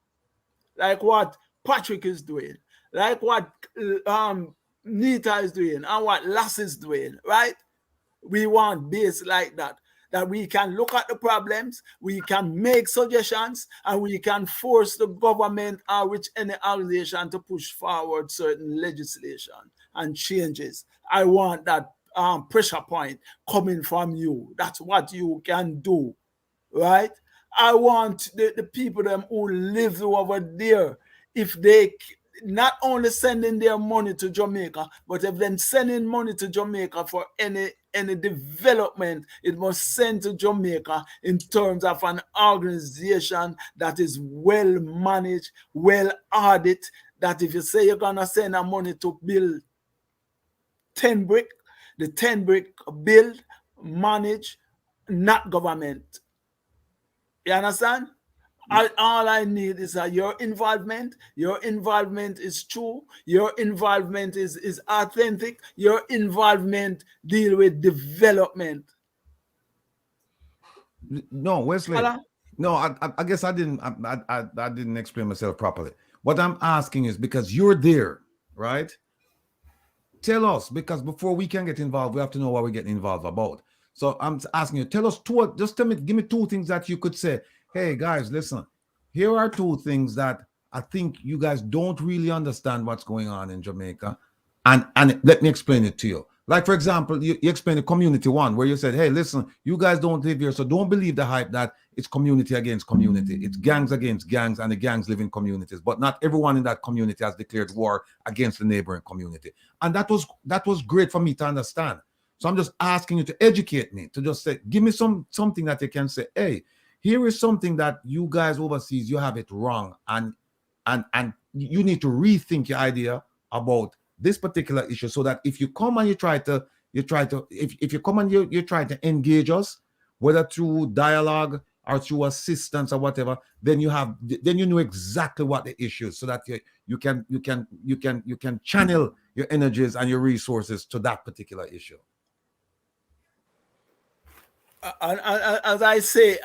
like what Patrick is doing, like what Nita is doing, and what Lass is doing, right? We want base like that we can look at the problems, we can make suggestions, and we can force the government or which any organization to push forward certain legislation and changes. I want that pressure point coming from you. That's what you can do, right? I want the people them who live over there, if they not only sending their money to Jamaica, but if them sending money to Jamaica for any development, it must send to Jamaica in terms of an organization that is well managed, well audited, that if you say you're gonna send a money to build 10 brick, the 10 brick build, manage, not government. You understand? All I need is your involvement. Your involvement is true. Your involvement is authentic. Your involvement deal with development. No, Wesley. Voilà. No, I guess I didn't explain myself properly. What I'm asking is because you're there, right? Tell us, because before we can get involved, we have to know what we're getting involved about. So I'm asking you, tell us two, just tell me, give me two things that you could say. Hey guys, listen, here are two things that I think you guys don't really understand what's going on in Jamaica. And let me explain it to you. Like, for example, you explained the community one where you said, hey, listen, you guys don't live here, so don't believe the hype that it's community against community. It's gangs against gangs, and the gangs live in communities. But not everyone in that community has declared war against the neighboring community. And that was great for me to understand. So I'm just asking you to educate me, to just say, give me something that you can say, hey, here is something that you guys overseas, you have it wrong. And you need to rethink your idea about this particular issue, so that if you come and you try to if you come and you try to engage us, whether through dialogue or through assistance or whatever, then you know exactly what the issue is, so that you can channel your energies and your resources to that particular issue. As I say,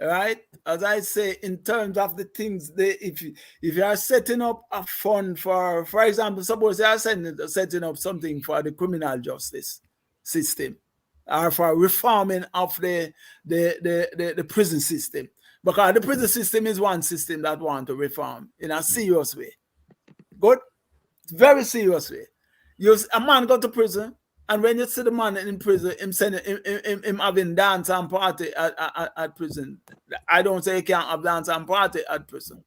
right? As I say, in terms of the things, if you are setting up a fund for example, suppose you are setting up something for the criminal justice system, or for reforming of the prison system, because the prison system is one system that want to reform in a serious way. Good, very serious way. A man go to prison, and when you see the man in prison, him having dance and party at prison. I don't say you can't have dance and party at prison.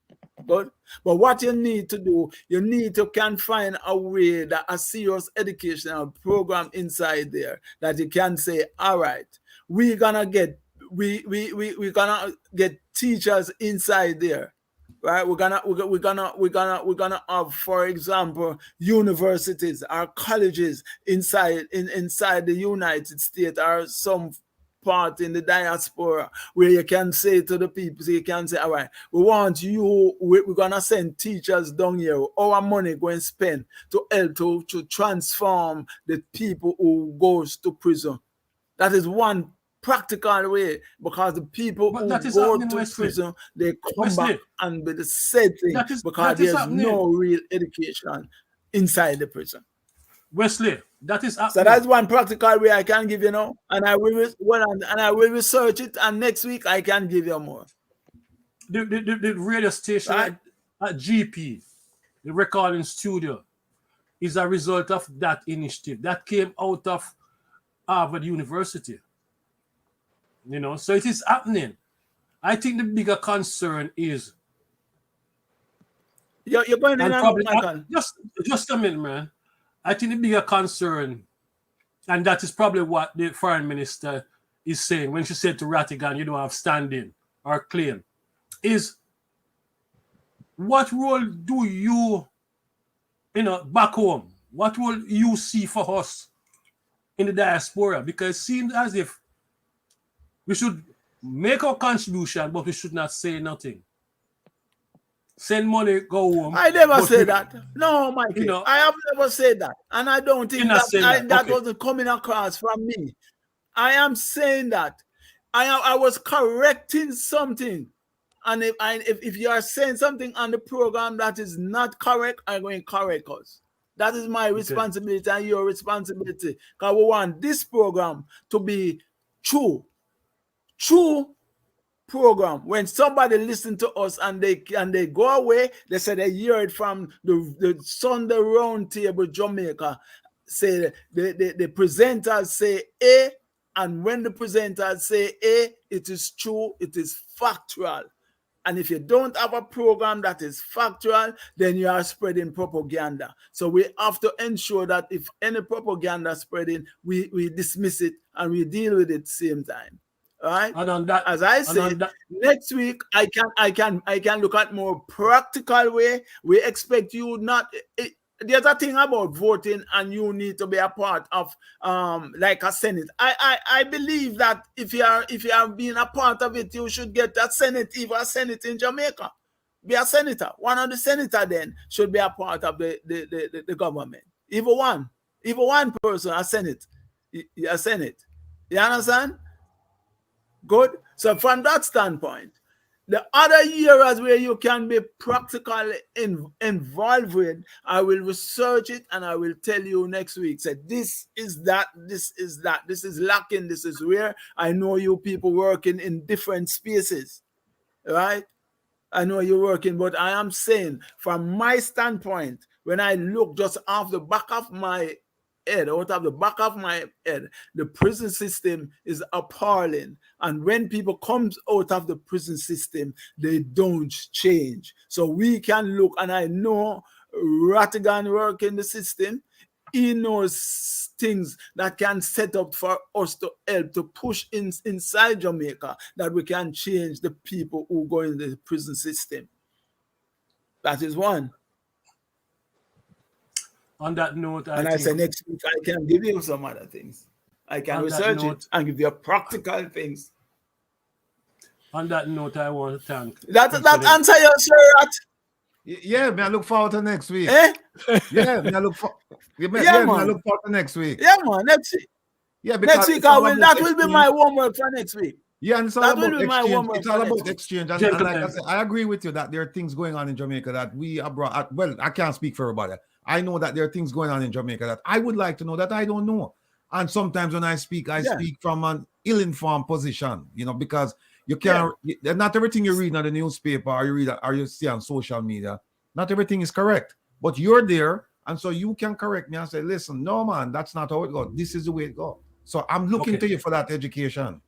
But what you need to do, you need to can find a way, that a serious educational program inside there, that you can say, all right, we're gonna get teachers inside there. Right, we're gonna have, for example, universities or colleges inside the United States, or some part in the diaspora where you can say to the people, so you can say, all right, we want you, we're going to send teachers down here, our money going to spend to help to transform the people who goes to prison. That is one practical way, because the people But who that is go happening, to Wesley. prison, they come Wesley, back and be the same thing, because that is there's happening. no real education inside the prison. Wesley, that is So happening. that's one practical way I can give you now, and I will research it, and next week I can give you more. The radio station Right? at GP, the recording studio, is a result of that initiative that came out of Harvard University. You know, so it is happening. I think the bigger concern is, You're going in and and probably out, Michael. just a minute, man. I think the bigger concern, and that is probably what the foreign minister is saying when she said to Rattigan, you don't have standing or claim, is what role do you know, back home, what role you see for us in the diaspora? Because it seems as if we should make our contribution, but we should not say nothing. Send money, go home. I never but said that. No, Mikey. You know, I have never said that. And I don't think You're not saying that. Okay. wasn't coming across from me. I am saying that. I was correcting something. And if you are saying something on the program that is not correct, I'm going to correct us. That is my responsibility and your responsibility. Because we want this program to be true program. When somebody listen to us and they go away, they say they hear it from the Sunday Round Table Jamaica. Say the presenters say A, and when the presenters say A, it is true, it is factual. And if you don't have a program that is factual, then you are spreading propaganda. So we have to ensure that if any propaganda spreading, we dismiss it and we deal with it at the same time. All right. And on that, as I said, next week I can look at more practical way. We expect you not. The other thing about voting, and you need to be a part of like a Senate. I believe that if you are being a part of it, you should get a Senate, even a Senate in Jamaica. Be a senator. One of the senators then should be a part of the government. Even one person, a Senate. You understand? Good. So from that standpoint, the other areas where you can be practically involved with, I will research it and I will tell you next week. So this is that, this is that, this is lacking, this is where. I know you people working in different spaces, right? I know you're working, but I am saying from my standpoint, when I look just off the back of my head, out of the back of my head, the prison system is appalling. And when people come out of the prison system, they don't change. So we can look, and I know Rattigan work in the system. He knows things that can set up for us to help to push inside Jamaica, that we can change the people who go in the prison system. That is one. On that note, I say next week I can give you some other things. I can research it and give you practical things. On that note, I want to thank. That answer your shirt. Yeah, man, I look forward to next week. Eh? Yeah, man, I look forward to next week. Yeah, man, next week. Yeah, because next week that will be my homework for next week. Yeah, and it's all about exchange. It's all about exchange. And like I said, I agree with you that there are things going on in Jamaica that we abroad. Well, I can't speak for everybody. I know that there are things going on in Jamaica that I would like to know that I don't know. And sometimes when I speak from an ill-informed position, you know, because you can't. Not everything you read on the newspaper or you read or you see on social media, not everything is correct. But you're there, and so you can correct me and say, "Listen, no, man, that's not how it goes. This is the way it goes." So I'm looking to you for that education.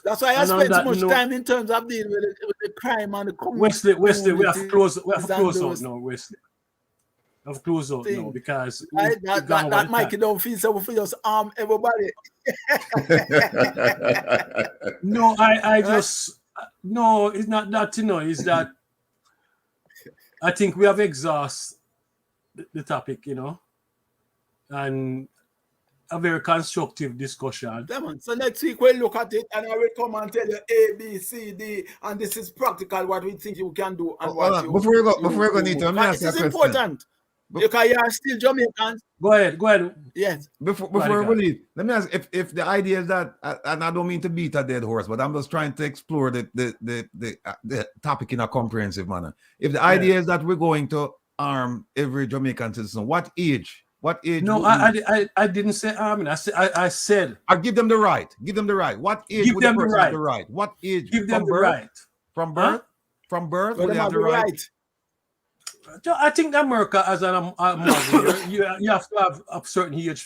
That's why I spend so much time in terms of dealing with the crime and the community. Wesley, we have to close out now, Wesley. Of close out now because that Mikey don't feel so we just arm everybody. No, I just no, it's not that, you know, it's that I think we have exhausted the topic, you know, and a very constructive discussion. So next week we'll look at it and I will come and tell you A, B, C, D, and this is practical what we think you can do and what you before we go, Nita, let me ask you a This is question. important. Because you are still Jamaicans. Go ahead. Yes. Before we leave, let me ask if the idea is that, and I don't mean to beat a dead horse, but I'm just trying to explore the topic in a comprehensive manner. If the idea is that we're going to arm every Jamaican citizen, what age? No, I didn't say arming. I said I give them the right. Give them the right. What age give would the them person the have the right? What age? Give them From the birth? right. From birth? From birth? Well, Would they have the right? I think America as a model, you have to have a certain age.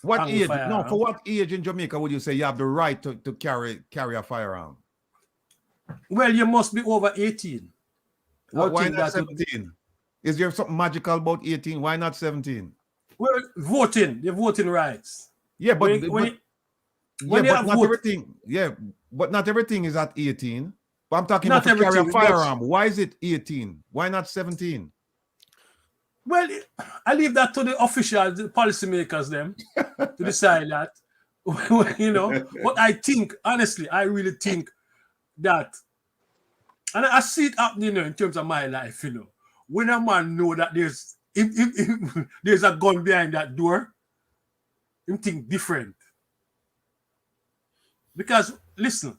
What age? No, for what age in Jamaica would you say you have the right to carry a firearm? Well, you must be over 18. Why not 17? Is there something magical about 18? Why not 17? Well, voting, the voting rights. Yeah, but not vote, everything. Yeah, but not everything is at 18. But I'm talking not about to carry a everything, firearm. Why is it 18? Why not 17? Well, I leave that to the officials, the policymakers, them to decide that. You know, but I think, honestly, I really think that, and I see it happening, you know, in terms of my life, you know, when a man know that there's if there's a gun behind that door, him think different. Because listen,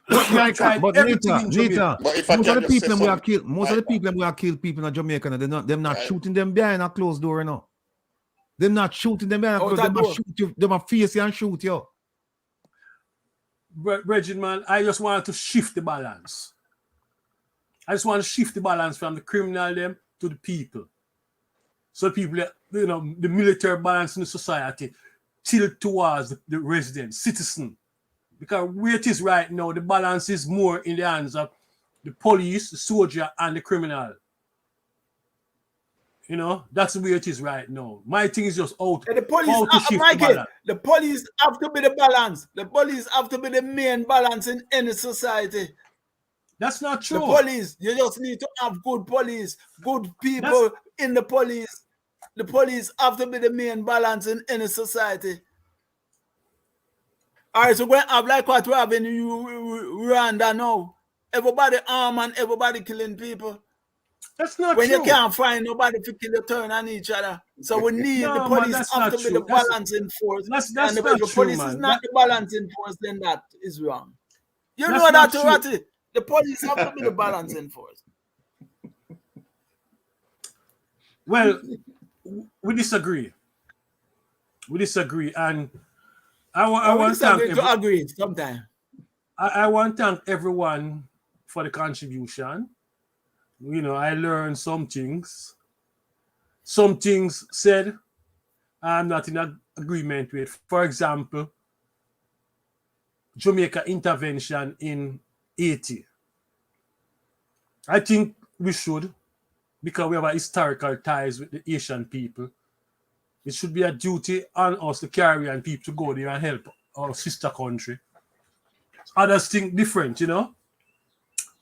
But Nita, But if I most of can the just say people we are something, killed, most of the people we are killed people in Jamaica, they're not shooting them behind a closed door, you know. They're not shooting them behind because they must shoot you, they must face you and shoot you. Bridget, man, I just wanted to shift the balance. I just want to shift the balance from the criminal them to the people. So people, you know, the military balance in the society tilt towards the resident, citizen. Because where it is right now, the balance is more in the hands of the police, the soldier, and the criminal. You know, that's the way it is right now. My thing is just out. The police, to shift the police have to be the balance. The police have to be the main balance in any society. That's not true. The police, you just need to have good police, good people in the police. The police have to be the main balance in any society. All right, so we're going to have like what we have in Rwanda now. Everybody armed and everybody killing people. That's not when true. You can't find nobody to kill a turn on each other. So we need the police have to be the balancing force. That's and if not the true, police man. is not the balancing force, then that is wrong. You know that, Ratty. The police have to be the balancing force. Well, we disagree. And I want to agree sometimes. I want to thank everyone for the contribution. You know, I learned some things. Some things said I'm not in agreement with. For example, Jamaica intervention in Haiti. I think we should, because we have a historical ties with the Asian people. It should be a duty on us, the Caribbean people, to go there and help our sister country. Others think different, you know.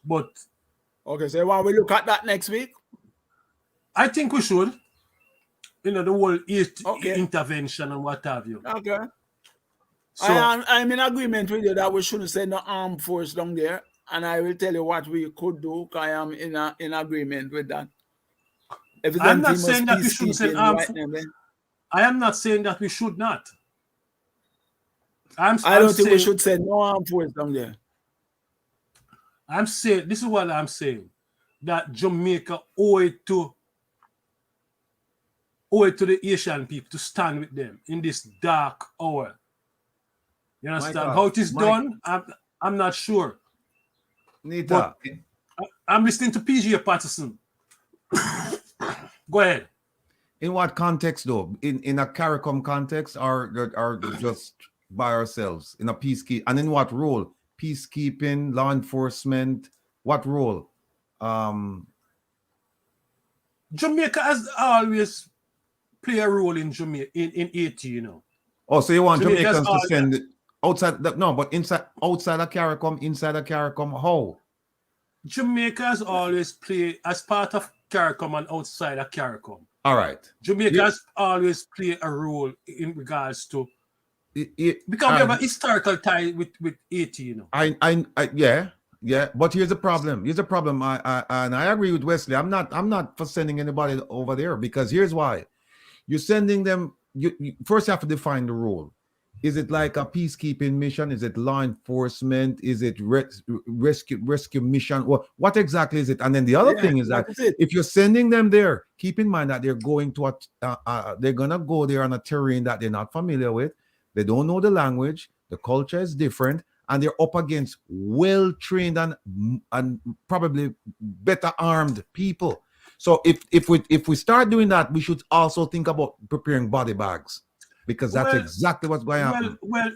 But okay, so while we look at that next week, I think we should. You know, the whole intervention and what have you. Okay. So I'm in agreement with you that we shouldn't send the armed force down there, and I will tell you what we could do. I am in agreement with that. I'm not saying that we shouldn't send armed force. I am not saying that we should not. I don't think we should send no armed force down there. I'm saying, this is what I'm saying, that Jamaica owe it to the Asian people to stand with them in this dark hour. You understand? How it is done, I'm not sure. Nita. I'm listening to PG Patterson. Go ahead. In what context, though? In a CARICOM context, or just by ourselves in a peacekeeping? And in what role? Peacekeeping, law enforcement. What role? Jamaica has always played a role in Jamaica in Haiti, you know. Oh, so you want Jamaicans to send outside? No, but outside of CARICOM, inside of CARICOM, how? Jamaica has always played as part of CARICOM and outside of CARICOM. All right. Jamaica's always play a role in regards to because we have a historical tie with Haiti, you know. Yeah. But here's the problem. And I agree with Wesley. I'm not for sending anybody over there, because here's why. You're sending them. You first have to define the role. Is it like a peacekeeping mission? Is it law enforcement? Is it rescue mission? What exactly is it? And then the other thing is that if you're sending them there, keep in mind that they're going to they're gonna go there on a terrain that they're not familiar with. They don't know the language. The culture is different, and they're up against well-trained and probably better armed people. So if we start doing that, we should also think about preparing body bags, because that's exactly what's going to happen. Well.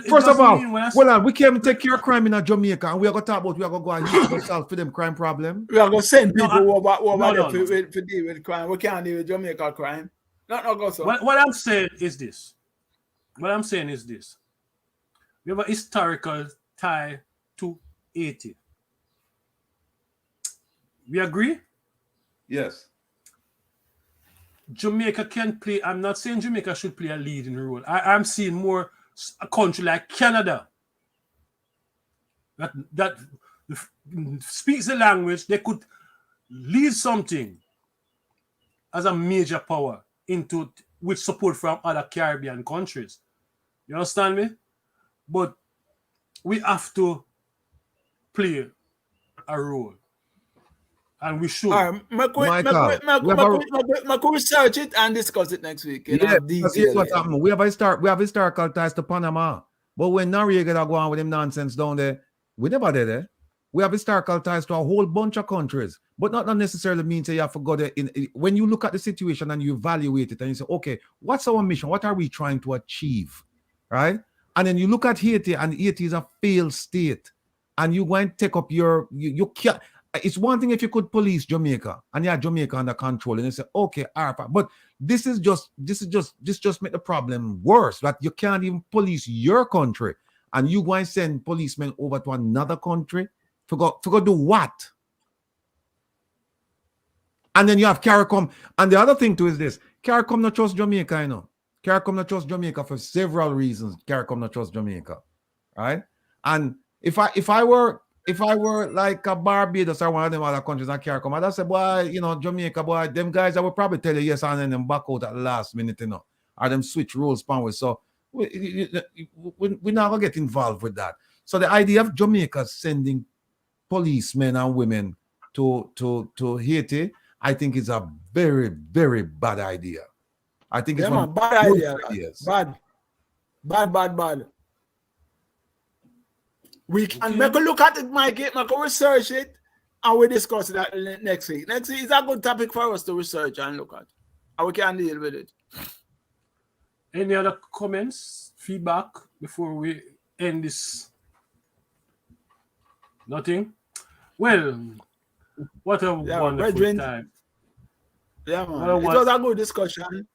First of all, we can't take care of crime in Jamaica, and we are going to talk about we are going to go and hit ourselves for them crime problem. We are going to send people over there to deal with crime. We can't deal with Jamaica crime. Not go so. What I'm saying is this. We have a historical tie to Haiti. We agree? Yes. Jamaica can play. I'm not saying Jamaica should play a leading role. I'm seeing more a country like Canada that speaks the language. They could lead something as a major power into with support from other Caribbean countries. You understand me? But we have to play a role. And we should. All right, research it and discuss it next week. Here's what happened. We have historical ties to Panama. But when Noriega go on with him nonsense down there, we never did it. We have historical ties to a whole bunch of countries. But not necessarily means that you have to go there. When you look at the situation and you evaluate it and you say, okay, what's our mission? What are we trying to achieve? Right? And then you look at Haiti, and Haiti is a failed state. And you go and take up you can't. It's one thing if you could police Jamaica and you have Jamaica under control and you say, okay, but this just make the problem worse. That you can't even police your country, and you go and send policemen over to another country to go do what? And then you have CARICOM. And the other thing too is this: CARICOM not trust Jamaica, you know. CARICOM not trust Jamaica for several reasons. CARICOM not trust Jamaica, right? And if I were like a Barbados or one of them other countries that CARICOM, I'd say, boy, you know, Jamaica, boy, them guys, I would probably tell you yes, and then them back out at the last minute, you know, or them switch roles with. So we're not gonna get involved with that. So the idea of Jamaica sending policemen and women to Haiti, I think is a very, very bad idea. I think it's one bad idea. Bad. We can make a look at it, Mikey, make a research it, and we discuss that next week. Next week is a good topic for us to research and look at. And we can deal with it. Any other comments, feedback before we end this? Nothing? Well, what a wonderful time. Yeah, man. It was a good discussion.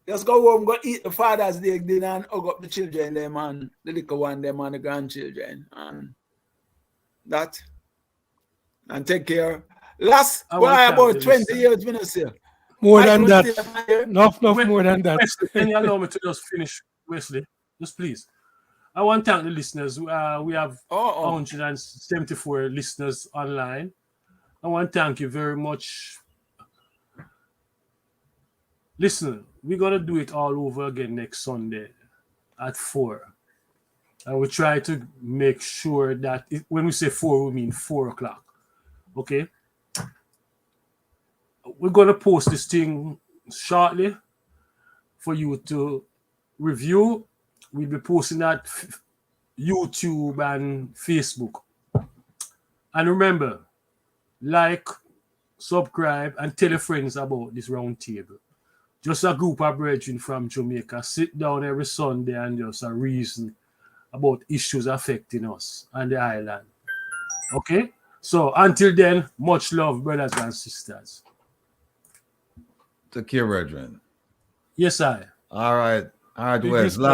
Just go home, go eat the Father's Day dinner and hug up the children, them and the little one, them and the grandchildren. And that. And take care. Last, about 20 years, Minister. More than that. Enough more than that. Wesley, can you allow me to just finish, Wesley? Just please. I want to thank the listeners. We have 174 listeners online. I want to thank you very much. Listen, we're going to do it all over again next Sunday at 4. And we try to make sure that when we say 4, we mean 4 o'clock. Okay? We're going to post this thing shortly for you to review. We'll be posting that YouTube and Facebook. And remember, like, subscribe, and tell your friends about this round table. Just a group of brethren from Jamaica sit down every Sunday and just a reason about issues affecting us and the island. Okay? So until then, much love, brothers and sisters. Take care, brethren. Yes, I. All right, Wes.